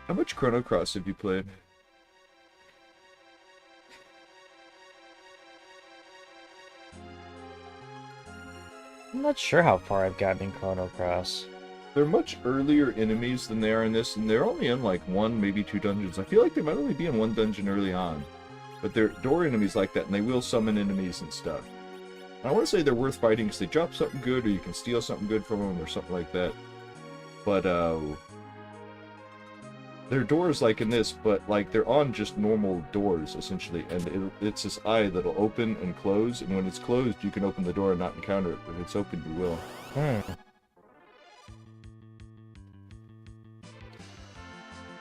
S2: How much Chrono Cross have you played?
S1: I'm not sure how far I've gotten in Chrono Cross.
S2: They're much earlier enemies than they are in this, and they're only in like one, maybe two dungeons. I feel like they might only be in one dungeon early on. But they're door enemies like that, and they will summon enemies and stuff. And I want to say they're worth fighting because they drop something good, or you can steal something good from them, or something like that. But, they're doors like in this, but like they're on just normal doors, essentially. And it's this eye that'll open and close, and when it's closed, you can open the door and not encounter it. If it's open, you will.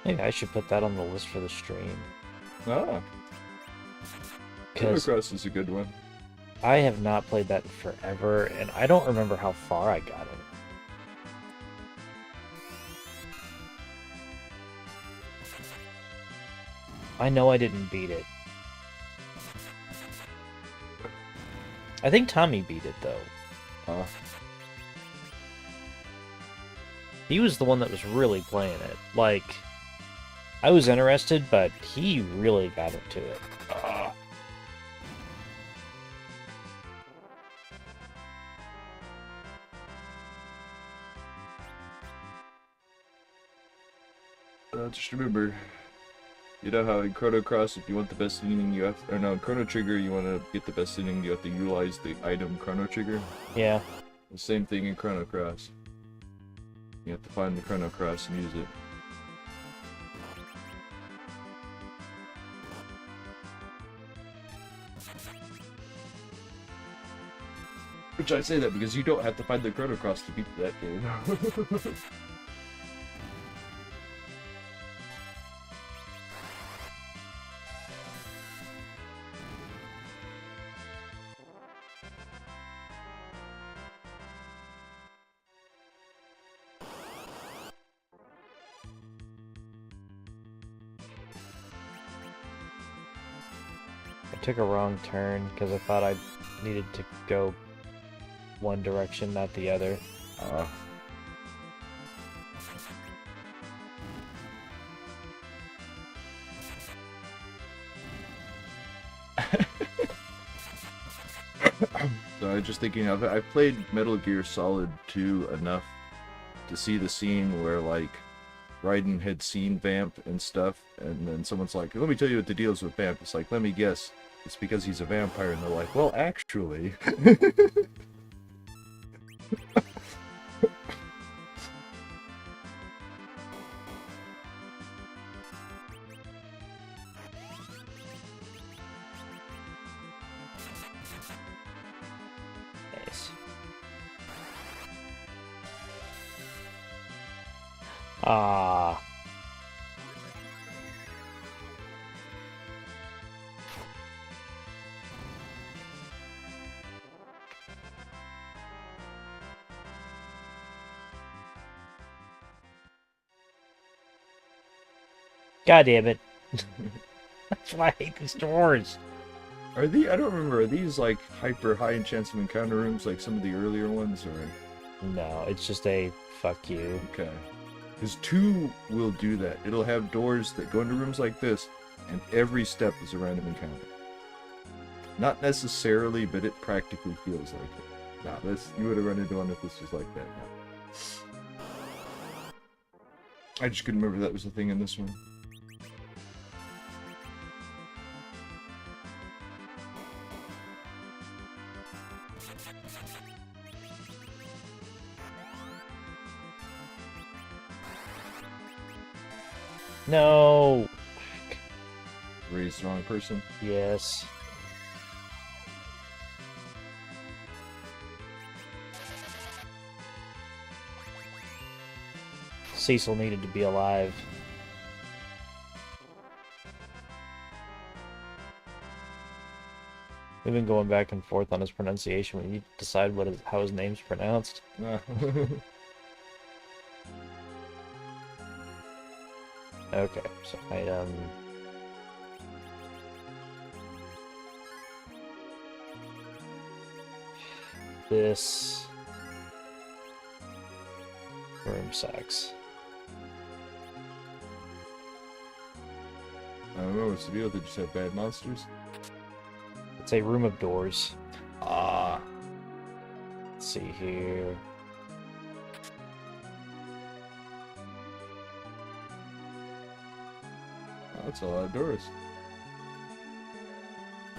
S1: Maybe I should put that on the list for the stream.
S2: Ah. Chrono Cross is a good one.
S1: I have not played that in forever, and I don't remember how far I got it. I know I didn't beat it. I think Tommy beat it, though. He was the one that was really playing it. Like, I was interested, but he really got into it.
S2: Just remember, you know how in Chrono Cross, if you want the best ending, you have, or no, in Chrono Trigger, you want to get the best ending, you have to utilize the item Chrono Trigger.
S1: Yeah.
S2: The same thing in Chrono Cross. You have to find the Chrono Cross and use it. Which I say that because you don't have to find the Chrono Cross to beat that game.
S1: I took a wrong turn because I thought I needed to go one direction, not the other.
S2: So I was just thinking, I've played Metal Gear Solid 2 enough to see the scene where, like, Raiden had seen Vamp and stuff, and then someone's like, let me tell you what the deal is with Vamp. It's like, let me guess. It's because he's a vampire, and they're like, well, actually...
S1: Nice. Ah. God damn it. That's why I hate these doors.
S2: I don't remember. Are these like hyper high chance of encounter rooms like some of the earlier ones, or?
S1: No, it's just a fuck you.
S2: Okay. Because 2 will do that. It'll have doors that go into rooms like this, and every step is a random encounter. Not necessarily, but it practically feels like it. Nah, you would have run into one if this was like that. Nah. I just couldn't remember that was a thing in this one.
S1: No.
S2: Raised the wrong person.
S1: Yes. Cecil needed to be alive. We've been going back and forth on his pronunciation. We need to decide how his name's pronounced.
S2: Nah.
S1: Okay, so item. This room sucks.
S2: I don't know what's the deal. They just have bad monsters.
S1: It's a room of doors.
S2: Ah.
S1: Let's see here.
S2: That's a lot of doors.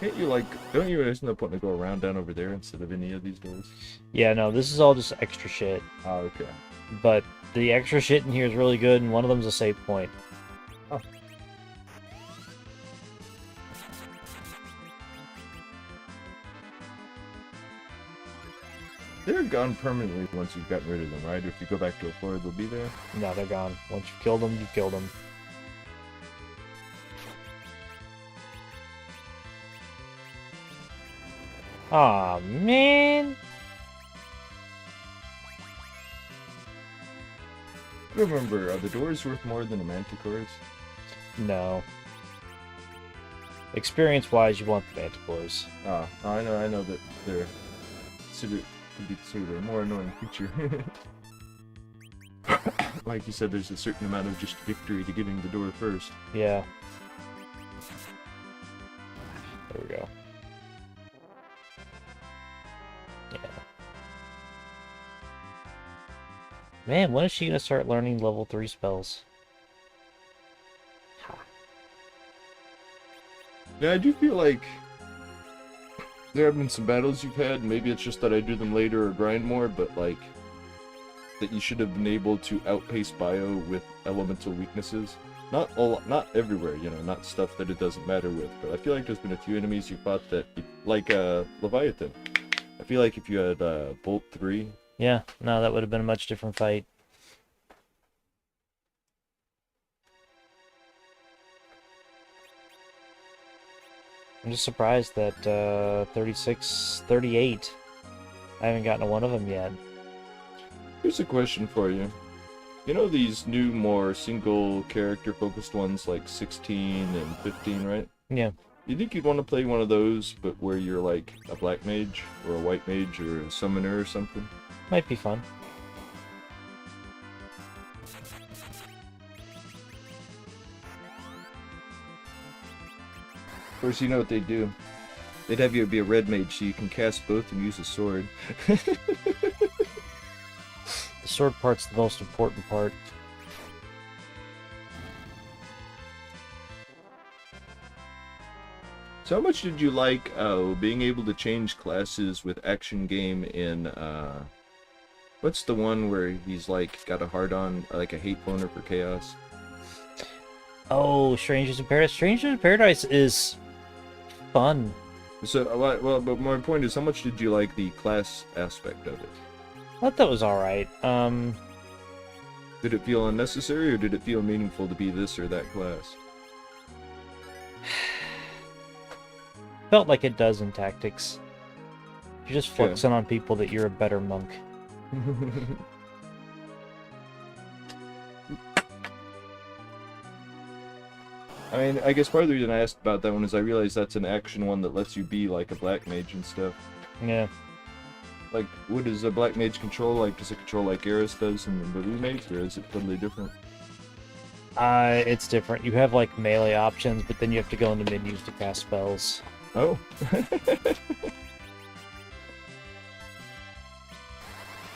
S2: Can't you, like, don't you there's no point to go around down over there instead of any of these doors?
S1: Yeah, no, this is all just extra shit.
S2: Ah, okay.
S1: But the extra shit in here is really good, and one of them's a save point.
S2: Oh. They're gone permanently once you've gotten rid of them, right? If you go back to a floor, they'll be there?
S1: No, they're gone. Once you've killed them, you've killed them. Aw, man!
S2: Remember, are the doors worth more than the manticores?
S1: No. Experience-wise, you want the manticores.
S2: Ah, I know that they're could be considered a more annoying feature. Like you said, there's a certain amount of just victory to getting the door first.
S1: Yeah. There we go. Yeah. Man, when is she gonna start learning level 3 spells? Ha.
S2: Yeah, I do feel like there have been some battles you've had, maybe it's just that I do them later or grind more, but like that you should have been able to outpace bio with elemental weaknesses. Not everywhere, you know, not stuff that it doesn't matter with, but I feel like there's been a few enemies you fought that, like Leviathan. I feel like if you had Bolt 3.
S1: Yeah, no, that would have been a much different fight. I'm just surprised that 36, 38, I haven't gotten to one of them yet.
S2: Here's a question for you. You know these new, more single character focused ones like 16 and 15, right?
S1: Yeah.
S2: You think you'd want to play one of those, but where you're like a black mage or a white mage or a summoner or something?
S1: Might be fun.
S2: Of course, you know what they'd do. They'd have you be a red mage so you can cast both and use a sword.
S1: The sword part's the most important part.
S2: So how much did you like being able to change classes with Action Game in, what's the one where he's like got a hard-on, like a hate boner for Chaos?
S1: Oh, Strangers in Paradise. Strangers in Paradise is fun.
S2: So, well, but my point is, how much did you like the class aspect of it?
S1: I thought that was alright.
S2: Did it feel unnecessary, or did it feel meaningful to be this or that class?
S1: Felt like it does in Tactics. You're just
S2: Okay.
S1: flexing on people that you're a better monk.
S2: I mean, I guess part of the reason I asked about that one is I realized that's an action one that lets you be like a black mage and stuff.
S1: Yeah.
S2: Like, what does a black mage control? Like, does it control like Eris does in the remakes, or is it totally different?
S1: It's different. You have like melee options, but then you have to go into menus to cast spells.
S2: Oh.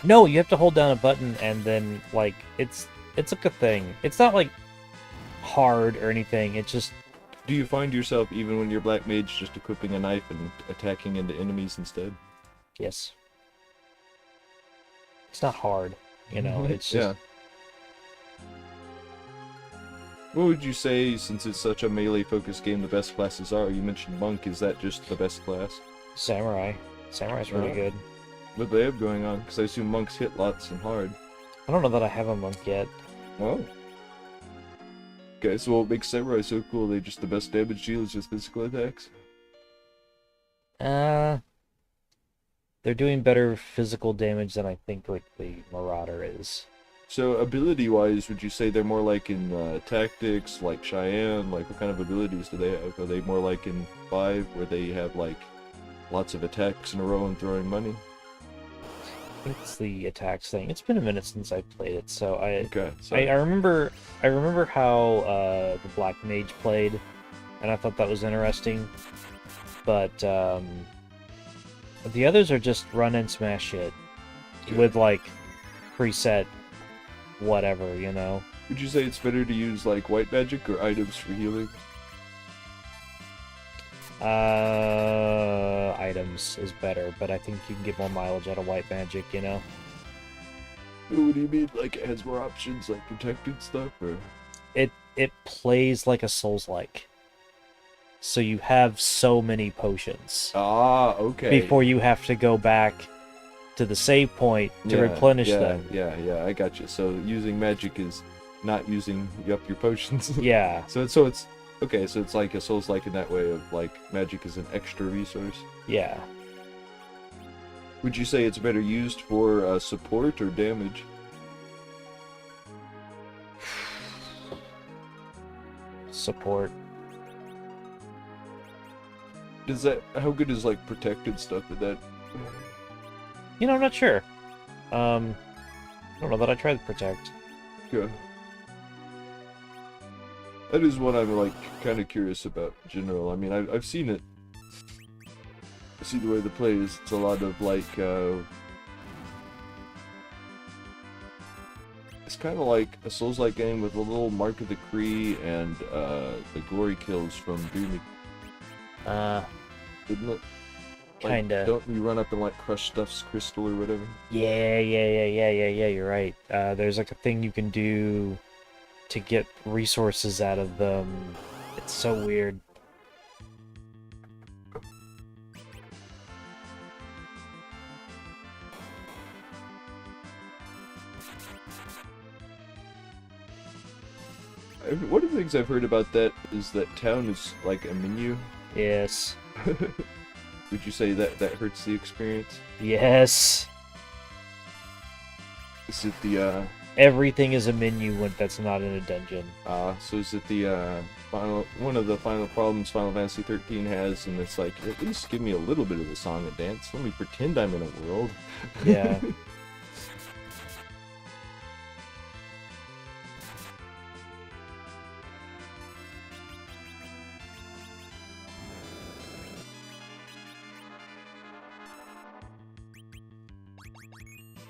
S1: No, you have to hold down a button and then like it's like a thing. It's not like hard or anything. It's just
S2: Do you find yourself, even when you're black mage, just equipping a knife and attacking into enemies instead?
S1: yes. It's not hard, you know. It's just
S2: What would you say, since it's such a melee-focused game, the best classes are? You mentioned Monk. Is that just the best class?
S1: samurai. Samurai's really
S2: Oh.
S1: good.
S2: What do they have going on? Because I assume monks hit lots and hard.
S1: I don't know that I have a monk yet.
S2: Oh. Okay, so what makes samurai so cool? They just the best damage dealers with physical attacks?
S1: They're doing better physical damage than I think like the Marauder is.
S2: So ability-wise, would you say they're more like in tactics, like Cheyenne? Like, what kind of abilities do they have? Are they more like in 5, where they have like lots of attacks in a row and throwing money?
S1: I think it's the attacks thing. It's been a minute since I played it, so
S2: Okay, so
S1: I remember how the Black Mage played, and I thought that was interesting. But the others are just run and smash shit with like preset whatever, you know.
S2: would you say it's better to use like white magic or items for healing?
S1: Items is better, but I think you can get more mileage out of white magic, you know.
S2: What do you mean? Like it has more options, like protected stuff, or?
S1: It plays like a Souls-like. So you have so many potions
S2: Ah, okay.
S1: before you have to go back to the save point to replenish them.
S2: Yeah, I got you. So using magic is not using up your potions.
S1: Yeah,
S2: So it's okay. So it's like a Souls-like in that way of like magic is an extra resource.
S1: yeah.
S2: Would you say it's better used for support or damage?
S1: Support.
S2: Does that how good is like protected stuff at that?
S1: You know, I'm not sure. I don't know that I tried to protect.
S2: Yeah. That is what I'm like kind of curious about in general. I mean, I've seen it. I see the way the play is. It's a lot of like. It's kind of like a Souls-like game with a little Mark of the Kree and the glory kills from Doom, isn't it? Like,
S1: Kinda.
S2: Don't you run up and like crush stuff's crystal or whatever?
S1: Yeah. You're right. There's like a thing you can do to get resources out of them. It's so weird.
S2: One of the things I've heard about that is that town is like a menu.
S1: Yes.
S2: Would you say that hurts the experience?
S1: Yes.
S2: Is it the
S1: Everything is a menu when that's not in a dungeon.
S2: so is it the one of the final problems Final Fantasy 13 has, and it's like, at least give me a little bit of a song and dance. Let me pretend I'm in a world.
S1: Yeah.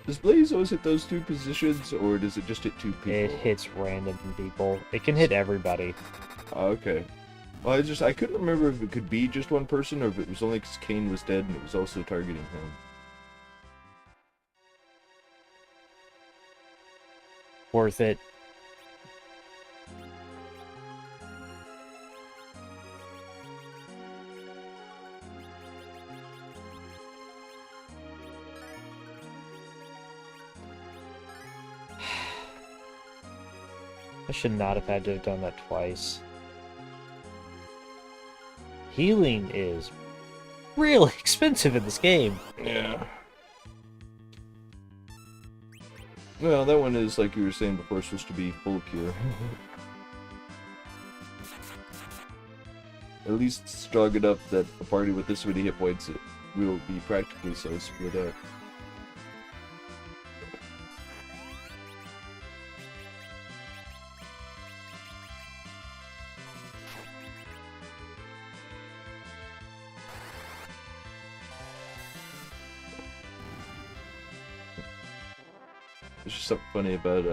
S2: Does Blaze always hit those two positions, or does it just hit two people?
S1: It hits random people. It can hit everybody.
S2: Okay. Well, I couldn't remember if it could be just one person, or if it was only because Kane was dead and it was also targeting him.
S1: Worth it. I should not have had to have done that twice. Healing is really expensive in this game.
S2: Yeah. Well, that one is, like you were saying before, supposed to be full cure. at least strong enough that a party with this many hit points will be practically so split up. There's just something funny about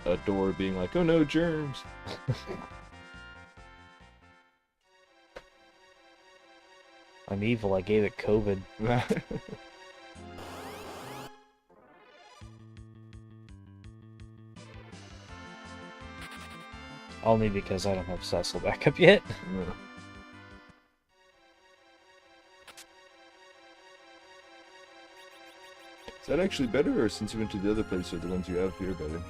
S2: a door being like, oh no, germs.
S1: I'm evil, I gave it COVID. Only because I don't have Cecil back up yet.
S2: Yeah. Is that actually better, or since you went to the other place, are the ones you have here better?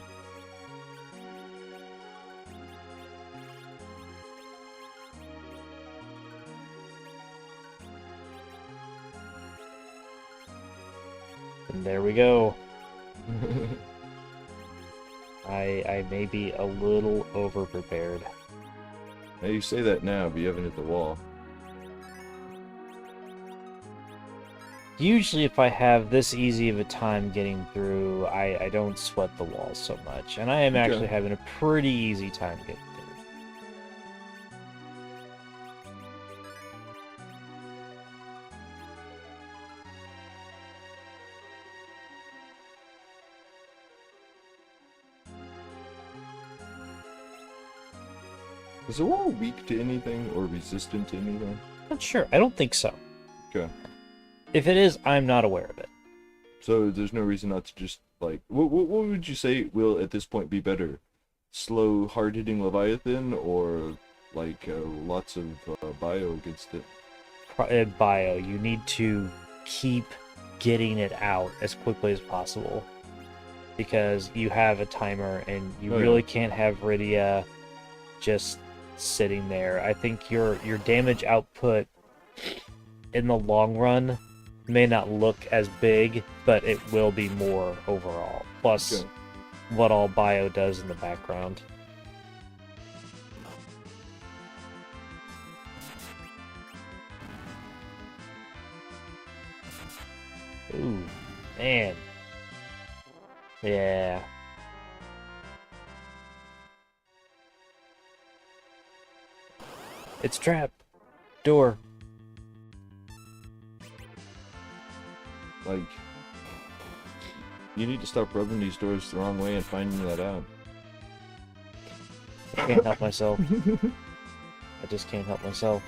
S1: And there we go. I may be a little over-prepared.
S2: Now you say that now, but you haven't hit the wall.
S1: Usually if I have this easy of a time getting through, I don't sweat the walls so much. And I am actually having a pretty easy time getting through.
S2: Is the wall weak to anything, or resistant to anything?
S1: Not sure. I don't think so.
S2: Okay.
S1: If it is, I'm not aware of it.
S2: So there's no reason not to just, like... What would you say will, at this point, be better? Slow, hard-hitting Leviathan, or, like, lots of bio against it?
S1: Bio, you need to keep getting it out as quickly as possible. Because you have a timer, and you really can't have Rydia just sitting there. I think your damage output in the long run may not look as big, but it will be more overall. Plus, what all bio does in the background. Ooh, man. Yeah. It's trap. Door.
S2: Like, you need to stop rubbing these doors the wrong way and finding that out.
S1: I can't help myself. I just can't help myself.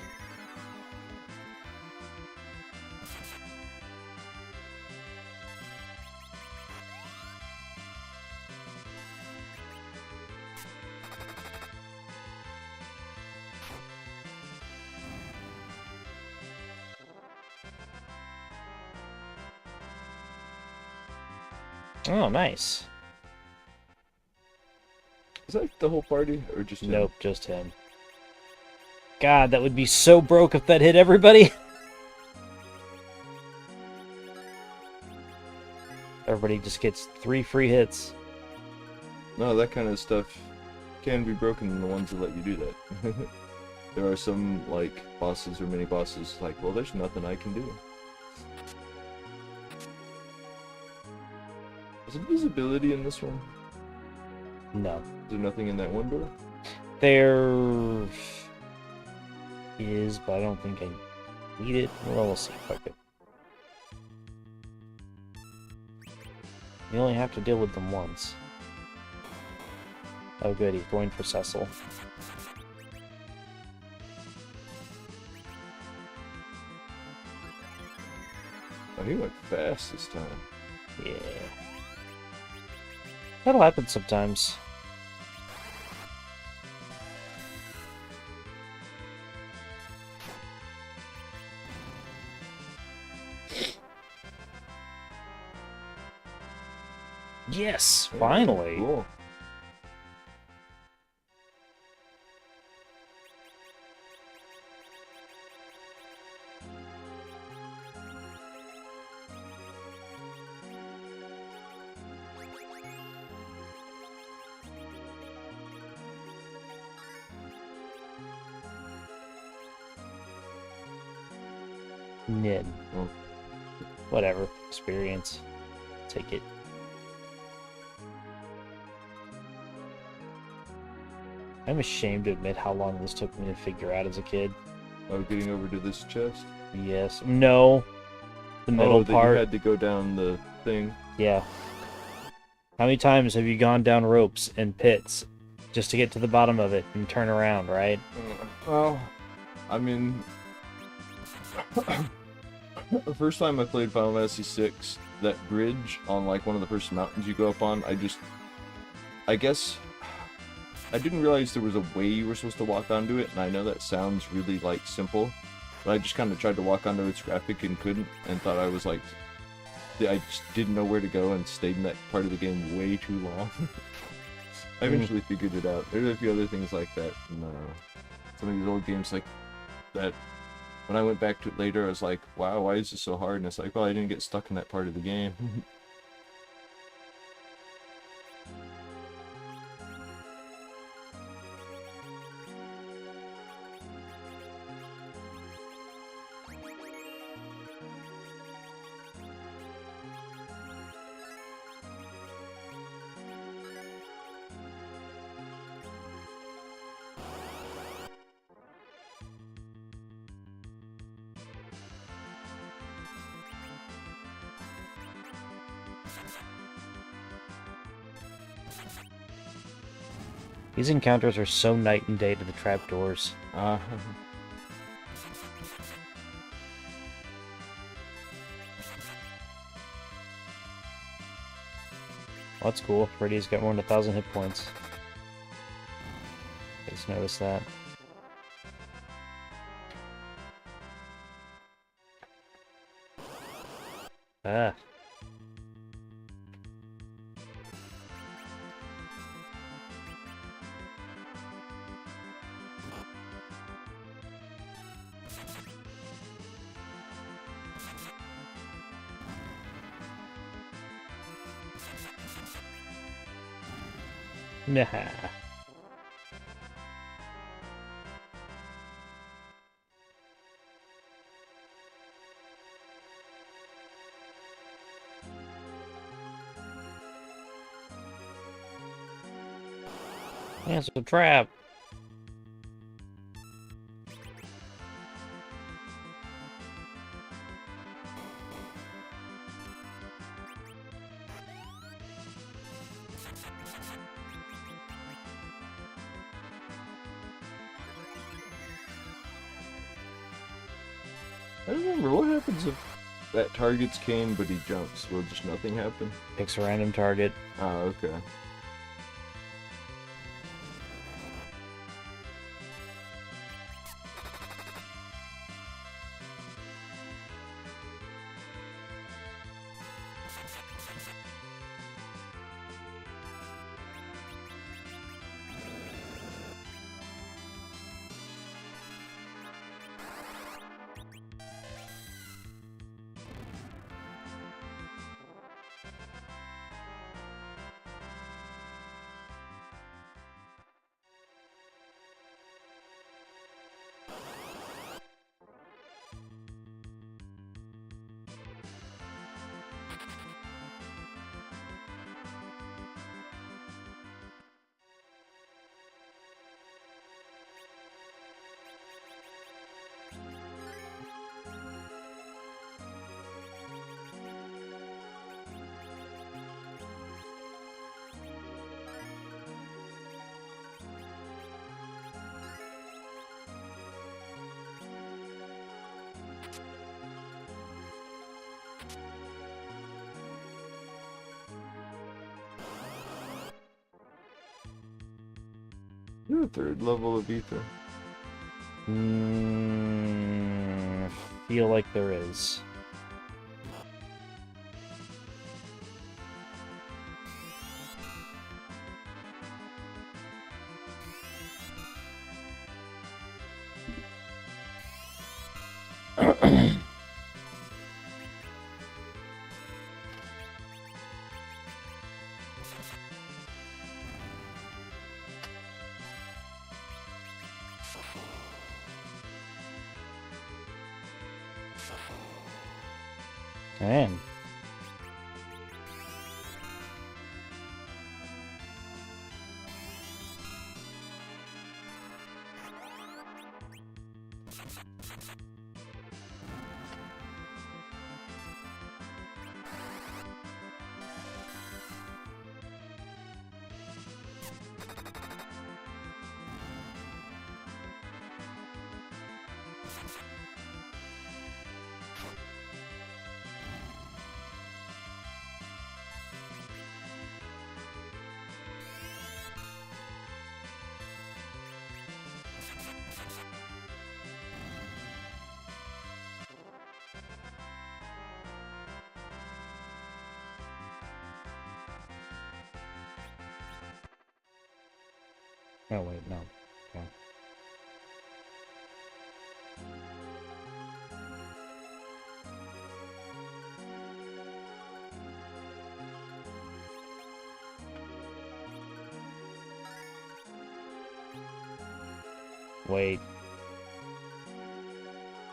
S1: Oh, nice.
S2: Is that the whole party, or just him?
S1: Nope, just him. God, that would be so broke if that hit everybody. Everybody just gets 3 free hits.
S2: No, that kind of stuff can be broken in the ones that let you do that. There are some, like, bosses or mini-bosses, like, well, there's nothing I can do. Is there visibility in this one?
S1: No.
S2: Is there nothing in that one door?
S1: There is, but I don't think I need it. Well, we'll see if I could. You only have to deal with them once. Oh good, he's going for Cecil.
S2: Oh, he went fast this time.
S1: Yeah. That'll happen sometimes. Yes, finally.
S2: Cool.
S1: Nid.
S2: Well,
S1: Whatever. Experience. Take it. I'm ashamed to admit how long this took me to figure out as a kid.
S2: oh, getting over to this chest.
S1: Yes. No. The middle
S2: that
S1: part.
S2: you had to go down the thing.
S1: Yeah. How many times have you gone down ropes and pits just to get to the bottom of it and turn around, right?
S2: Well, I mean, the first time I played Final Fantasy VI, that bridge on like one of the first mountains you go up on, I guess, I didn't realize there was a way you were supposed to walk onto it, and I know that sounds really like simple, but I just kind of tried to walk onto its graphic and couldn't, and thought I was like, I just didn't know where to go and stayed in that part of the game way too long. I eventually figured it out. There's a few other things like that in some of these old games like that. When I went back to it later, I was like, wow, why is this so hard? And it's like, well, I didn't get stuck in that part of the game.
S1: These encounters are so night and day to the trapdoors.
S2: uh,
S1: Well, that's cool. Freddy's got more than 1,000 hit points. I just noticed that. Ah. Nah. Yeah, it's a trap.
S2: I don't remember what happens if that target's Kane, but he jumps. Will just nothing happen?
S1: Picks a random target.
S2: Oh, okay. You're a third level of ether.
S1: Feel like there is. Man. Oh wait, no. Okay. Wait.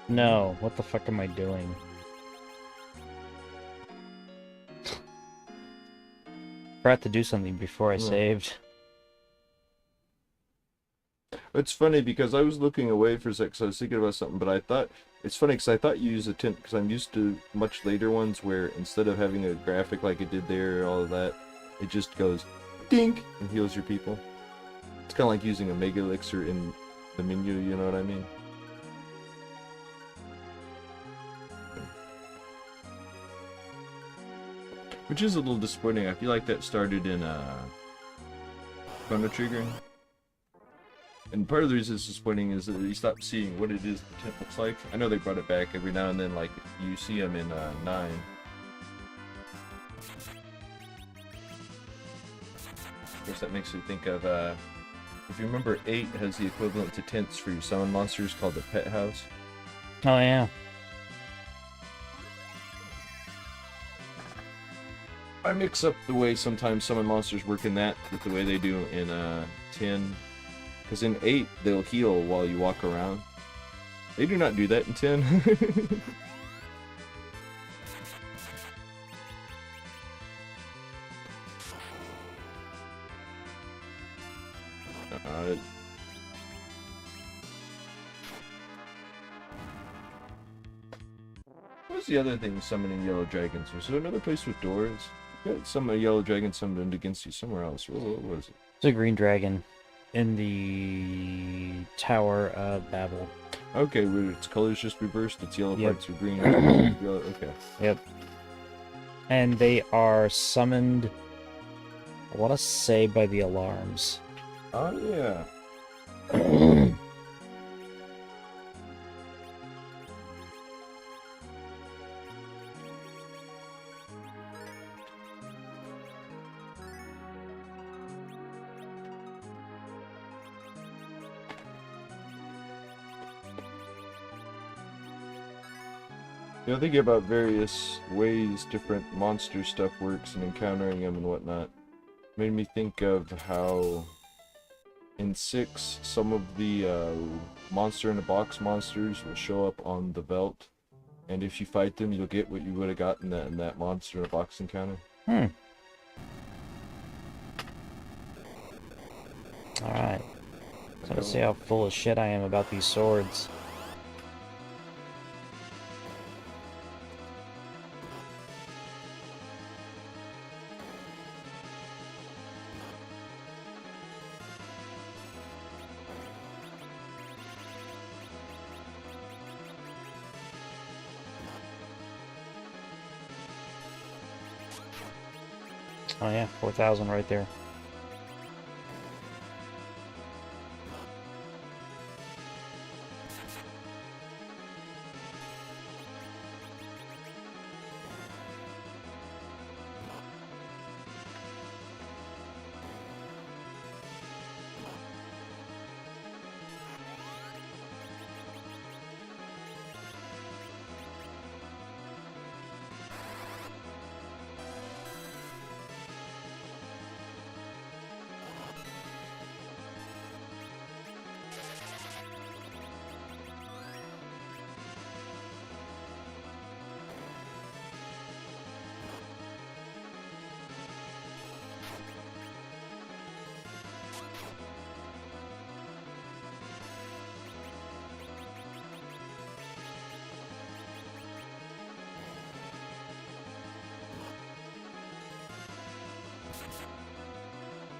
S1: No, what the fuck am I doing? Forgot to do something before I saved.
S2: It's funny because I was looking away for a sec, 'cause I was thinking about something, but I thought it's funny because I thought you use a tint because I'm used to much later ones where instead of having a graphic like it did there, all of that, it just goes dink and heals your people. It's kind of like using a Mega Elixir in the menu, you know what I mean? Which is a little disappointing. I feel like that started in Chrono Trigger. And part of the reason it's disappointing is that you stop seeing what it is the tint looks like. I know they brought it back every now and then, like you see them in 9. Of course, that makes me think of, if you remember, 8 has the equivalent to tints for your summon monsters called the Pet House.
S1: Oh yeah.
S2: I mix up the way sometimes summon monsters work in that with the way they do in 10. Because in 8, they'll heal while you walk around. They do not do that in 10. What was the other thing summoning yellow dragons? Was there another place with doors? Yeah, some yellow dragon summoned against you somewhere else. What was it?
S1: It's a green dragon in the Tower of Babel.
S2: Okay, where its colors just reversed. Its yellow
S1: Yep.
S2: parts are green. Yellow, okay.
S1: Yep. And they are summoned, I want to say, by the alarms.
S2: Oh, yeah. You know, thinking about various ways different monster stuff works and encountering them and whatnot made me think of how in 6 some of the monster in a box monsters will show up on the Veldt, and if you fight them you'll get what you would have gotten in that monster in a box encounter.
S1: Alright. So let's see how full of shit I am about these swords. Oh yeah, 4,000 right there.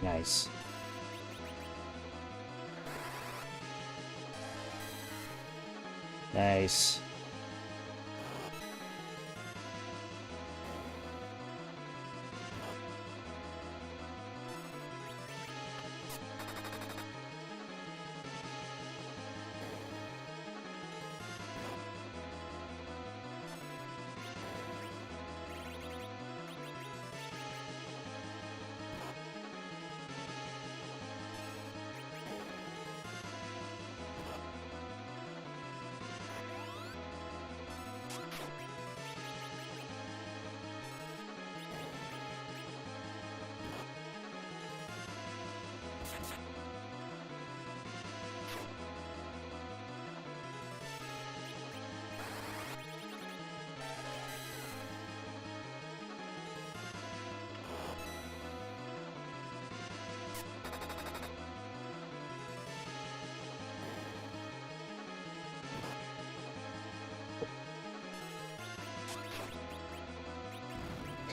S1: Nice. Nice.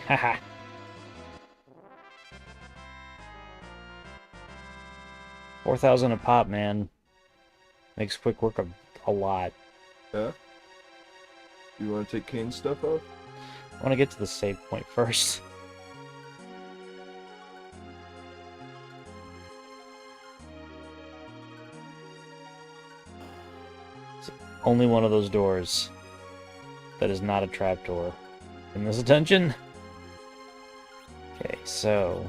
S1: Haha. 4,000 a pop, man. Makes quick work of a lot.
S2: Yeah? You want to take Kane's stuff off?
S1: I want to get to the save point first. It's only one of those doors that is not a trapdoor in this dungeon. Okay, so...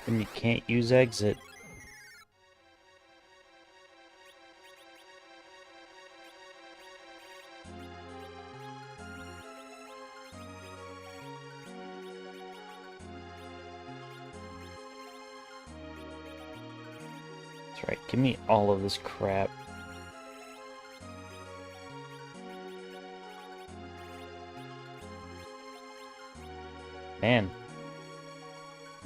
S1: And you can't use exit. That's right, give me all of this crap. Man.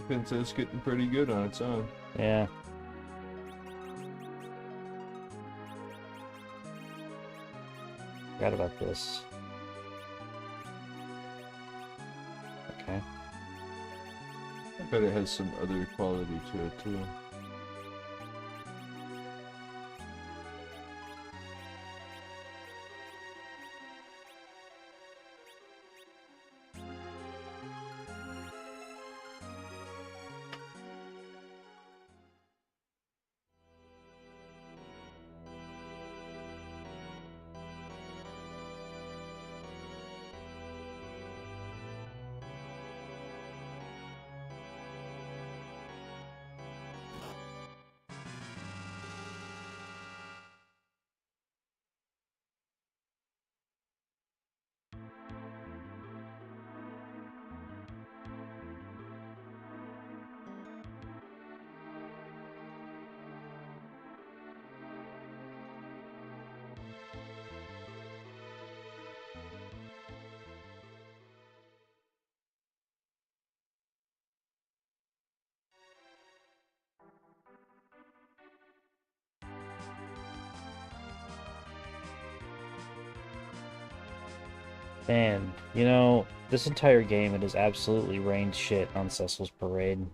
S2: Pince's getting pretty good on its own.
S1: Yeah. Forgot about this. Okay.
S2: I bet it has some other quality to it too.
S1: Man, you know, this entire game it has absolutely rained shit on Cecil's Parade.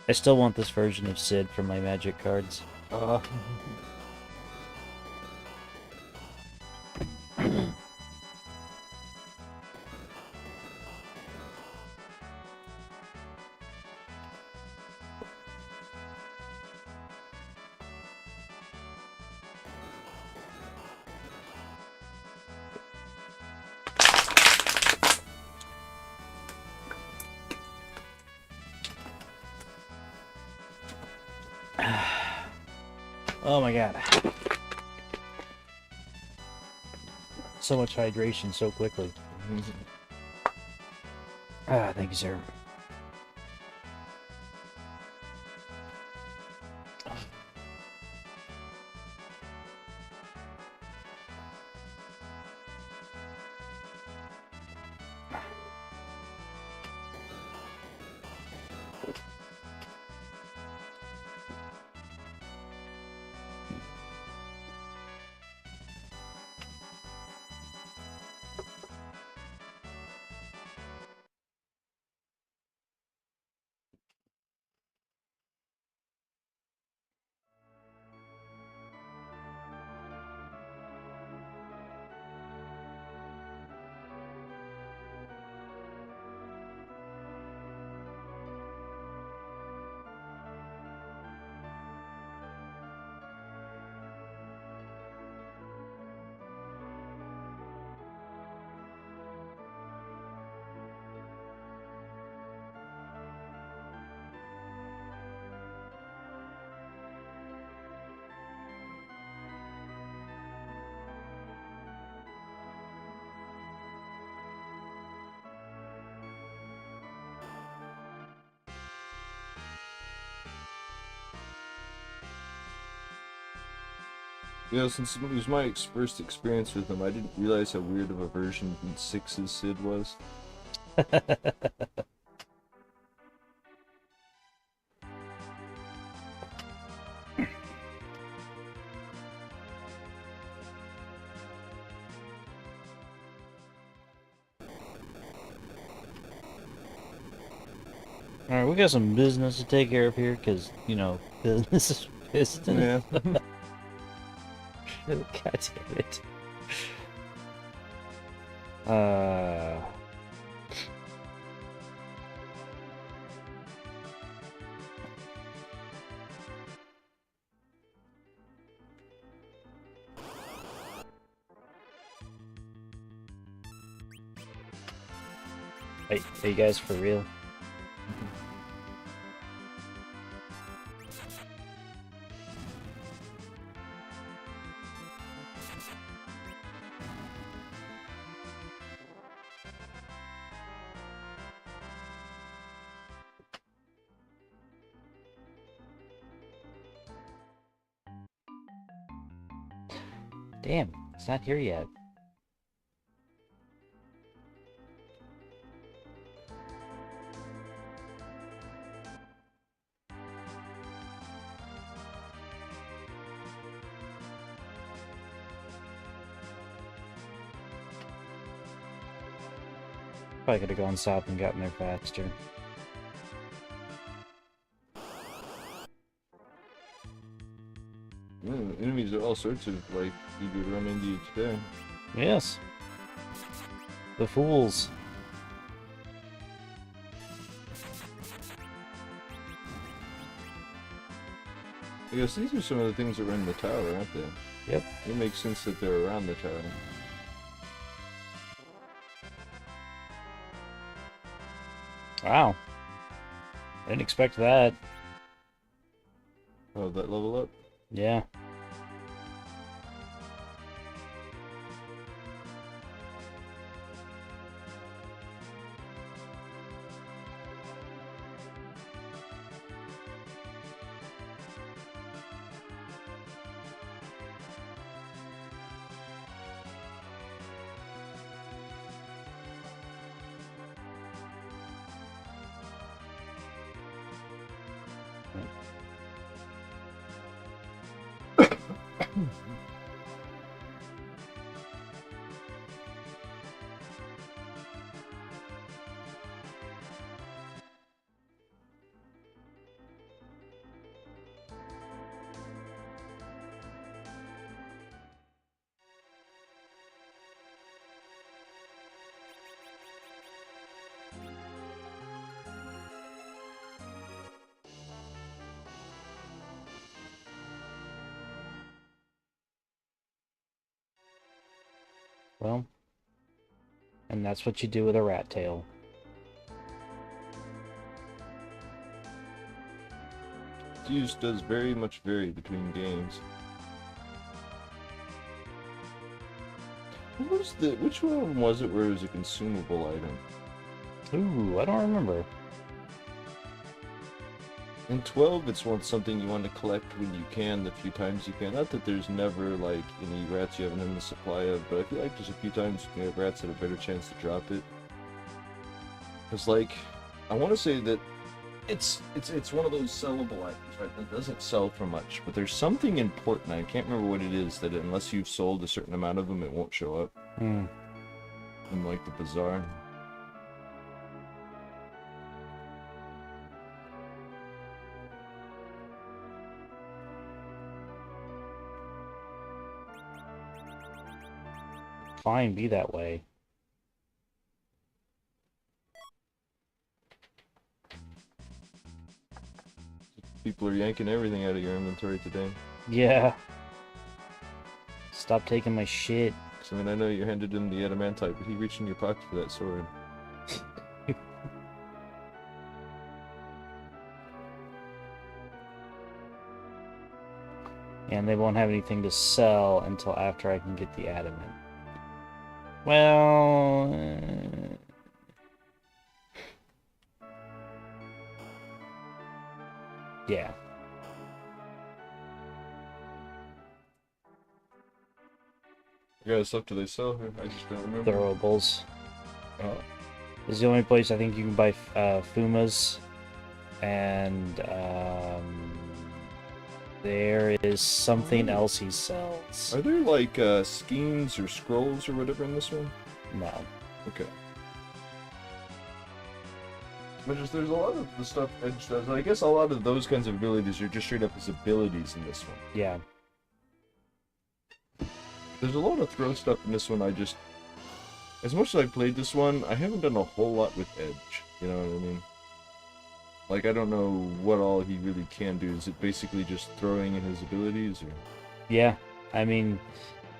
S1: I still want this version of Sid from my Magic cards.
S2: Uh,
S1: Oh my god. So much hydration so quickly. Ah, thank you, sir.
S2: Since it was my first experience with him, I didn't realize how weird of a version of 6's Sid was.
S1: Alright, we got some business to take care of here, because, you know, business is business.
S2: Yeah.
S1: God damn it. Uh... Hey, are you guys for real? Damn, it's not here yet. Probably could have gone south and gotten there faster.
S2: Yeah, enemies are all sorts of, like, you could run into each day.
S1: Yes. The fools.
S2: I guess these are some of the things that were in the tower, aren't they?
S1: Yep.
S2: It makes sense that they're around the tower.
S1: Wow. I didn't expect that.
S2: Oh, that level up?
S1: Yeah. Well, and that's what you do with a rat tail.
S2: Use does very much vary between games. Which one was it where it was a consumable item?
S1: Ooh, I don't remember.
S2: In 12, it's something you want to collect when you can, the few times you can. Not that there's never, like, any rats you have an endless supply of, but I feel like there's a few times you can have rats that have a better chance to drop it. Because, like, I want to say that it's one of those sellable items, right, that doesn't sell for much, but there's something important, I can't remember what it is, that unless you've sold a certain amount of them, it won't show up.
S1: Hmm.
S2: In, like, the bazaar.
S1: Fine, be that way.
S2: People are yanking everything out of your inventory today.
S1: Yeah. Stop taking my shit.
S2: I mean, I know you handed him the adamantite, but he reached in your pocket for that sword.
S1: And they won't have anything to sell until after I can get the adamant. Well... yeah.
S2: Yeah, stuff do they sell here? I just don't remember.
S1: Throwables.
S2: Oh.
S1: This is the only place I think you can buy Fumas. And, there is something else he sells.
S2: Are there, like, schemes or scrolls or whatever in this one?
S1: No.
S2: Okay. But just, there's a lot of the stuff Edge does. I guess a lot of those kinds of abilities are just straight up his abilities in this one.
S1: Yeah.
S2: There's a lot of throw stuff in this one. As much as I played this one, I haven't done a whole lot with Edge. You know what I mean? Like, I don't know what all he really can do. Is it basically just throwing in his abilities, or?
S1: Yeah. I mean,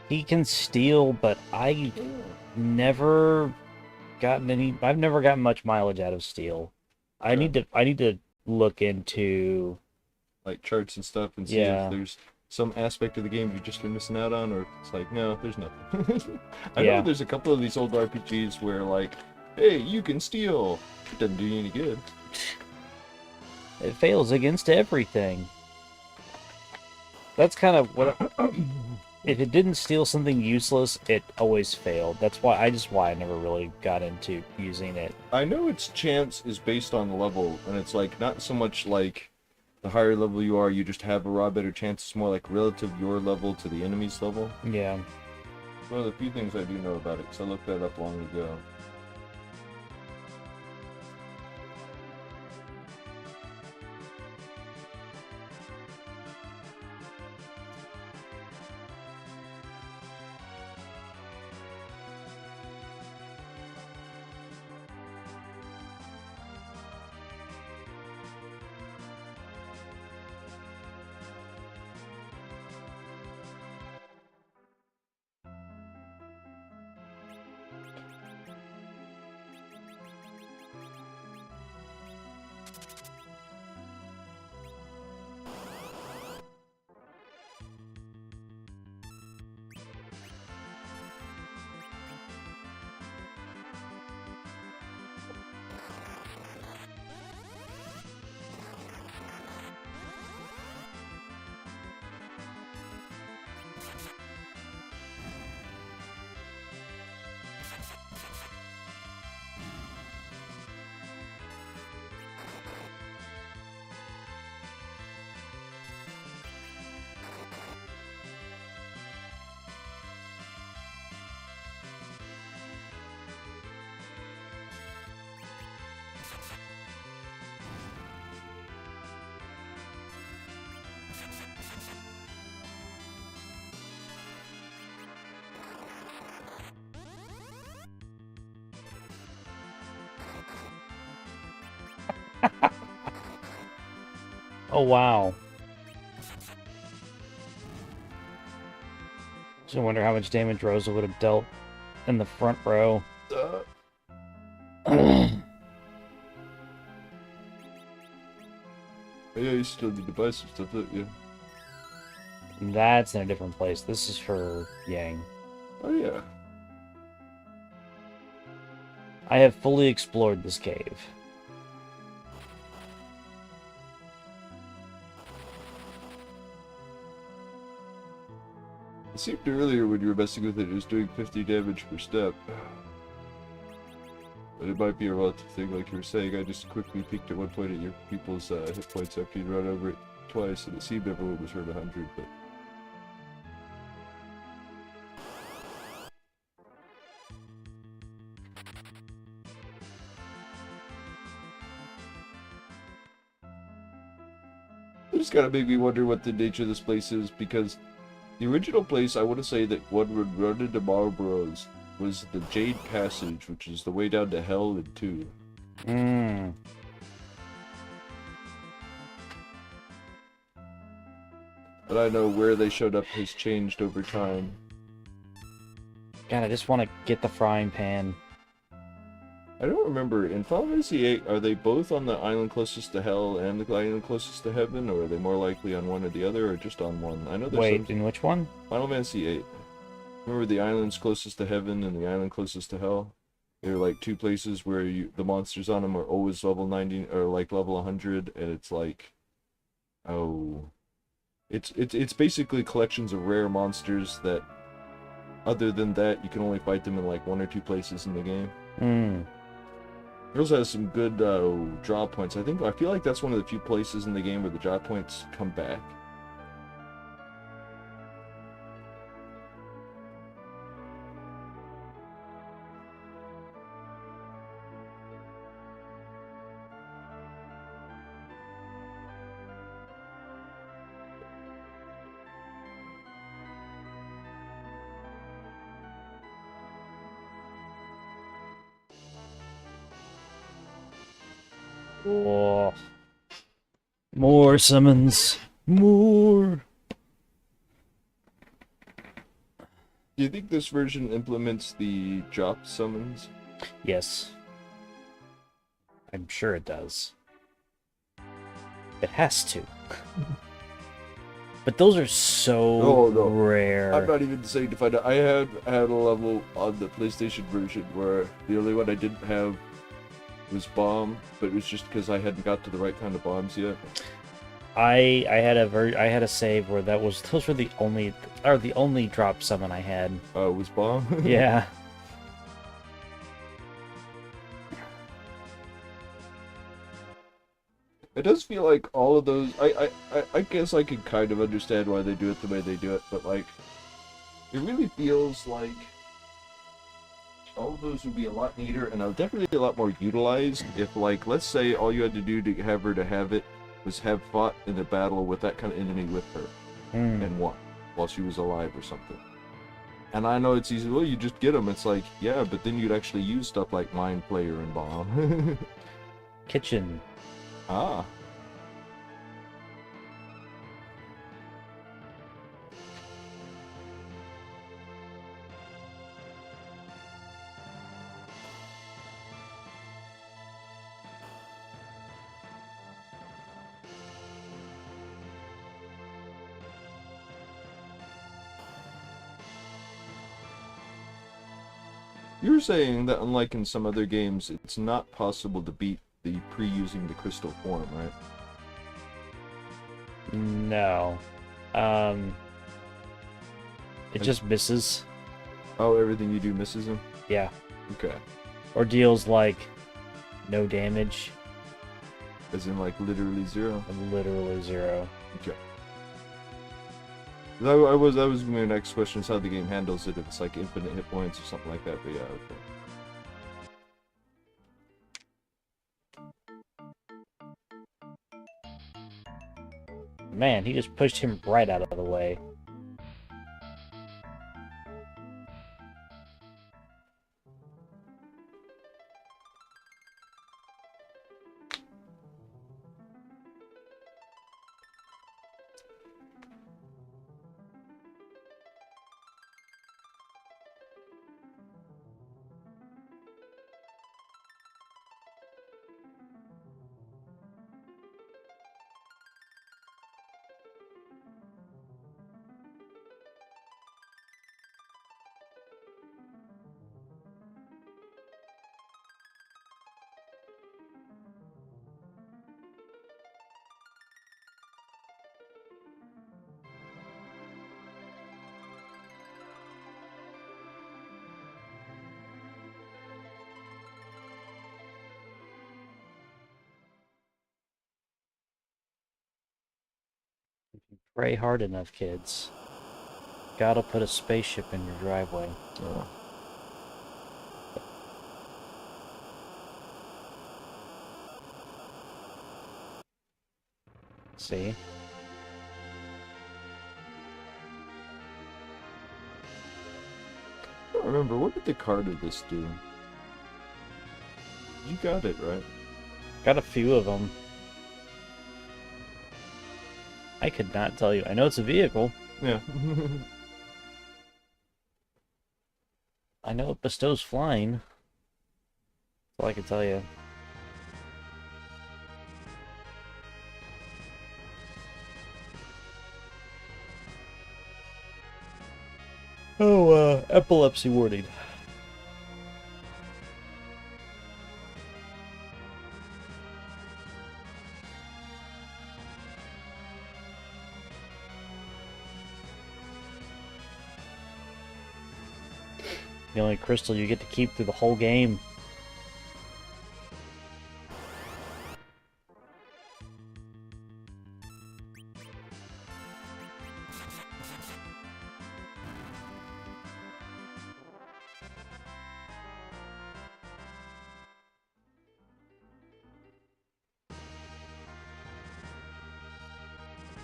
S1: he can steal, but I've never gotten much mileage out of steal. I need to look into,
S2: like, charts and stuff and see if there's some aspect of the game you've just been missing out on, or it's like, no, there's nothing. I know there's a couple of these old RPGs where, like, hey, you can steal. It doesn't do you any good.
S1: It fails against everything. That's kind of what... if it didn't steal something useless, it always failed. That's why I never really got into using it.
S2: I know its chance is based on the level, and it's like not so much like the higher level you are, you just have a raw better chance. It's more like relative your level to the enemy's level.
S1: Yeah.
S2: One of the few things I do know about it, because I looked that up long ago.
S1: Oh, wow. So I wonder how much damage Rosa would have dealt in the front row.
S2: Yeah, you still need to buy some stuff, don't you?
S1: That's in a different place. This is for Yang.
S2: Oh yeah.
S1: I have fully explored this cave.
S2: It seemed earlier when you were messing with it, it was doing 50 damage per step. But it might be a relative thing, like you were saying. I just quickly peeked at one point at your people's hit points after you'd run over it twice, and it seemed everyone was hurt 100, but... It just gotta make me wonder what the nature of this place is, because the original place, I want to say that one would run into Marlboro's was the Jade Passage, which is the way down to Hell in 2.
S1: Hmm.
S2: But I know where they showed up has changed over time.
S1: God, I just want to get the frying pan.
S2: I don't remember, in Final Fantasy VIII, are they both on the island closest to Hell and the island closest to Heaven, or are they more likely on one or the other, or just on one? I know there's
S1: Wait,
S2: some...
S1: in which one?
S2: Final Fantasy VIII. Remember the islands closest to Heaven and the island closest to Hell? They're like two places where the monsters on them are always level 90, or like level 100, and it's like... Oh... It's basically collections of rare monsters that, other than that, you can only fight them in like one or two places in the game.
S1: Hmm.
S2: It also has some good draw points. I feel like that's one of the few places in the game where the draw points come back.
S1: Oh. More summons. More.
S2: Do you think this version implements the drop summons?
S1: Yes. I'm sure it does. It has to. But those are so
S2: Oh, no.
S1: rare.
S2: I'm not even saying to find out. I had a level on the PlayStation version where the only one I didn't have was bomb, but it was just because I hadn't got to the right kind of bombs yet.
S1: I had a save where those were the only drop summon I had.
S2: It was bomb?
S1: Yeah.
S2: It does feel like all of those... I guess I can kind of understand why they do it the way they do it, but like... It really feels like... all of those would be a lot neater, and definitely a lot more utilized if, like, let's say all you had to do to have her to have it was have fought in a battle with that kind of enemy with her, and won, while she was alive or something. And I know it's easy, well, you just get them, it's like, yeah, but then you'd actually use stuff like Mind Flayer and Bomb.
S1: Kitchen.
S2: Ah. You're saying that unlike in some other games, it's not possible to beat the pre-using the crystal form, right?
S1: No. It just misses.
S2: Oh, everything you do misses him?
S1: Yeah.
S2: Okay.
S1: Or deals like no damage.
S2: As in like literally zero?
S1: And literally zero.
S2: Okay. That was my next question, is how the game handles it, if it's like infinite hit points or something like that, but yeah, okay.
S1: Man, he just pushed him right out of the way. Pray hard enough, kids. Gotta put a spaceship in your driveway.
S2: Oh.
S1: See?
S2: I don't remember, what did the card of this do? You got it, right?
S1: Got a few of them. I could not tell you. I know it's a vehicle.
S2: Yeah.
S1: I know it bestows flying. That's all I can tell you. Oh, epilepsy warning. The only crystal you get to keep through the whole game.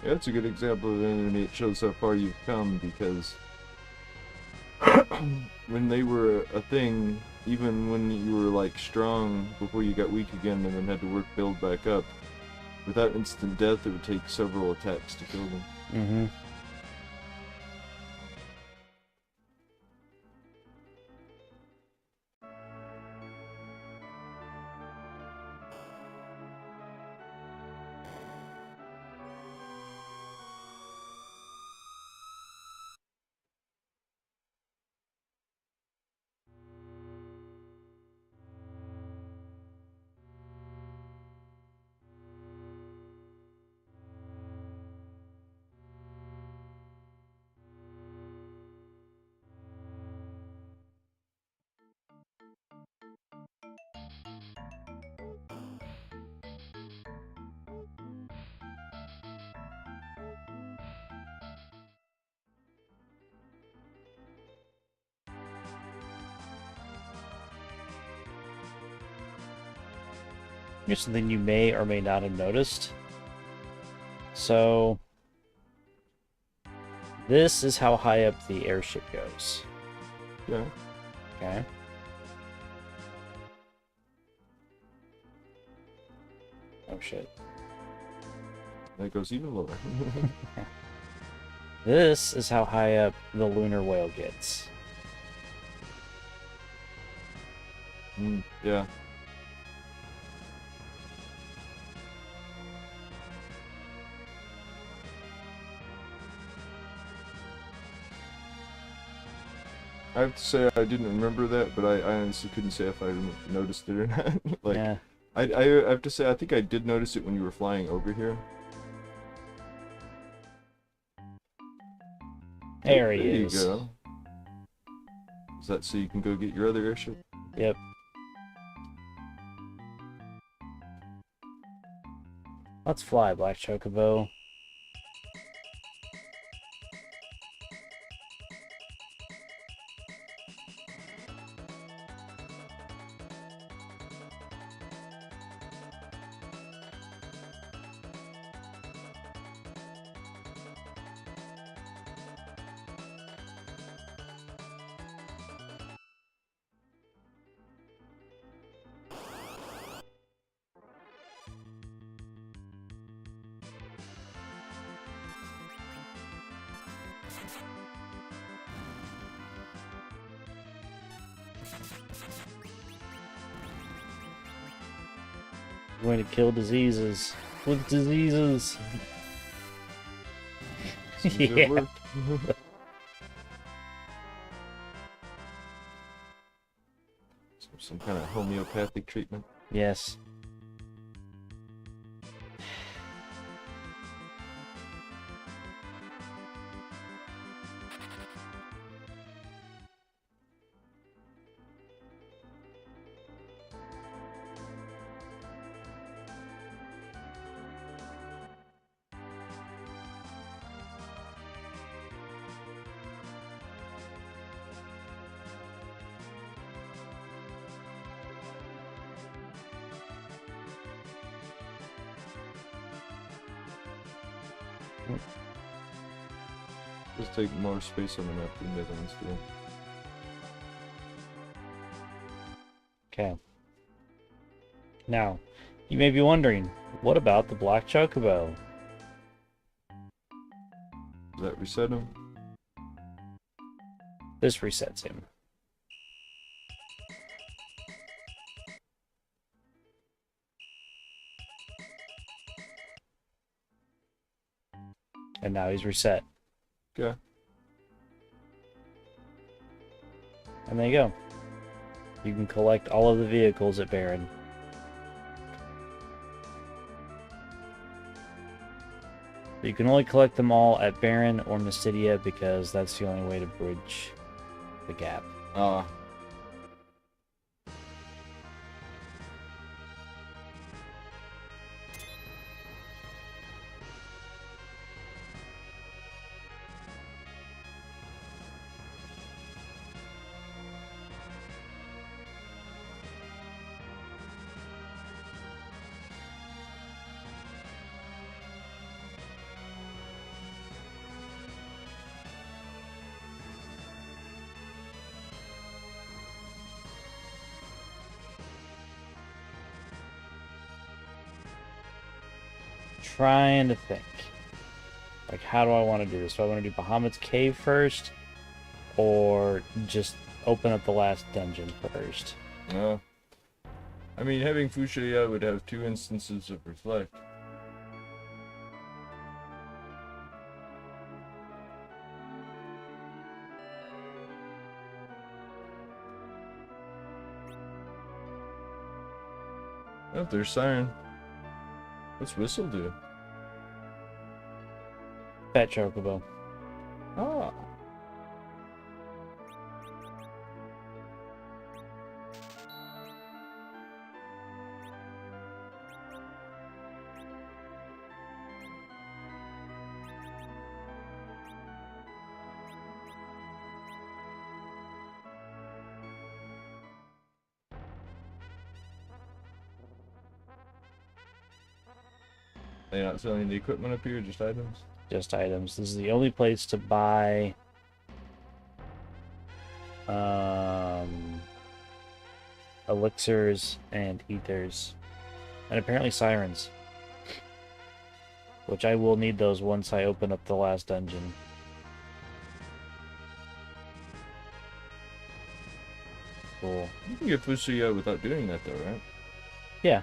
S2: Yeah, that's a good example of an it shows how far you've come, because when they were a thing, even when you were like strong before you got weak again and then had to build back up, without instant death it would take several attacks to kill them.
S1: Mm-hmm. Here's something you may or may not have noticed. So, this is how high up the airship goes.
S2: Yeah.
S1: Okay. Oh shit.
S2: That goes even lower.
S1: This is how high up the lunar whale gets.
S2: Yeah. I have to say I didn't remember that, but I honestly couldn't say if I noticed it or not. Like,
S1: Yeah.
S2: I have to say I think I did notice it when you were flying over here.
S1: There he
S2: There you
S1: is.
S2: go. Is that so you can go get your other airship?
S1: Yep. Let's fly, Black Chocobo. Going to kill diseases with diseases.
S2: Seems to have
S1: Yeah.
S2: worked. Some kind of homeopathic treatment.
S1: Yes.
S2: Just take more space on the map than the other ones do.
S1: Okay. Now, you may be wondering, what about the Black Chocobo?
S2: Does that reset him?
S1: This resets him. And now he's reset.
S2: Okay.
S1: And there you go. You can collect all of the vehicles at Baron. But you can only collect them all at Baron or Mystidia because that's the only way to bridge the gap. Trying to think. Like, how do I want to do this? Do I want to do Bahamut's Cave first? Or just open up the last dungeon first?
S2: I mean, having Fushia would have 2 instances of Reflect. Oh, there's Siren. What's Whistle do?
S1: Fat Chocobo.
S2: Ah. Are you not selling the equipment up here, just items?
S1: Just items. This is the only place to buy elixirs and ethers. And apparently sirens. Which I will need those once I open up the last dungeon. Cool.
S2: You can get Fushia without doing that though, right?
S1: Yeah.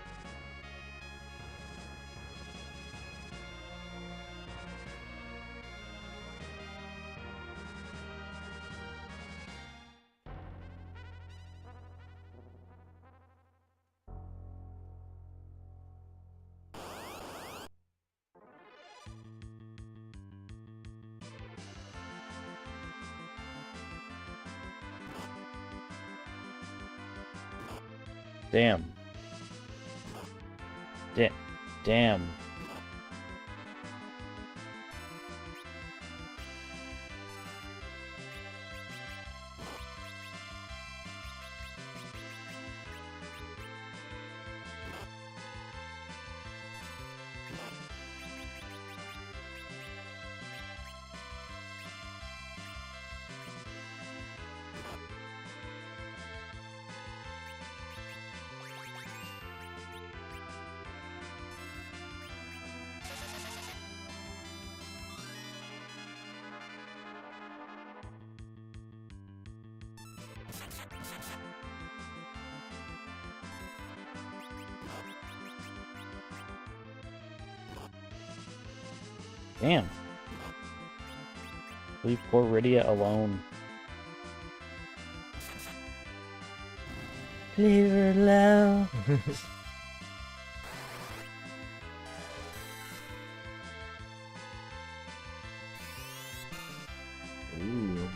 S1: Damn. Damn. Damn. Leave poor Rydia alone. Leave her alone.
S2: Ooh.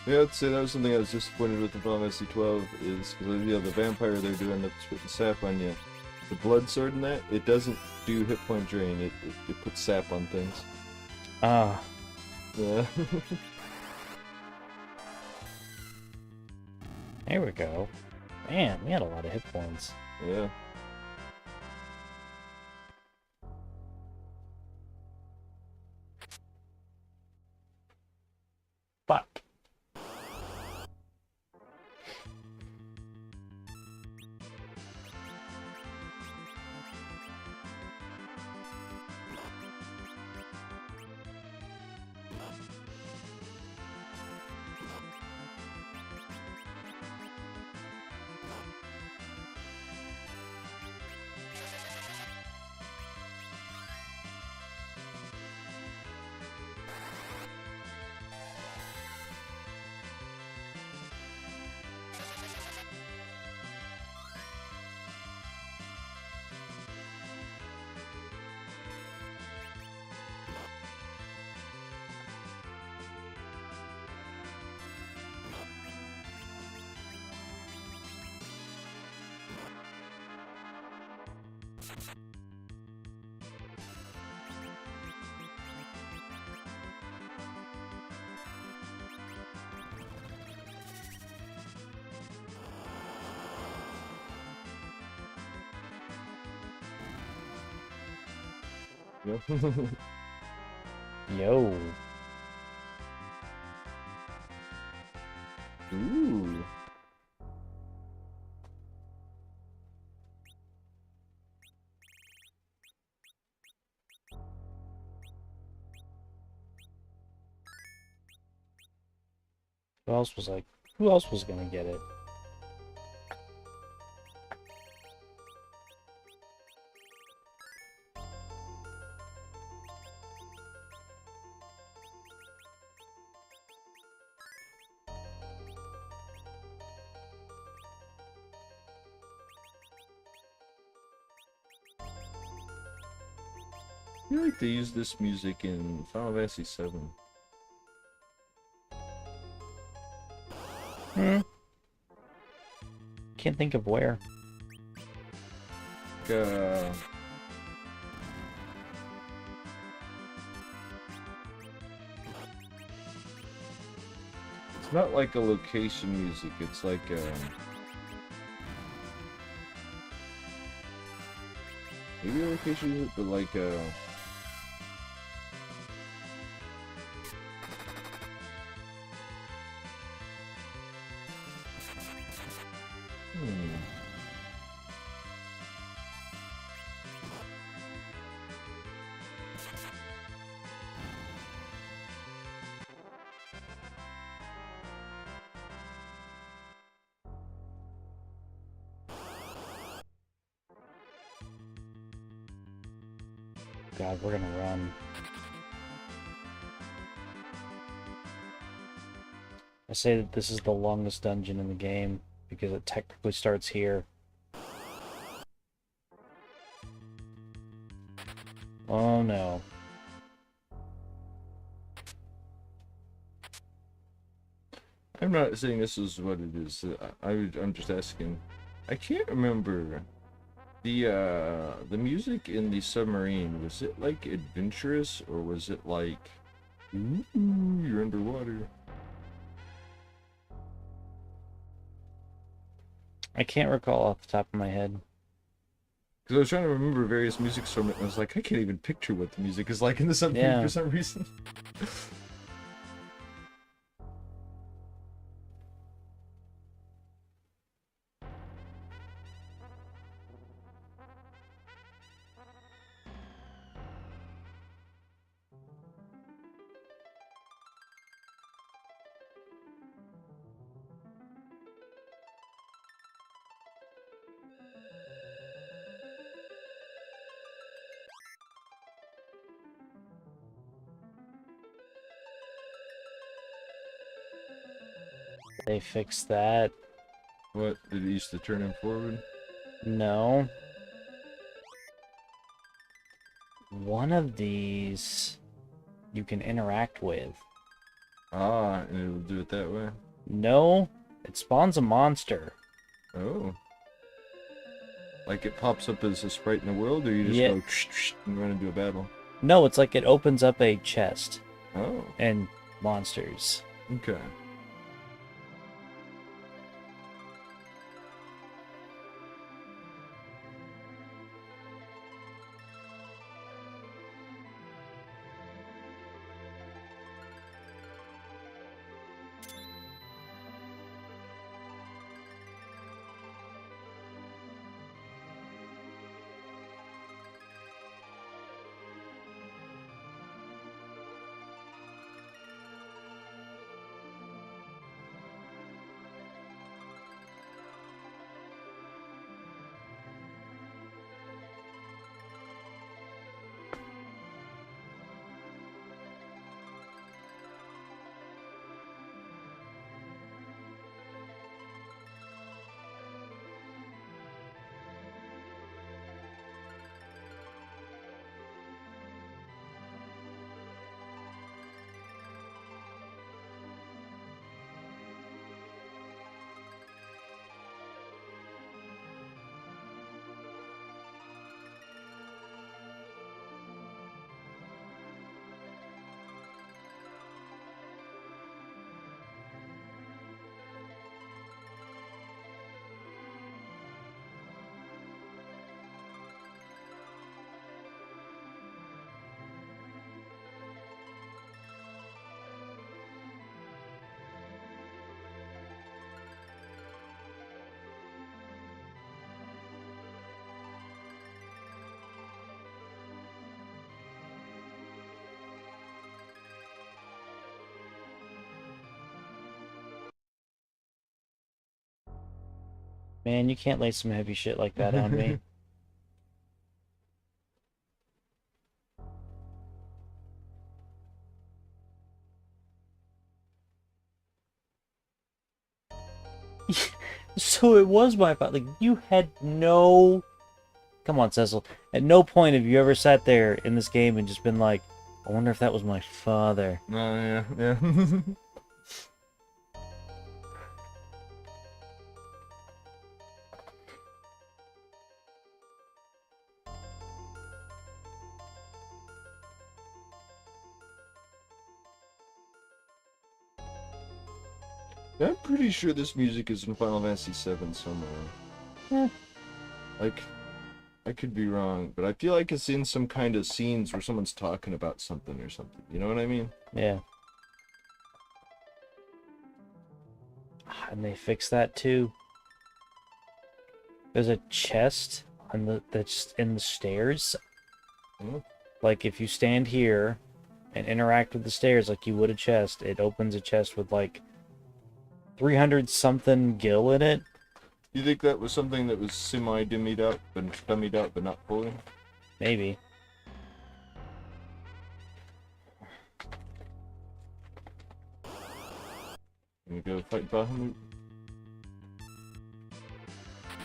S2: Yeah, I'd say that was something I was disappointed with the Final Fantasy 12 is because the vampire they're doing that's putting sap on you. The blood sword in that it doesn't do hit point drain. It puts sap on things.
S1: Ah,
S2: Yeah.
S1: there we go. Man, we had a lot of hit points.
S2: Yeah.
S1: Fuck.
S2: Yeah.
S1: Yo.
S2: Ooh.
S1: Who else was gonna get it?
S2: I feel like they use this music in Final Fantasy 7.
S1: Can't think of where.
S2: Uh, it's not like a location music. It's like maybe a location music, but like hmm.
S1: God, we're gonna run. I say that this is the longest dungeon in the game because it technically starts here. Oh no.
S2: I'm not saying this is what it is. I'm just asking. I can't remember the music in the submarine. Was it like adventurous or was it like ooh, you're underwater?
S1: I can't recall off the top of my head.
S2: Because I was trying to remember various music from it, and I was like, I can't even picture what the music is like in the submarine
S1: Yeah.
S2: for some reason.
S1: They fixed that.
S2: What did it used to turn him forward?
S1: No. One of these you can interact with.
S2: Ah, and it'll do it that way.
S1: No, it spawns a monster.
S2: Oh. Like it pops up as a sprite in the world, or you just
S1: Yeah.
S2: go and run into a battle?
S1: No, it's like it opens up a chest
S2: Oh,
S1: and monsters.
S2: okay.
S1: Man, you can't lay some heavy shit like that on me. So it was my fault. Like, you had no... Come on, Cecil. At no point have you ever sat there in this game and just been like, I wonder if that was my father.
S2: Oh, yeah, yeah. I'm pretty sure this music is in Final Fantasy VII somewhere.
S1: Eh.
S2: Like, I could be wrong, but I feel like it's in some kind of scenes where someone's talking about something or something. You know what I mean?
S1: Yeah. And they fixed that too. There's a chest on that's in the stairs.
S2: Hmm?
S1: Like, if you stand here and interact with the stairs like you would a chest, it opens a chest with like 300 something gil in it.
S2: You think that was something that was semi-dummied up and dummied up, but not fully?
S1: Maybe.
S2: Can we go fight Bahamut?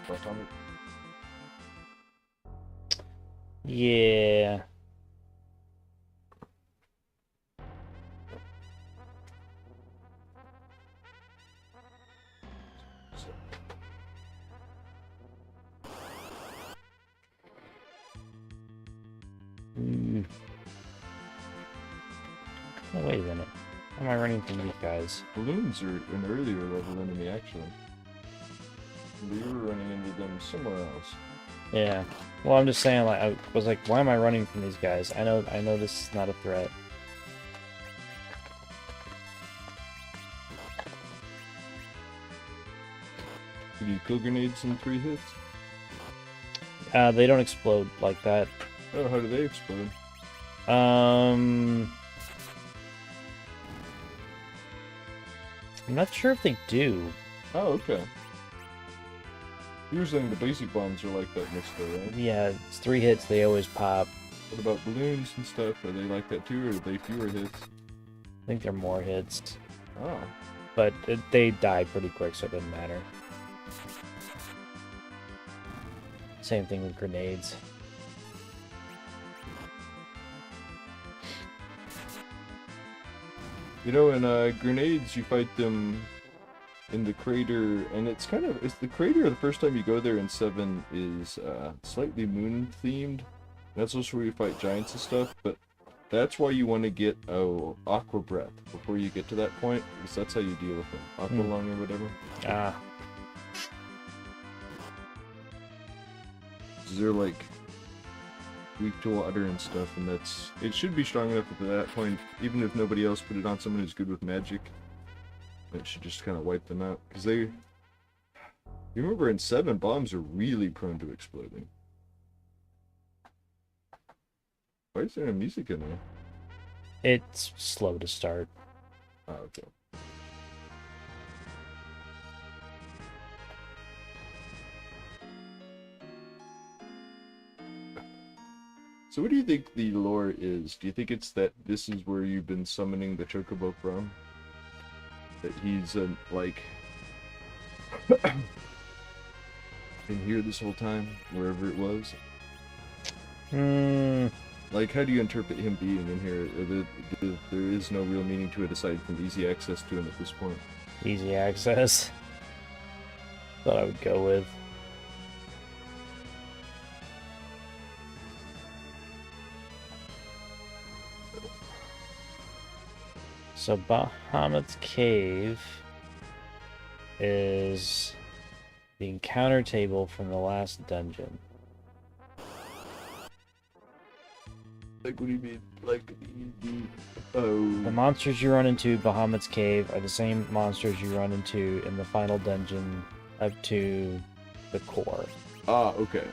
S2: Bahamut?
S1: Yeah. Mm. Oh, wait a minute. How am I running from these guys?
S2: Balloons are an earlier level enemy, actually. We were running into them somewhere else.
S1: Yeah. Well, I'm just saying, like, I was like, why am I running from these guys? I know this is not a threat.
S2: Can you kill grenades in 3 hits?
S1: They don't explode like that.
S2: Oh, how do they explode?
S1: I'm not sure if they do.
S2: Oh, okay. You were saying the basic bombs are like that in this though, right?
S1: Yeah, it's 3 hits, they always pop.
S2: What about balloons and stuff? Are they like that too, or are they fewer hits?
S1: I think they're more hits.
S2: Oh.
S1: But they die pretty quick, so it doesn't matter. Same thing with grenades.
S2: You know, in grenades, you fight them in the crater, and it's the crater. The first time you go there in 7 is slightly moon themed. That's also where you fight giants and stuff. But that's why you want to get aqua breath before you get to that point, because that's how you deal with them. Aqua lung or whatever.
S1: Ah.
S2: They're like weak to water and stuff, and it should be strong enough at that point, even if nobody else put it on someone who's good with magic. It should just kind of wipe them out, because you remember in 7, bombs are really prone to exploding. Why is there no music in there?
S1: It's slow to start.
S2: Oh, okay. So what do you think the lore is? Do you think it's that this is where you've been summoning the Chocobo from? That he's, like... in here this whole time, wherever it was? Like, how do you interpret him being in here? There is no real meaning to it aside from easy access to him at this point.
S1: Easy access. Thought I would go with. So Bahamut's Cave is the encounter table from the last dungeon.
S2: Like, what do you mean? Like,
S1: The
S2: oh...
S1: monsters you run into Bahamut's Cave are the same monsters you run into in the final dungeon up to the core.
S2: Ah, okay.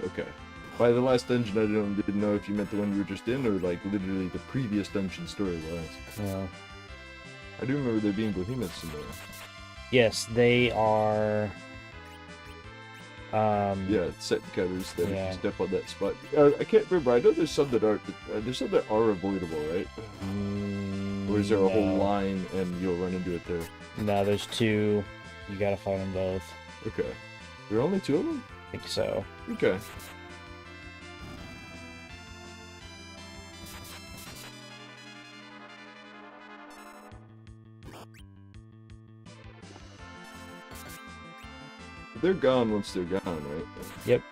S2: By the last dungeon, I didn't know if you meant the one you were just in, or like literally the previous dungeon story-wise.
S1: Yeah.
S2: I do remember there being behemoths in there.
S1: Yes, they are...
S2: Yeah, set covers that if
S1: Yeah.
S2: you step on that spot. I can't remember. I know there's some that are avoidable, right? Or is there a whole
S1: No.
S2: line and you'll run into it there?
S1: No, there's 2. You gotta fight them both.
S2: Okay. There are only 2 of them?
S1: I think so.
S2: Okay. They're gone once they're gone, right?
S1: Yep.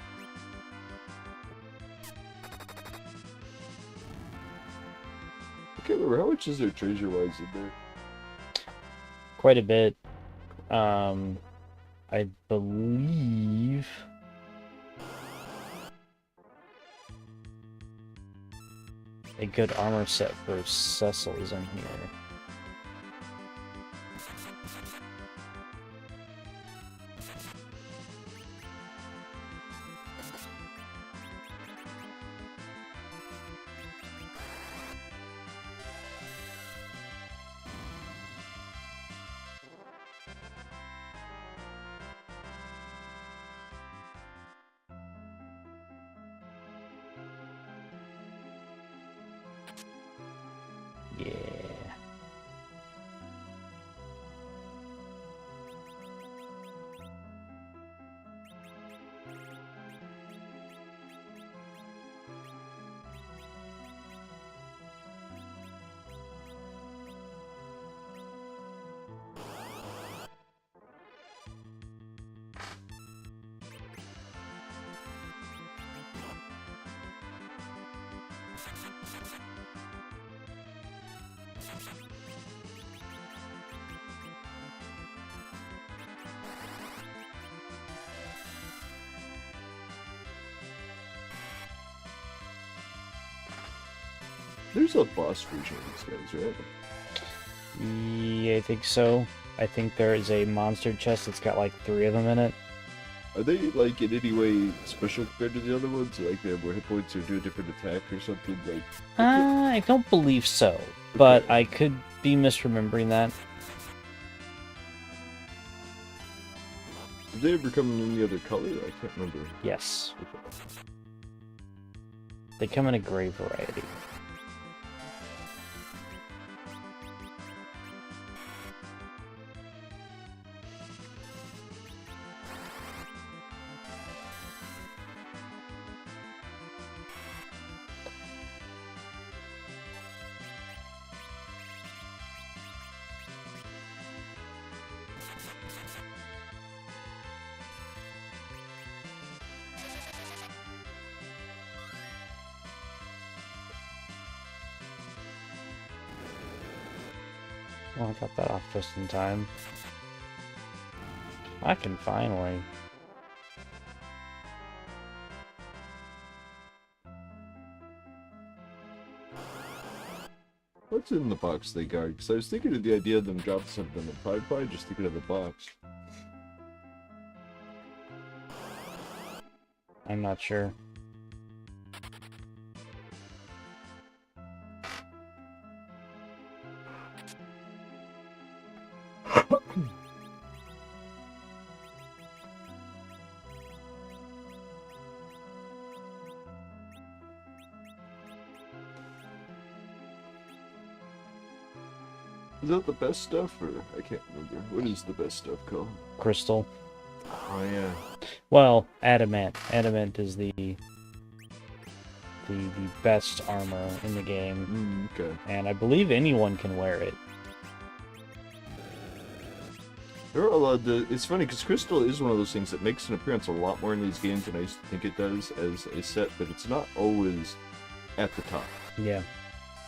S2: I can't remember. How much is there treasure-wise in there?
S1: Quite a bit. I believe... a good armor set for Cecil is in here. Yeah.
S2: There's a boss version of these guys, right?
S1: Yeah, I think so. I think there is a monster chest that's got like 3 of them in it.
S2: Are they, like, in any way special compared to the other ones? Like, they have more hit points or do a different attack or something? Like,
S1: I don't believe so, but I could be misremembering that.
S2: did they ever come in any other color? I can't remember.
S1: Yes,
S2: Okay.
S1: they come in a gray variety. Well, I got that off just in time. I can finally.
S2: What's in the box they got? Because I was thinking of the idea of them dropping something in the probably just thinking of the box.
S1: I'm not sure.
S2: Is that the best stuff, or I can't remember. What is the best stuff called?
S1: Crystal.
S2: Oh yeah.
S1: Well, adamant. Adamant is the best armor in the game,
S2: Okay.
S1: and I believe anyone can wear it.
S2: There are a lot of it's funny because Crystal is one of those things that makes an appearance a lot more in these games than I used to think it does as a set, but it's not always at the top.
S1: Yeah.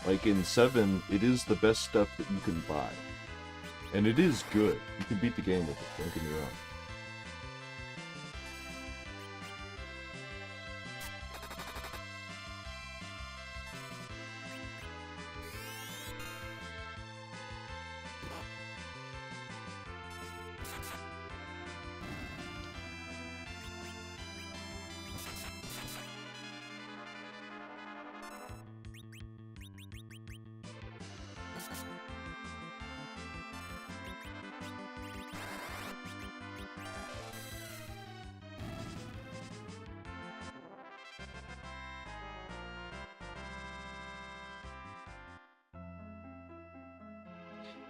S2: Like in 7, it is the best stuff that you can buy. And it is good. You can beat the game with it, don't get me wrong.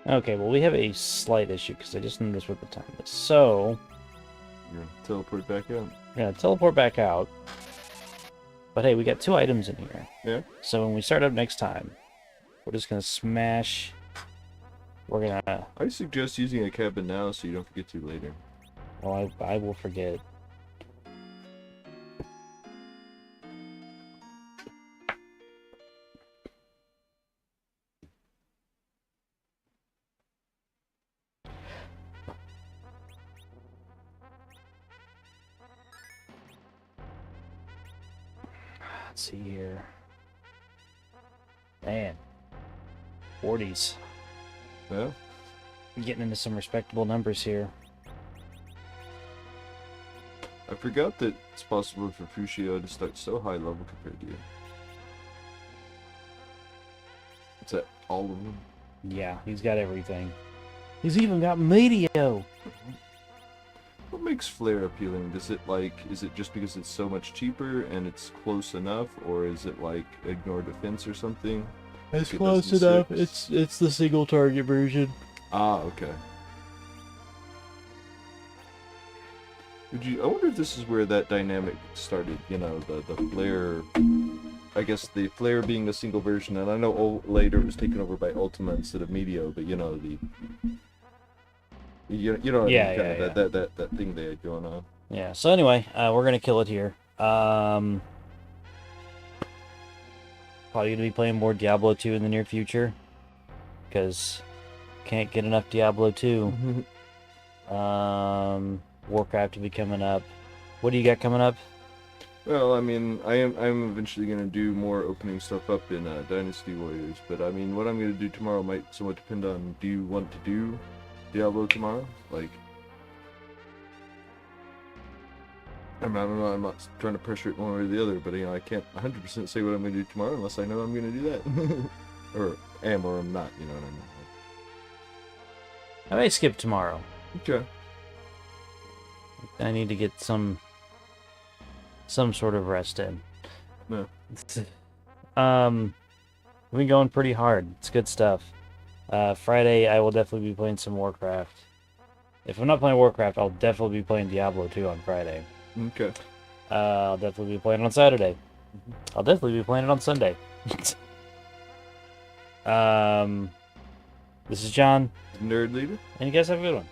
S1: Okay, well, we have a slight issue because I just noticed what the time is. So,
S2: You're gonna teleport back out.
S1: we're going to teleport back out. But hey, we got 2 items in here.
S2: Yeah?
S1: So when we start up next time, we're just going to smash... We're going to...
S2: I suggest using a cabin now so you don't forget to later.
S1: Well, I will forget. Let's see here. Man. 40s.
S2: Yeah?
S1: Getting into some respectable numbers here.
S2: I forgot that it's possible for Fushio to start so high level compared to you. Is that all of them?
S1: Yeah, he's got everything. He's even got Meteor!
S2: What makes Flare appealing? Is it just because it's so much cheaper and it's close enough, or is it like ignore defense or something?
S1: It's
S2: It
S1: close
S2: doesn't
S1: enough.
S2: six.
S1: It's the single target version.
S2: Ah, okay. I wonder if this is where that dynamic started, you know, the Flare, I guess the Flare being the single version, and I know later it was taken over by Ultima instead of Meteo, but you know, you know what
S1: Yeah,
S2: I mean,
S1: yeah,
S2: kind of that thing they had going on.
S1: Yeah, so anyway, we're gonna kill it here. Probably gonna be playing more Diablo 2 in the near future. Because can't get enough Diablo 2. Warcraft will be coming up. What do you got coming up?
S2: Well, I mean, I'm eventually gonna do more opening stuff up in Dynasty Warriors, but I mean, what I'm gonna do tomorrow might somewhat depend on, do you want to do Diablo tomorrow? Like, I mean, I don't know, I'm not trying to pressure it one way or the other, but you know, I can't 100% say what I'm gonna do tomorrow unless I know I'm gonna do that. or I'm not, you know what I mean?
S1: I may skip tomorrow.
S2: Okay.
S1: I need to get some sort of rest in.
S2: No.
S1: We've been going pretty hard. It's good stuff. Friday, I will definitely be playing some Warcraft. If I'm not playing Warcraft, I'll definitely be playing Diablo 2 on Friday.
S2: Okay.
S1: I'll definitely be playing it on Saturday. I'll definitely be playing it on Sunday. This is John,
S2: Nerd Leader?
S1: and you guys have a good one.